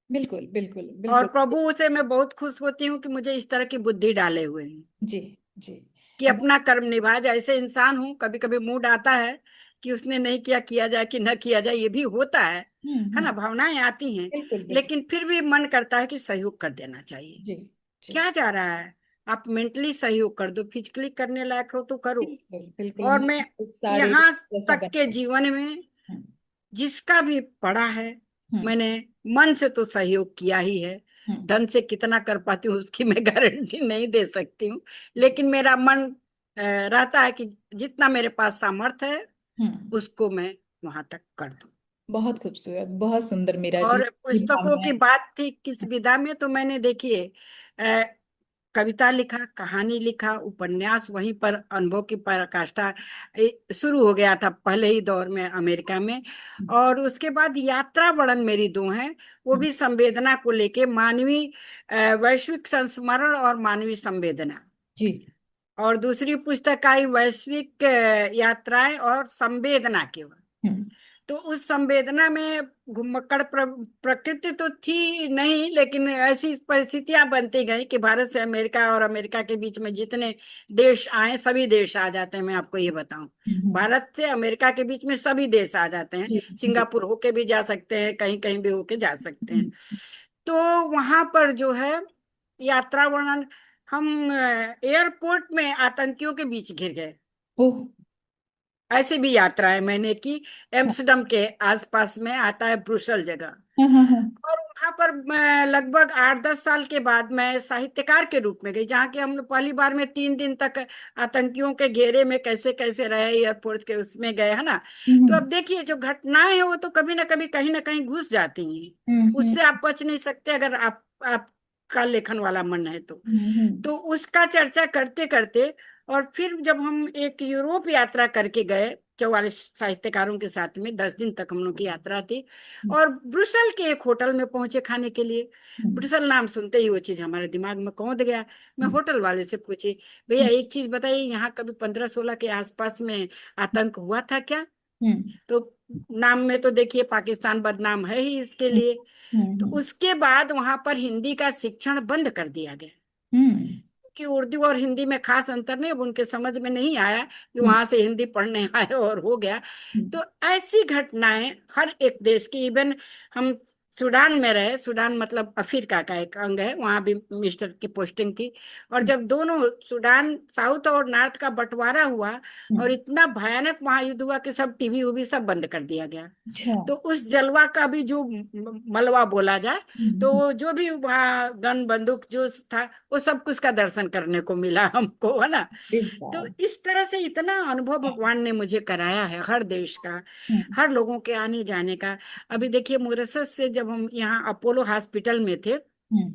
A: बिल्कुल बिल्कुल
B: और
A: बिल्कुल।
B: प्रभु से मैं बहुत खुश होती हूँ कि मुझे इस तरह की बुद्धि डाले हुए हैं
A: जी जी।
B: कि
A: अब
B: अपना कर्म निभा जाए। ऐसे इंसान हूँ, कभी कभी मूड आता है कि उसने नहीं किया, किया जाए कि न किया जाए, ये भी होता है ना, भावनाएं आती हैं।
A: बिल्कुल बिल्कुल।
B: लेकिन फिर भी मन करता है कि सहयोग कर देना चाहिए।
A: जी जी।
B: क्या जा रहा है? आप मेंटली सहयोग कर दो, फिजिकली करने लायक हो तो करो।
A: बिल्कुल बिल्कुल,
B: और मैं
A: मानसिक शारीरिक
B: यहाँ
A: जैसा
B: तक के
A: बने।
B: जीवन में
A: हम्म,
B: जिसका भी पढ़ा है,
A: हम्म,
B: मैंने मन से तो सहयोग किया ही है।
A: हम्म,
B: धन से कितना कर पाती हूँ उसकी मैं गारंटी नहीं दे सकती हूँ।
A: जी।
B: लेकिन मेरा मन रहता है कि जितना मेरे पास सामर्थ्य है
A: हम्म।
B: उसको मैं वहां तक कर दूं।
A: बहुत खूबसूरत, बहुत सुंदर मीरा जी
B: और
A: की
B: पुस्तकों की
A: भावनाएं।
B: बात थी किस विधा में, तो मैंने देखिए अ, कविता लिखा, कहानी लिखा, उपन्यास, वहीं पर अनुभव की पराकाष्ठा शुरू हो गया था पहले ही दौर में अमेरिका में। और उसके बाद यात्रा वर्णन मेरी दो हैं, वो भी संवेदना को लेके, मानवीय वैश्विक संस्मरण और मानवीय संवेदना।
A: जी।
B: और दूसरी पुस्तक आई वैश्विक यात्राएं और संवेदना केवल।
A: हम्म,
B: तो उस संवेदना में घुमक्कड़ प्रकृति तो थी नहीं, लेकिन ऐसी परिस्थितियां बनती गई कि भारत से अमेरिका और अमेरिका के बीच में जितने देश आए सभी देश आ जाते हैं। मैं आपको ये बताऊं, भारत से अमेरिका के बीच में सभी देश आ जाते हैं।
A: जी जी।
B: सिंगापुर होके भी जा सकते हैं, कहीं कहीं भी होके जा सकते हैं।
A: हम्म,
B: तो वहां पर जो है यात्रा वर्णन, हम एयरपोर्ट में आतंकियों के बीच घिर गए।
A: ओह।
B: ऐसी भी यात्राएं मैंने की।
A: हाँ
B: एम्स्टर्डम के आसपास में आता है ब्रुसेल जगह।
A: हाँ हाँ हाँ।
B: और वहां पर मैं लगभग 8-10 साल के बाद मैं साहित्यकार के रूप में गई, जहाँ की हम लोग पहली बार में 3 दिन तक आतंकियों के घेरे में कैसे कैसे रहे, एयरफोर्स के उसमें गए, है ना। तो
A: हम्म,
B: अब देखिए, जो घटनाएं हैं वो तो कभी ना कहीं घुस जाती हैं।
A: हम्म,
B: उससे आप बच नहीं सकते, अगर आपका लेखन वाला मन है तो।
A: हम्म,
B: तो उसका चर्चा करते करते, और फिर जब हम एक यूरोप यात्रा करके गए 44 साहित्यकारों के साथ में, 10 दिन तक हम लोग की यात्रा थी। और ब्रुसेल के एक होटल में पहुंचे खाने के लिए। ब्रुसेल नाम सुनते ही वो चीज हमारे दिमाग में कौंध गया। मैं होटल वाले से पूछी, भैया एक चीज बताइए, यहाँ कभी 15-16 के आसपास में आतंक हुआ था क्या? तो नाम में तो देखिए पाकिस्तान बदनाम है ही इसके लिए। तो उसके बाद वहां पर हिंदी का शिक्षण बंद कर दिया गया, कि उर्दू और हिंदी में खास अंतर नहीं। अब उनके समझ में नहीं आया कि वहां से हिंदी पढ़ने आए और हो गया। तो ऐसी घटनाएं हर एक देश की, इवन हम सूडान में रहे, सूडान मतलब अफ्रीका का एक अंग है, वहां भी मिस्टर की पोस्टिंग थी। और जब दोनों सूडान साउथ और नॉर्थ का बंटवारा हुआ और इतना भयानक वहां युद्ध हुआ कि सब टीवी उवी सब बंद कर दिया गया।
A: अच्छा।
B: तो उस जलवा का भी जो मलबा बोला जाए,
A: हम्म,
B: तो जो भी वहाँ गन बंदूक जो था, वो सब कुछ का दर्शन करने को मिला हमको, है ना। तो
A: बिल्कुल।
B: इस तरह से इतना अनुभव भगवान ने मुझे कराया है हर देश का,
A: हम्म,
B: हर लोगों के आने जाने का। अभी देखिए, मोरेसस से जब हम यहाँ अपोलो हॉस्पिटल में थे,
A: हम्म।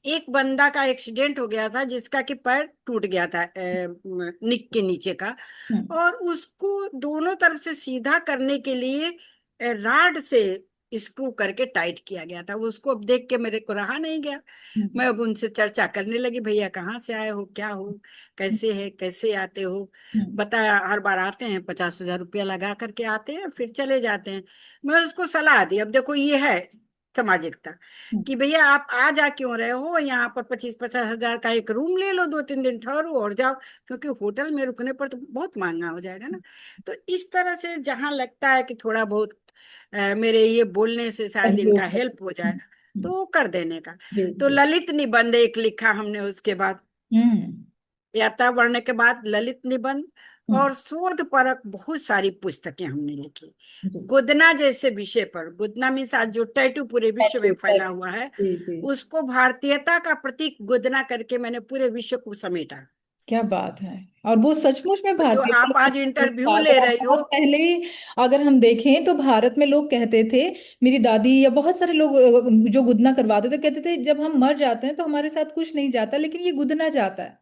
B: एक बंदा का एक्सीडेंट हो गया था जिसका कि पैर टूट गया था, निक के नीचे का।
A: हम्म।
B: और उसको दोनों तरफ से सीधा करने के लिए राड से स्क्रू करके टाइट किया गया था। उसको अब देख के मेरे को रहा नहीं गया।
A: हम्म।
B: मैं अब उनसे चर्चा करने लगी, भैया कहाँ से आए हो, क्या हो, कैसे है, कैसे आते हो।
A: हम्म।
B: बताया, हर बार आते हैं 50,000 रुपया लगा करके आते हैं, फिर चले जाते हैं। मैं उसको सलाह दी, अब देखो ये है सामाजिकता,
A: हम्म।
B: कि भैया आप आ जा क्यों रहे हो यहाँ पर, 25-50 हजार का एक रूम ले लो, 2-3 दिन ठहरो और जाओ, क्योंकि होटल में रुकने पर तो बहुत महंगा हो जाएगा ना। तो इस तरह से जहां लगता है कि थोड़ा बहुत मेरे ये बोलने से शायद इनका
A: सहयोग
B: हेल्प हो
A: हम्म।
B: जाएगा,
A: हम्म।
B: तो वो कर देने का।
A: जी
B: तो
A: जी।
B: ललित निबंध एक लिखा हमने, उसके बाद
A: हम्म।
B: यात्रा बढ़ने के बाद ललित निबंध
A: हम्म।
B: और शोध परक बहुत सारी पुस्तकें हमने लिखी।
A: जी।
B: गुदना जैसे विषय पर, गुदना मीन्स आज जो टैटू पूरे विश्व
A: टैटू
B: में फैला
A: टैटू।
B: हुआ है,
A: जी जी।
B: उसको भारतीयता का प्रतीक गुदना करके मैंने पूरे विश्व को समेटा।
A: क्या बात है। और वो सचमुच में
B: तो जो
A: भारतीय
B: आप आज इंटरव्यू
A: था।
B: ले
A: अगर आप
B: रही हो,
A: बहुत पहले ही अगर हम देखें तो भारत में लोग कहते थे, मेरी दादी या बहुत सारे लोग जो गुदना करवाते थे कहते थे जब हम मर जाते हैं तो हमारे साथ कुछ नहीं जाता लेकिन ये गुदना जाता है।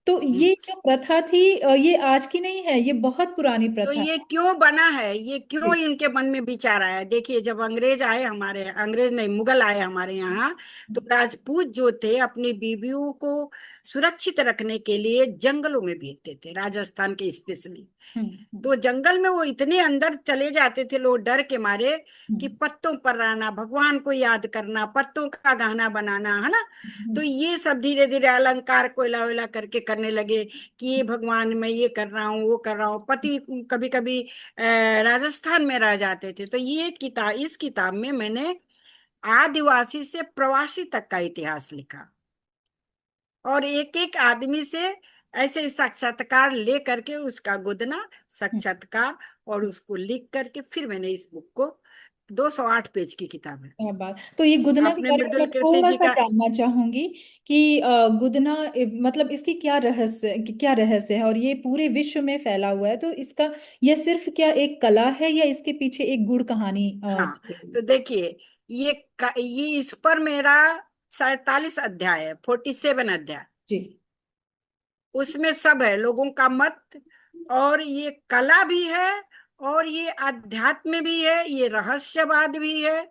A: तो
B: हम्म,
A: ये जो प्रथा थी ये आज की नहीं है, ये बहुत पुरानी
B: तो
A: प्रथा
B: ये
A: है।
B: क्यों बना है, ये क्यों
A: जी।
B: इनके मन में विचार आया? देखिए, जब अंग्रेज आए हमारे, अंग्रेज नहीं, मुगल आए हमारे यहाँ, तो राजपूत जो थे अपनी बीवियों को सुरक्षित रखने के लिए जंगलों में भेजते थे, राजस्थान के स्पेशली।
A: हम्म।
B: तो जंगल में वो इतने अंदर चले जाते थे लोग डर के मारे, कि
A: हम्म।
B: पत्तों पर रहना, भगवान को याद करना, पत्तों का गहना बनाना, है ना। तो
A: हम्म।
B: ये सब धीरे धीरे अलंकार कोयला वेला करके करने लगे, कि ये भगवान मैं ये कर रहा हूँ, वो कर रहा हूँ। पति कभी कभी राजस्थान में रह जाते थे। तो ये किताब, इस किताब में मैंने आदिवासी से प्रवासी तक का इतिहास लिखा, और एक एक आदमी से ऐसे साक्षात्कार ले करके उसका गुदना
A: हम्म।
B: साक्षात्कार, और उसको लिख करके फिर मैंने इस बुक को, 208 पेज की किताब है।
A: क्या बात। तो ये गुदना के
B: आपने
A: बारे में
B: मृदुल
A: मैं
B: कीर्ति
A: थोड़ा
B: जी
A: सा
B: का,
A: जानना चाहूंगी कि गुदना मतलब इसकी क्या रहस्य है और ये पूरे विश्व में फैला हुआ है तो इसका ये सिर्फ क्या एक कला है या इसके पीछे एक गुड़ कहानी
B: हाँ,
A: छिपी हुई
B: तो देखिए, ये इस पर मेरा 47 अध्याय है, 47 अध्याय।
A: जी।
B: उसमें सब है, लोगों का मत, और ये कला भी है, और ये अध्यात्म भी है, ये रहस्यवाद भी है,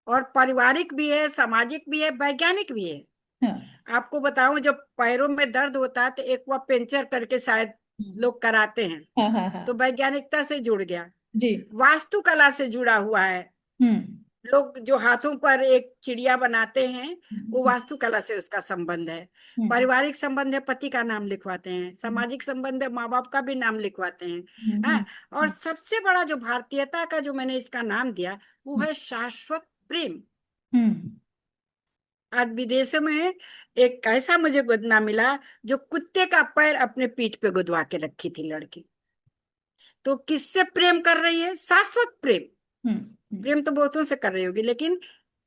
B: और पारिवारिक भी है, सामाजिक भी है, वैज्ञानिक भी है।
A: हाँ
B: आपको बताऊं, जब पैरों में दर्द होता है तो एक वह पेंचर करके शायद लोग कराते हैं,
A: हाँ हाँ हाँ।
B: तो वैज्ञानिकता से जुड़ गया।
A: जी।
B: वास्तुकला से जुड़ा हुआ है।
A: हम्म।
B: लोग जो हाथों पर एक चिड़िया बनाते हैं, वो
A: हम्म।
B: वास्तुकला से उसका संबंध है।
A: हम्म।
B: पारिवारिक संबंध है, पति का नाम लिखवाते हैं। सामाजिक संबंध है, माँ बाप का भी नाम लिखवाते हैं।
A: हम्म।
B: हाँ, और सबसे बड़ा जो भारतीयता का जो मैंने इसका नाम दिया, वो
A: हम्म।
B: है शाश्वत प्रेम।
A: हम्म।
B: आज विदेशों में एक ऐसा मुझे गुदना मिला, जो कुत्ते का पैर अपने पीठ पे गुदवा के रखी थी लड़की। तो किससे प्रेम कर रही है? शाश्वत प्रेम।
A: हम्म। हम्म।
B: प्रेम तो बहुतों से कर रही होगी, लेकिन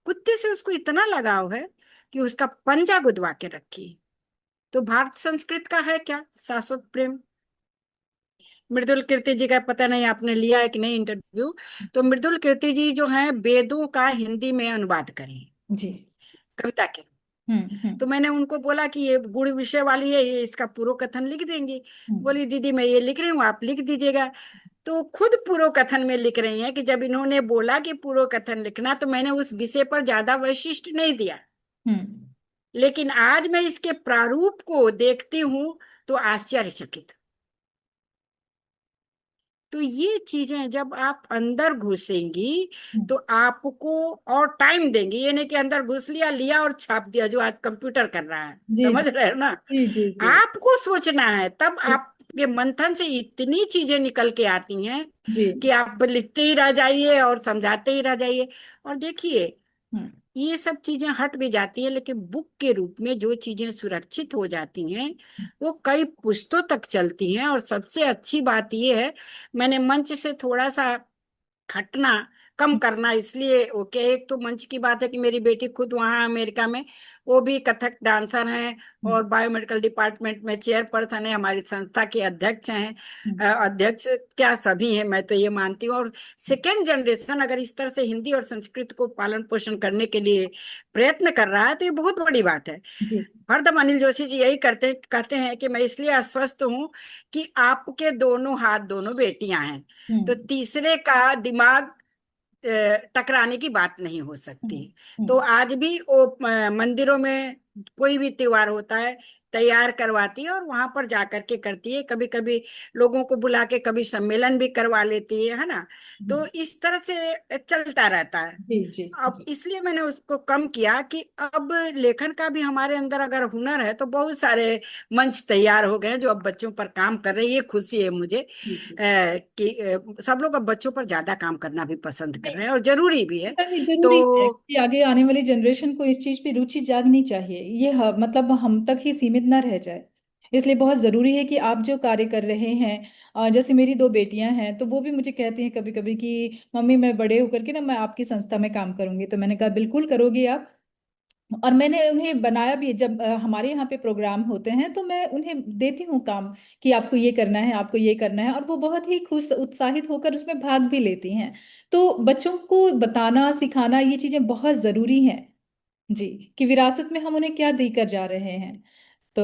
B: कुत्ते से उसको इतना लगाव है कि उसका पंजा गुदवा के रखी। तो भारत संस्कृत का है क्या? शाश्वत प्रेम। मृदुल कीर्ति जी का पता नहीं आपने लिया है कि नहीं इंटरव्यू। तो मृदुल कीर्ति जी जो है, वेदों का हिंदी में अनुवाद करें,
A: जी।
B: कविता के।
A: हम्म।
B: तो मैंने उनको बोला कि ये गुण विषय वाली है, ये इसका पूर्व कथन लिख देंगी।
A: हम्म।
B: बोली, दीदी मैं ये लिख रही हूँ, आप लिख दीजिएगा। तो खुद पूर्व कथन में लिख रही हैं कि जब इन्होंने बोला कि पूर्व कथन लिखना, तो मैंने उस विषय पर ज्यादा वैशिष्ट नहीं दिया।
A: हम्म।
B: लेकिन आज मैं इसके प्रारूप को देखती हूँ तो आश्चर्यचकित। तो ये चीजें जब आप अंदर घुसेंगी,
A: हम्म।
B: तो आपको, और टाइम देंगी, ये नहीं कि अंदर घुस लिया लिया और छाप दिया, जो आज कंप्यूटर कर रहा है,
A: जी
B: समझ
A: जी
B: रहे हो ना।
A: जी जी जी।
B: आपको सोचना है, तब आपके मंथन से इतनी चीजें निकल के आती हैं,
A: जी।
B: कि आप लिखते ही रह जाइए और समझाते ही रह जाइए। और देखिए,
A: हम्म।
B: ये सब चीजें हट भी जाती हैं, लेकिन बुक के रूप में जो चीजें सुरक्षित हो जाती हैं, वो कई पुश्तों तक चलती हैं। और सबसे अच्छी बात ये है, मैंने मंच से थोड़ा सा हटना कम करना, इसलिए ओके। एक तो मंच की बात है कि मेरी बेटी खुद वहाँ अमेरिका में, वो भी कथक डांसर है
A: हम्म,
B: और बायोमेडिकल डिपार्टमेंट में चेयरपर्सन है, हमारी संस्था के अध्यक्ष हैं।
A: हम्म,
B: अध्यक्ष क्या, सभी हैं, मैं तो ये मानती हूँ। और सेकेंड जनरेशन अगर इस तरह से हिंदी और संस्कृत को पालन पोषण करने के लिए प्रयत्न कर रहा है तो ये बहुत बड़ी बात है।
A: जी,
B: हरदम अनिल जोशी जी यही कहते हैं कि मैं इसलिए अस्वस्थ हूं कि आपके दोनों हाथ दोनों बेटियां हैं, तो
A: हम्म,
B: तीसरे का दिमाग टकराने की बात नहीं हो
A: हम्म,
B: सकती। तो
A: हम्म,
B: आज भी वो मंदिरों में कोई भी त्योहार होता है तैयार करवाती है और वहां पर जाकर के करती है, कभी कभी लोगों को बुला के कभी सम्मेलन भी करवा लेती है ना। तो
A: हम्म,
B: इस तरह से चलता रहता है।
A: जी, जी,
B: अब
A: जी,
B: इसलिए मैंने उसको कम किया कि अब लेखन का भी हमारे अंदर अगर हुनर है तो बहुत सारे मंच तैयार हो गए हैं जो अब बच्चों पर काम कर रहे हैं। ये खुशी है मुझे
A: जी, जी।
B: कि सब लोग अब बच्चों पर ज्यादा काम करना भी पसंद कर रहे हैं और जरूरी भी है।
A: बेटा, ये जरूरी है
B: तो
A: कि आगे आने वाली जनरेशन को इस चीज पे रुचि जागनी चाहिए। ये मतलब हम तक ही सीमित ना रह जाए। इसलिए बहुत जरूरी है कि आप जो कार्य कर रहे हैं, जैसे मेरी दो बेटियां हैं तो वो भी मुझे कहती हैं कभी कभी कि मम्मी मैं बड़े होकर के ना मैं आपकी संस्था में काम करूंगी। तो मैंने कहा बिल्कुल करोगी आप। और मैंने उन्हें बनाया भी है। जब हमारे यहाँ पे प्रोग्राम होते हैं तो मैं उन्हें देती हूँ काम कि आपको ये करना है, आपको ये करना है, और वो बहुत ही खुश उत्साहित होकर उसमें भाग भी लेती हैं। तो बच्चों को बताना सिखाना ये चीजें बहुत जरूरी हैं। जी, कि विरासत में हम उन्हें क्या देकर जा रहे हैं। तो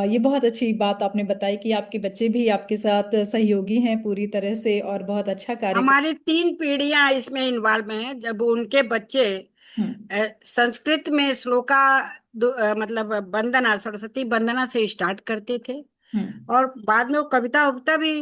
A: ये बहुत अच्छी बात आपने बताई कि आपके बच्चे भी आपके साथ सहयोगी हैं पूरी तरह से और बहुत अच्छा कार्य कर।
B: हमारी 3 पीढ़ियां इसमें इन्वॉल्व हैं। जब उनके बच्चे
A: हम्म,
B: संस्कृत में श्लोका मतलब वंदना, सरस्वती वंदना से स्टार्ट करते थे
A: हम्म,
B: और बाद में वो कविता उविता भी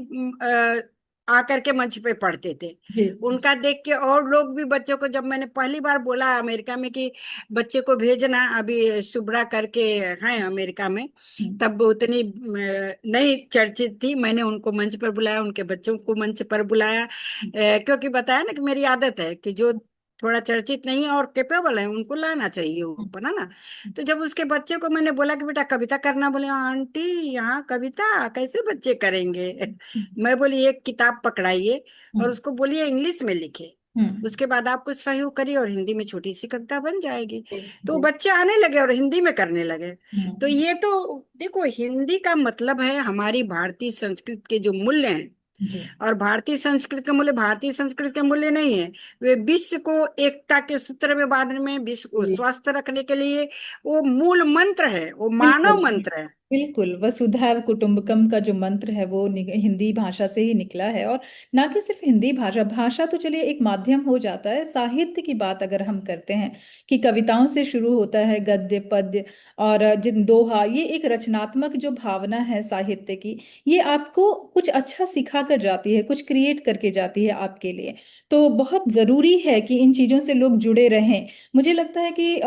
B: आकर के मंच पे पढ़ते थे।
A: जी, जी,
B: उनका देख के और लोग भी बच्चों को, जब मैंने पहली बार बोला अमेरिका में कि बच्चे को भेजना, अभी शुभ्रा करके हैं अमेरिका में,
A: हम्म,
B: तब वो उतनी नहीं चर्चित थी, मैंने उनको मंच पर बुलाया, उनके बच्चों को मंच पर बुलाया। क्योंकि बताया ना कि मेरी आदत है कि जो थोड़ा चर्चित नहीं है और कैपेबल है उनको लाना चाहिए
A: हम्म,
B: ऊपर, है ना। तो जब उसके बच्चे को मैंने बोला कि बेटा कविता करना, बोले आंटी यहाँ कविता कैसे बच्चे करेंगे। मैं बोली एक किताब पकड़ाइए और
A: हम्म,
B: उसको बोलिए इंग्लिश में लिखे,
A: हम्म,
B: उसके बाद आप कुछ सहयोग करिए और हिंदी में छोटी सी कविता बन जाएगी।
A: जी,
B: तो
A: जी,
B: बच्चे आने लगे और हिंदी में करने लगे। तो
A: हम्म,
B: ये तो देखो, हिंदी का मतलब है हमारी भारतीय संस्कृति के जो मूल्य हैं।
A: जी,
B: और भारतीय संस्कृति के मूल्य भारतीय संस्कृति के मूल्य नहीं है, वे विश्व को एकता के सूत्र में बांधने में, विश्व को
A: जी,
B: स्वस्थ रखने के लिए वो मूल मंत्र है, वो
A: बिल्कुल,
B: मानव मंत्र है।
A: बिल्कुल वसुधैव कुटुंबकम का जो मंत्र है वो हिंदी भाषा से ही निकला है। और ना कि सिर्फ हिंदी भाषा, भाषा तो चलिए एक माध्यम हो जाता है। साहित्य की बात अगर हम करते हैं कि कविताओं से शुरू होता है गद्य पद्य और जिन दोहा, ये एक रचनात्मक जो भावना है साहित्य की, ये आपको कुछ अच्छा सिखा कर जाती है, कुछ क्रिएट करके जाती है आपके लिए। तो बहुत जरूरी है कि इन चीजों से लोग जुड़े रहें। मुझे लगता है कि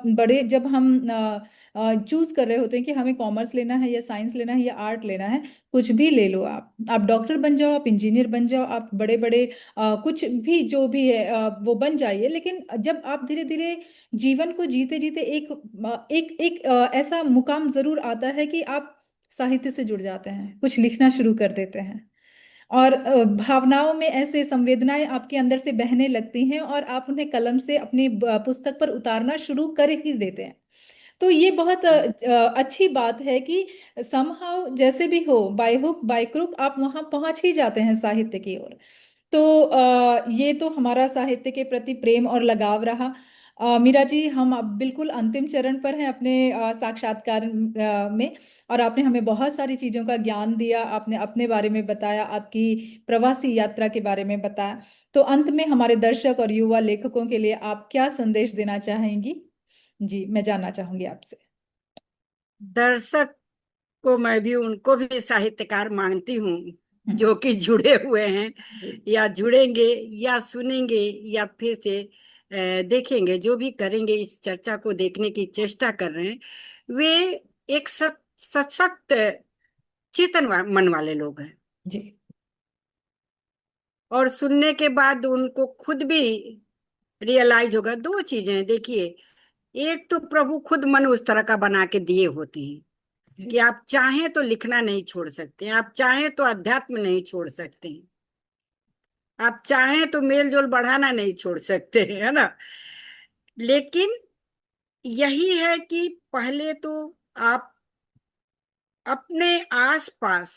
A: बड़े जब हम चूज कर रहे होते हैं कि हमें कॉमर्स लेना है या साइंस लेना है या आर्ट लेना है, कुछ भी ले लो। आप डॉक्टर बन जाओ, आप इंजीनियर बन जाओ, आप बड़े बड़े कुछ भी जो भी है वो बन जाइए। लेकिन जब आप धीरे धीरे जीवन को जीते जीते एक ऐसा मुकाम जरूर आता है कि आप साहित्य से जुड़ जाते हैं, कुछ लिखना शुरू कर देते हैं और भावनाओं में ऐसे संवेदनाएं आपके अंदर से बहने लगती हैं और आप उन्हें कलम से अपनी पुस्तक पर उतारना शुरू कर ही देते हैं। तो ये बहुत अच्छी बात है कि समहाउ जैसे भी हो, बाय हुक बाय क्रुक आप वहां पहुंच ही जाते हैं साहित्य की ओर। तो ये तो हमारा साहित्य के प्रति प्रेम और लगाव रहा। मीरा जी, हम अब बिल्कुल अंतिम चरण पर हैं अपने साक्षात्कार में। और आपने हमें बहुत सारी चीजों का ज्ञान दिया, आपने अपने बारे में बताया, आपकी प्रवासी यात्रा के बारे में बताया। तो अंत में हमारे दर्शक और युवा लेखकों के लिए आप क्या संदेश देना चाहेंगी? जी, मैं जानना चाहूंगी आपसे।
B: दर्शक को मैं भी, उनको भी साहित्यकार मानती हूँ
A: हम्म,
B: जो कि जुड़े हुए हैं
A: जी,
B: या जुड़ेंगे या सुनेंगे या फिर से देखेंगे, जो भी करेंगे इस चर्चा को देखने की चेष्टा कर रहे हैं, वे एक सशक्त चेतन मन वाले लोग हैं।
A: जी,
B: और सुनने के बाद उनको खुद भी रियलाइज होगा। दो चीजें हैं देखिए, एक तो प्रभु खुद मन उस तरह का बना के दिए होते हैं
A: जी,
B: कि आप चाहें तो लिखना नहीं छोड़ सकते हैं, आप चाहें तो अध्यात्म नहीं छोड़ सकते हैं। आप चाहें तो मेल जोल बढ़ाना नहीं छोड़ सकते, है ना। लेकिन यही है कि पहले तो आप अपने आसपास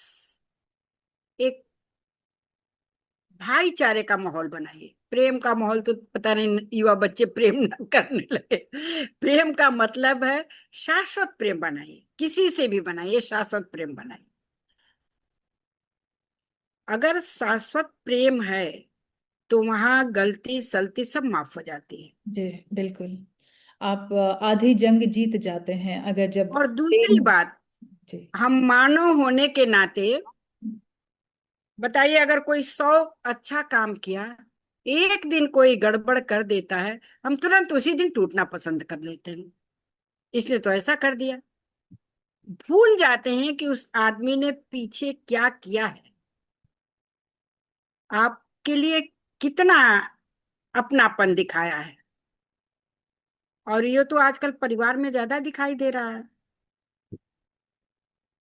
B: एक भाईचारे का माहौल बनाइए। प्रेम का माहौल तो पता नहीं युवा बच्चे प्रेम न करने लगे। प्रेम का मतलब है शाश्वत प्रेम बनाइए, किसी से भी बनाइए, शाश्वत प्रेम बनाइए। अगर शाश्वत प्रेम है तो वहां गलती सलती सब माफ हो जाती है।
A: जी बिल्कुल। आप आधी जंग जीत जाते हैं अगर जब
B: और दूसरी
A: प्रेम।
B: बात,
A: जी।
B: हम मानव होने के नाते बताइए, अगर कोई 100 अच्छा काम किया, एक दिन कोई गड़बड़ कर देता है, हम तुरंत उसी दिन टूटना पसंद कर लेते हैं। इसने तो ऐसा कर दिया, भूल जाते हैं कि उस आदमी ने पीछे क्या किया है, आपके लिए कितना अपनापन दिखाया है। और ये तो आजकल परिवार में ज्यादा दिखाई दे रहा है।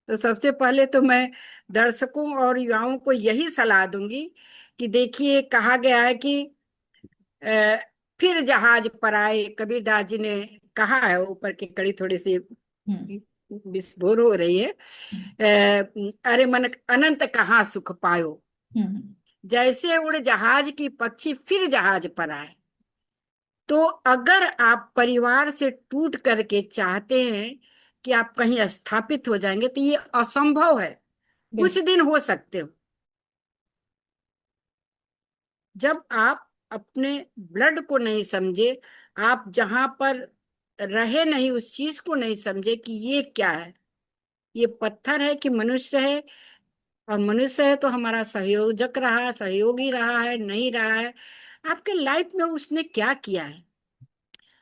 B: तो सबसे पहले तो मैं दर्शकों और युवाओं को यही सलाह दूंगी कि देखिए, कहा गया है कि अ, फिर जहाज पर आए, कबीरदास जी ने कहा है। ऊपर की कड़ी थोड़ी सी
A: हम्म।
B: विस्फोर हो रही है। अरे मन अनंत कहाँ सुख पायो,
A: हम्म।
B: जैसे उड़ जहाज की पक्षी फिर जहाज पर आए। तो अगर आप परिवार से टूट करके चाहते हैं कि आप कहीं स्थापित हो जाएंगे, तो ये असंभव है। कुछ
A: बिल्कुल।
B: दिन हो सकते हो। जब आप अपने ब्लड को नहीं समझे, आप जहां पर रहे नहीं उस चीज को नहीं समझे कि ये क्या है, ये पत्थर है कि मनुष्य है। और मनुष्य है तो हमारा सहयोजक रहा, सहयोगी रहा है, नहीं रहा है, आपके लाइफ में उसने क्या किया है,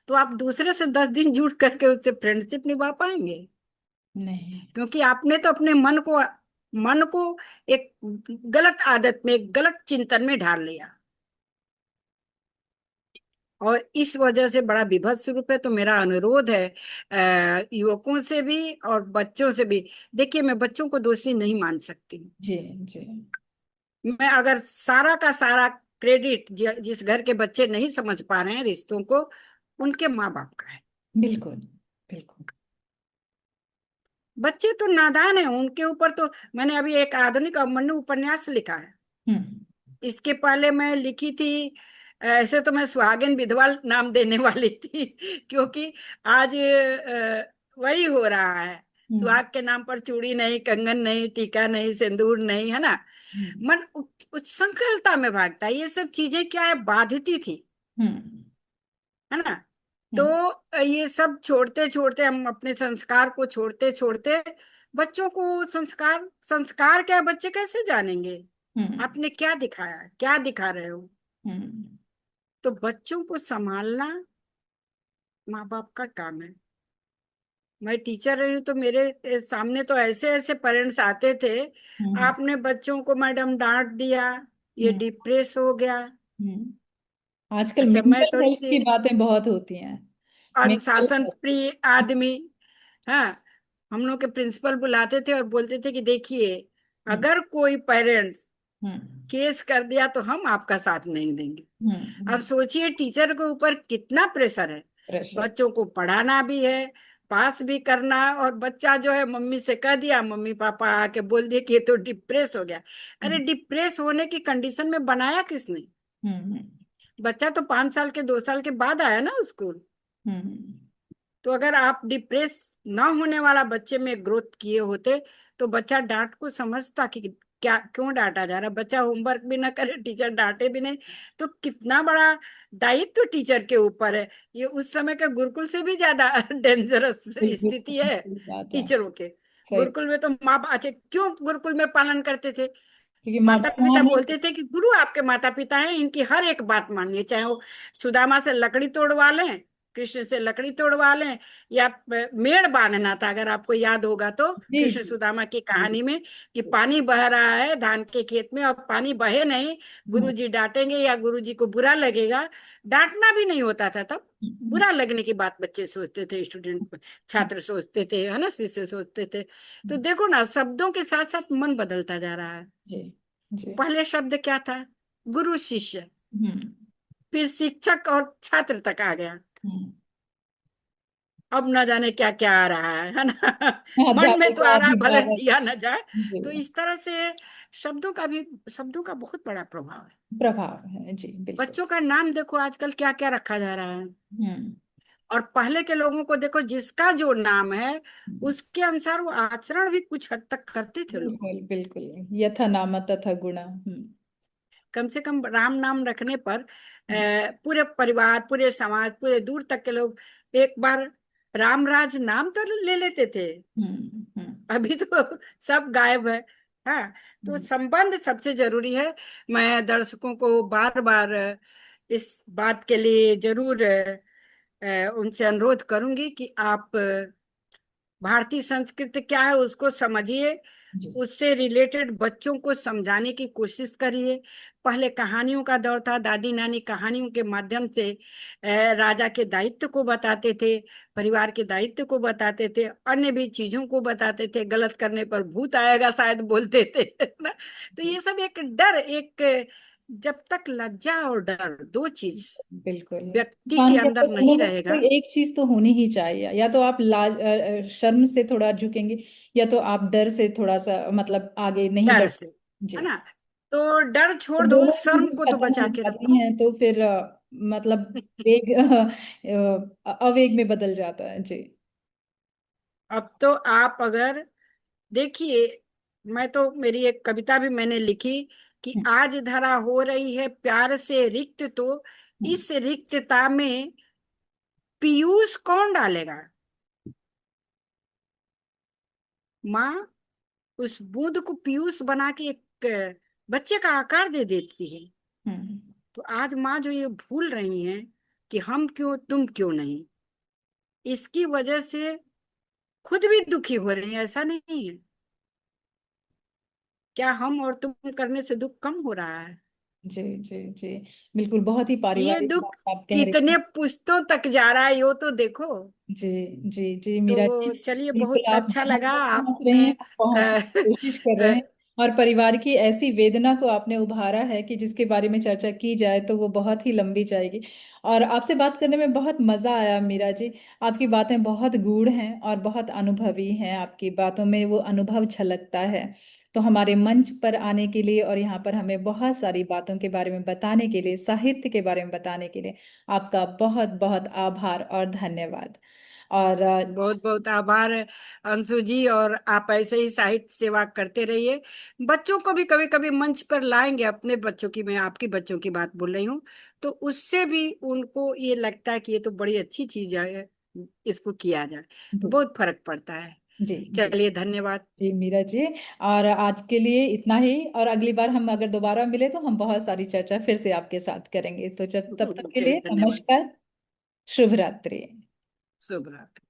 B: तो आप दूसरे से 10 दिन जुड़ करके उससे फ्रेंडशिप निभा पाएंगे?
A: नहीं।
B: क्योंकि आपने तो अपने मन को एक गलत आदत में, एक गलत चिंतन में ढाल लिया। और इस वजह से बड़ा विभत्स रूप है। तो मेरा अनुरोध है युवकों से भी और बच्चों से भी। देखिए, मैं बच्चों को दोषी नहीं मान सकती।
A: जी। जी।
B: मैं अगर सारा का सारा क्रेडिट जिस घर के बच्चे नहीं समझ पा रहे हैं रिश्तों को, उनके माँ बाप का है।
A: बिल्कुल। बिल्कुल।
B: बच्चे तो नादान है, उनके ऊपर तो मैंने अभी एक आधुनिक अवमन्यु उपन्यास लिखा है।
A: हम्म।
B: इसके पहले मैं लिखी थी, ऐसे तो मैं सुहागिन विधवा नाम देने वाली थी। क्योंकि आज वही हो रहा है।
A: हम्म।
B: सुहाग के नाम पर चूड़ी नहीं, कंगन नहीं, टीका नहीं, सिंदूर नहीं, है ना।
A: हम्म।
B: मन उच्छृंखलता में भागता है। ये सब चीजें क्या है, बाधिती थी,
A: हम्म।
B: है ना। तो
A: हम्म।
B: ये सब छोड़ते छोड़ते, हम अपने संस्कार को छोड़ते छोड़ते, बच्चों को संस्कार संस्कार क्या है, बच्चे कैसे जानेंगे
A: हम्म।
B: आपने क्या दिखाया, क्या दिखा रहे हो।
A: हम्म।
B: तो बच्चों को संभालना माँ बाप का काम है। मैं टीचर रही हूँ तो मेरे सामने तो ऐसे ऐसे पेरेंट्स आते थे,
A: हम्म।
B: आपने बच्चों को मैडम डांट दिया, ये
A: हम्म।
B: डिप्रेस हो गया।
A: हम्म। आजकल
B: अच्छा, मैं
A: मेंटल
B: थोड़ी
A: हेल्थ
B: सी
A: की बातें बहुत होती हैं। मेंटल
B: अनुशासन
A: हेल्थ।
B: प्रिय आदमी, हाँ, हम लोग के प्रिंसिपल बुलाते थे और बोलते थे कि देखिए,
A: हम्म।
B: अगर कोई पेरेंट्स
A: हम्म।
B: केस कर दिया तो हम आपका साथ नहीं देंगे। अब
A: हम्म।
B: सोचिए टीचर के ऊपर कितना प्रेशर है।
A: प्रेशर।
B: बच्चों को पढ़ाना भी है, पास भी करना है, और बच्चा जो है मम्मी से कह दिया, मम्मी पापा आके बोल दिए कि ये तो डिप्रेस हो गया। अरे,
A: हम्म।
B: डिप्रेस होने की कंडीशन में बनाया किसने?
A: हम्म।
B: बच्चा तो 5 साल के, 2 साल के बाद आया ना स्कूल।
A: हम्म।
B: तो अगर आप डिप्रेस ना होने वाला बच्चे में ग्रोथ किए होते, तो बच्चा डांट को समझता कि क्या, क्यों डांटा जा रहा है। बच्चा होमवर्क भी ना करे, टीचर डांटे भी नहीं, तो कितना बड़ा दायित्व टीचर के ऊपर है। ये उस समय के गुरुकुल से भी ज्यादा डेंजरस
A: बिल्कुल
B: स्थिति है
A: सही बात है।
B: टीचरों के।
A: सही।
B: गुरुकुल में तो माँ बाप, अच्छा, क्यों गुरुकुल में पालन करते थे?
A: क्योंकि माँ
B: माता
A: बाप वहां
B: पिता
A: नहीं।
B: बोलते थे कि गुरु आपके माता पिता हैं, इनकी हर एक बात मानिए, चाहे वो सुदामा से लकड़ी तोड़वा लें, कृष्ण से लकड़ी तोड़वा लें, या मेड़ बांधना था, अगर आपको याद होगा तो,
A: जी।
B: कृष्ण
A: जी।
B: सुदामा की
A: जी।
B: कहानी में, कि
A: जी।
B: पानी बह रहा है धान के खेत में और पानी बहे नहीं,
A: हम्म।
B: गुरु जी डांटेंगे या गुरु जी को बुरा लगेगा। डांटना भी नहीं होता था तब।
A: हम्म।
B: बुरा लगने की बात बच्चे सोचते थे, स्टूडेंट छात्र सोचते थे, है ना, शिष्य सोचते थे। तो देखो ना, शब्दों के साथ साथ मन बदलता जा रहा है।
A: जी। जी।
B: पहले शब्द क्या था? गुरु शिष्य,
A: हम्म।
B: फिर शिक्षक और छात्र तक आ गया।
A: हम्म।
B: अब न जाने क्या क्या आ रहा है ना। मन में तो
A: अध्यापिका
B: आ रहा है, भले
A: अभिभावक।
B: दिया न जाए।
A: जी।
B: तो इस तरह से शब्दों का भी, शब्दों का बहुत बड़ा प्रभाव है।
A: प्रभाव है जी, बिल्कुल।
B: बच्चों का नाम देखो आजकल क्या क्या रखा जा रहा है।
A: हम्म।
B: और पहले के लोगों को देखो, जिसका जो नाम है उसके अनुसार वो आचरण भी कुछ हद तक करते थे लोग।
A: बिल्कुल बिल्कुल। यथा नाम तथा गुणा। हम्म।
B: कम से कम राम नाम रखने पर
A: हम्म।
B: पूरे परिवार, पूरे समाज, पूरे दूर तक के लोग एक बार रामराज नाम तो ले लेते थे।
A: हम्म। हम्म।
B: अभी तो सब गायब है। हाँ, तो
A: हम्म।
B: संबंध सबसे जरूरी है। मैं दर्शकों को बार बार इस बात के लिए जरूर उनसे अनुरोध करूंगी कि आप भारतीय संस्कृति क्या है उसको समझिए,
A: जी।
B: उससे रिलेटेड बच्चों को समझाने की कोशिश करिए। पहले कहानियों का दौर था, दादी नानी कहानियों के माध्यम से राजा के दायित्व को बताते थे, परिवार के दायित्व को बताते थे, अन्य भी चीजों को बताते थे। गलत करने पर भूत आएगा शायद बोलते थे ना। तो ये सब एक डर, एक, जब तक लज्जा और डर दो चीज
A: बिल्कुल।
B: व्यक्ति
A: इंसान
B: के
A: के
B: अंदर
A: अंदर दोनों
B: नहीं
A: में से
B: रहेगा,
A: कोई एक चीज तो होनी ही चाहिए, या तो आप लाज शर्म से थोड़ा झुकेंगे, या तो आप डर से थोड़ा सा मतलब आगे नहीं
B: डर
A: बढ़।
B: से,
A: जी।
B: है ना। तो डर
A: तो
B: छोड़ दो,
A: दोनों
B: शर्म
A: चीजें
B: को तो
A: खत्म हो
B: बचा के
A: जाती
B: रखो।
A: हैं तो फिर मतलब वेग अवेग में बदल जाता है जी।
B: अब तो आप अगर देखिए, मैं तो, मेरी एक कविता भी मैंने लिखी कि
A: हम्म।
B: आज धरा हो रही है प्यार से रिक्त, तो
A: हम्म।
B: इस रिक्तता में पीयूष कौन डालेगा। माँ उस बूंद को पीयूष बना के एक बच्चे का आकार दे देती है।
A: हम्म।
B: तो आज माँ जो ये भूल रही हैं कि हम क्यों तुम क्यों नहीं, इसकी वजह से खुद भी दुखी हो रही है, ऐसा नहीं है। क्या हम और तुम करने से दुख कम हो रहा है।
A: जी जी जी। बिल्कुल, बहुत ही
B: ये
A: पारिवारिक
B: दुख
A: बात आप कह रहे हैं।
B: कितने पुश्तों तक जा रहा है यो तो देखो।
A: जी जी जी मीरा जी।
B: तो चलिए,
A: बिल्कुल,
B: बहुत
A: आप
B: अच्छा
A: जहाँ
B: लगा
A: तक पहुंच रहे
B: आपने
A: हैं आप पहुंचने की कोशिश कर रहे हैं, और परिवार की ऐसी वेदना को आपने उभारा है कि जिसके बारे में चर्चा की जाए तो वो बहुत ही लंबी जाएगी। और आपसे बात करने में बहुत मजा आया मीरा जी। आपकी बातें बहुत गूढ़ हैं और बहुत अनुभवी हैं, आपकी बातों में वो अनुभव छलकता है। तो हमारे मंच पर आने के लिए और यहाँ पर हमें बहुत सारी बातों के बारे में बताने के लिए, साहित्य के बारे में बताने के लिए आपका बहुत बहुत आभार और धन्यवाद। और
B: बहुत बहुत आभार अंशु जी, और आप ऐसे ही साहित्य सेवा करते रहिए। बच्चों को भी कभी कभी मंच पर लाएंगे, अपने बच्चों की, मैं आपकी बच्चों की बात बोल रही हूँ, तो उससे भी उनको ये लगता है कि ये तो बड़ी अच्छी चीज है, इसको किया जाए तो
A: जी
B: बहुत फर्क पड़ता है।
A: जी जी
B: चलिए, धन्यवाद।
A: जी मीरा जी। और आज के लिए इतना ही, और अगली बार हम अगर दोबारा मिले तो हम बहुत सारी चर्चा फिर से आपके साथ करेंगे। तो जब तब तक के
B: ओके,
A: लिए
B: धन्यवाद।
A: नमस्कार। शुभ रात्रि।
B: शुभ रात्रि।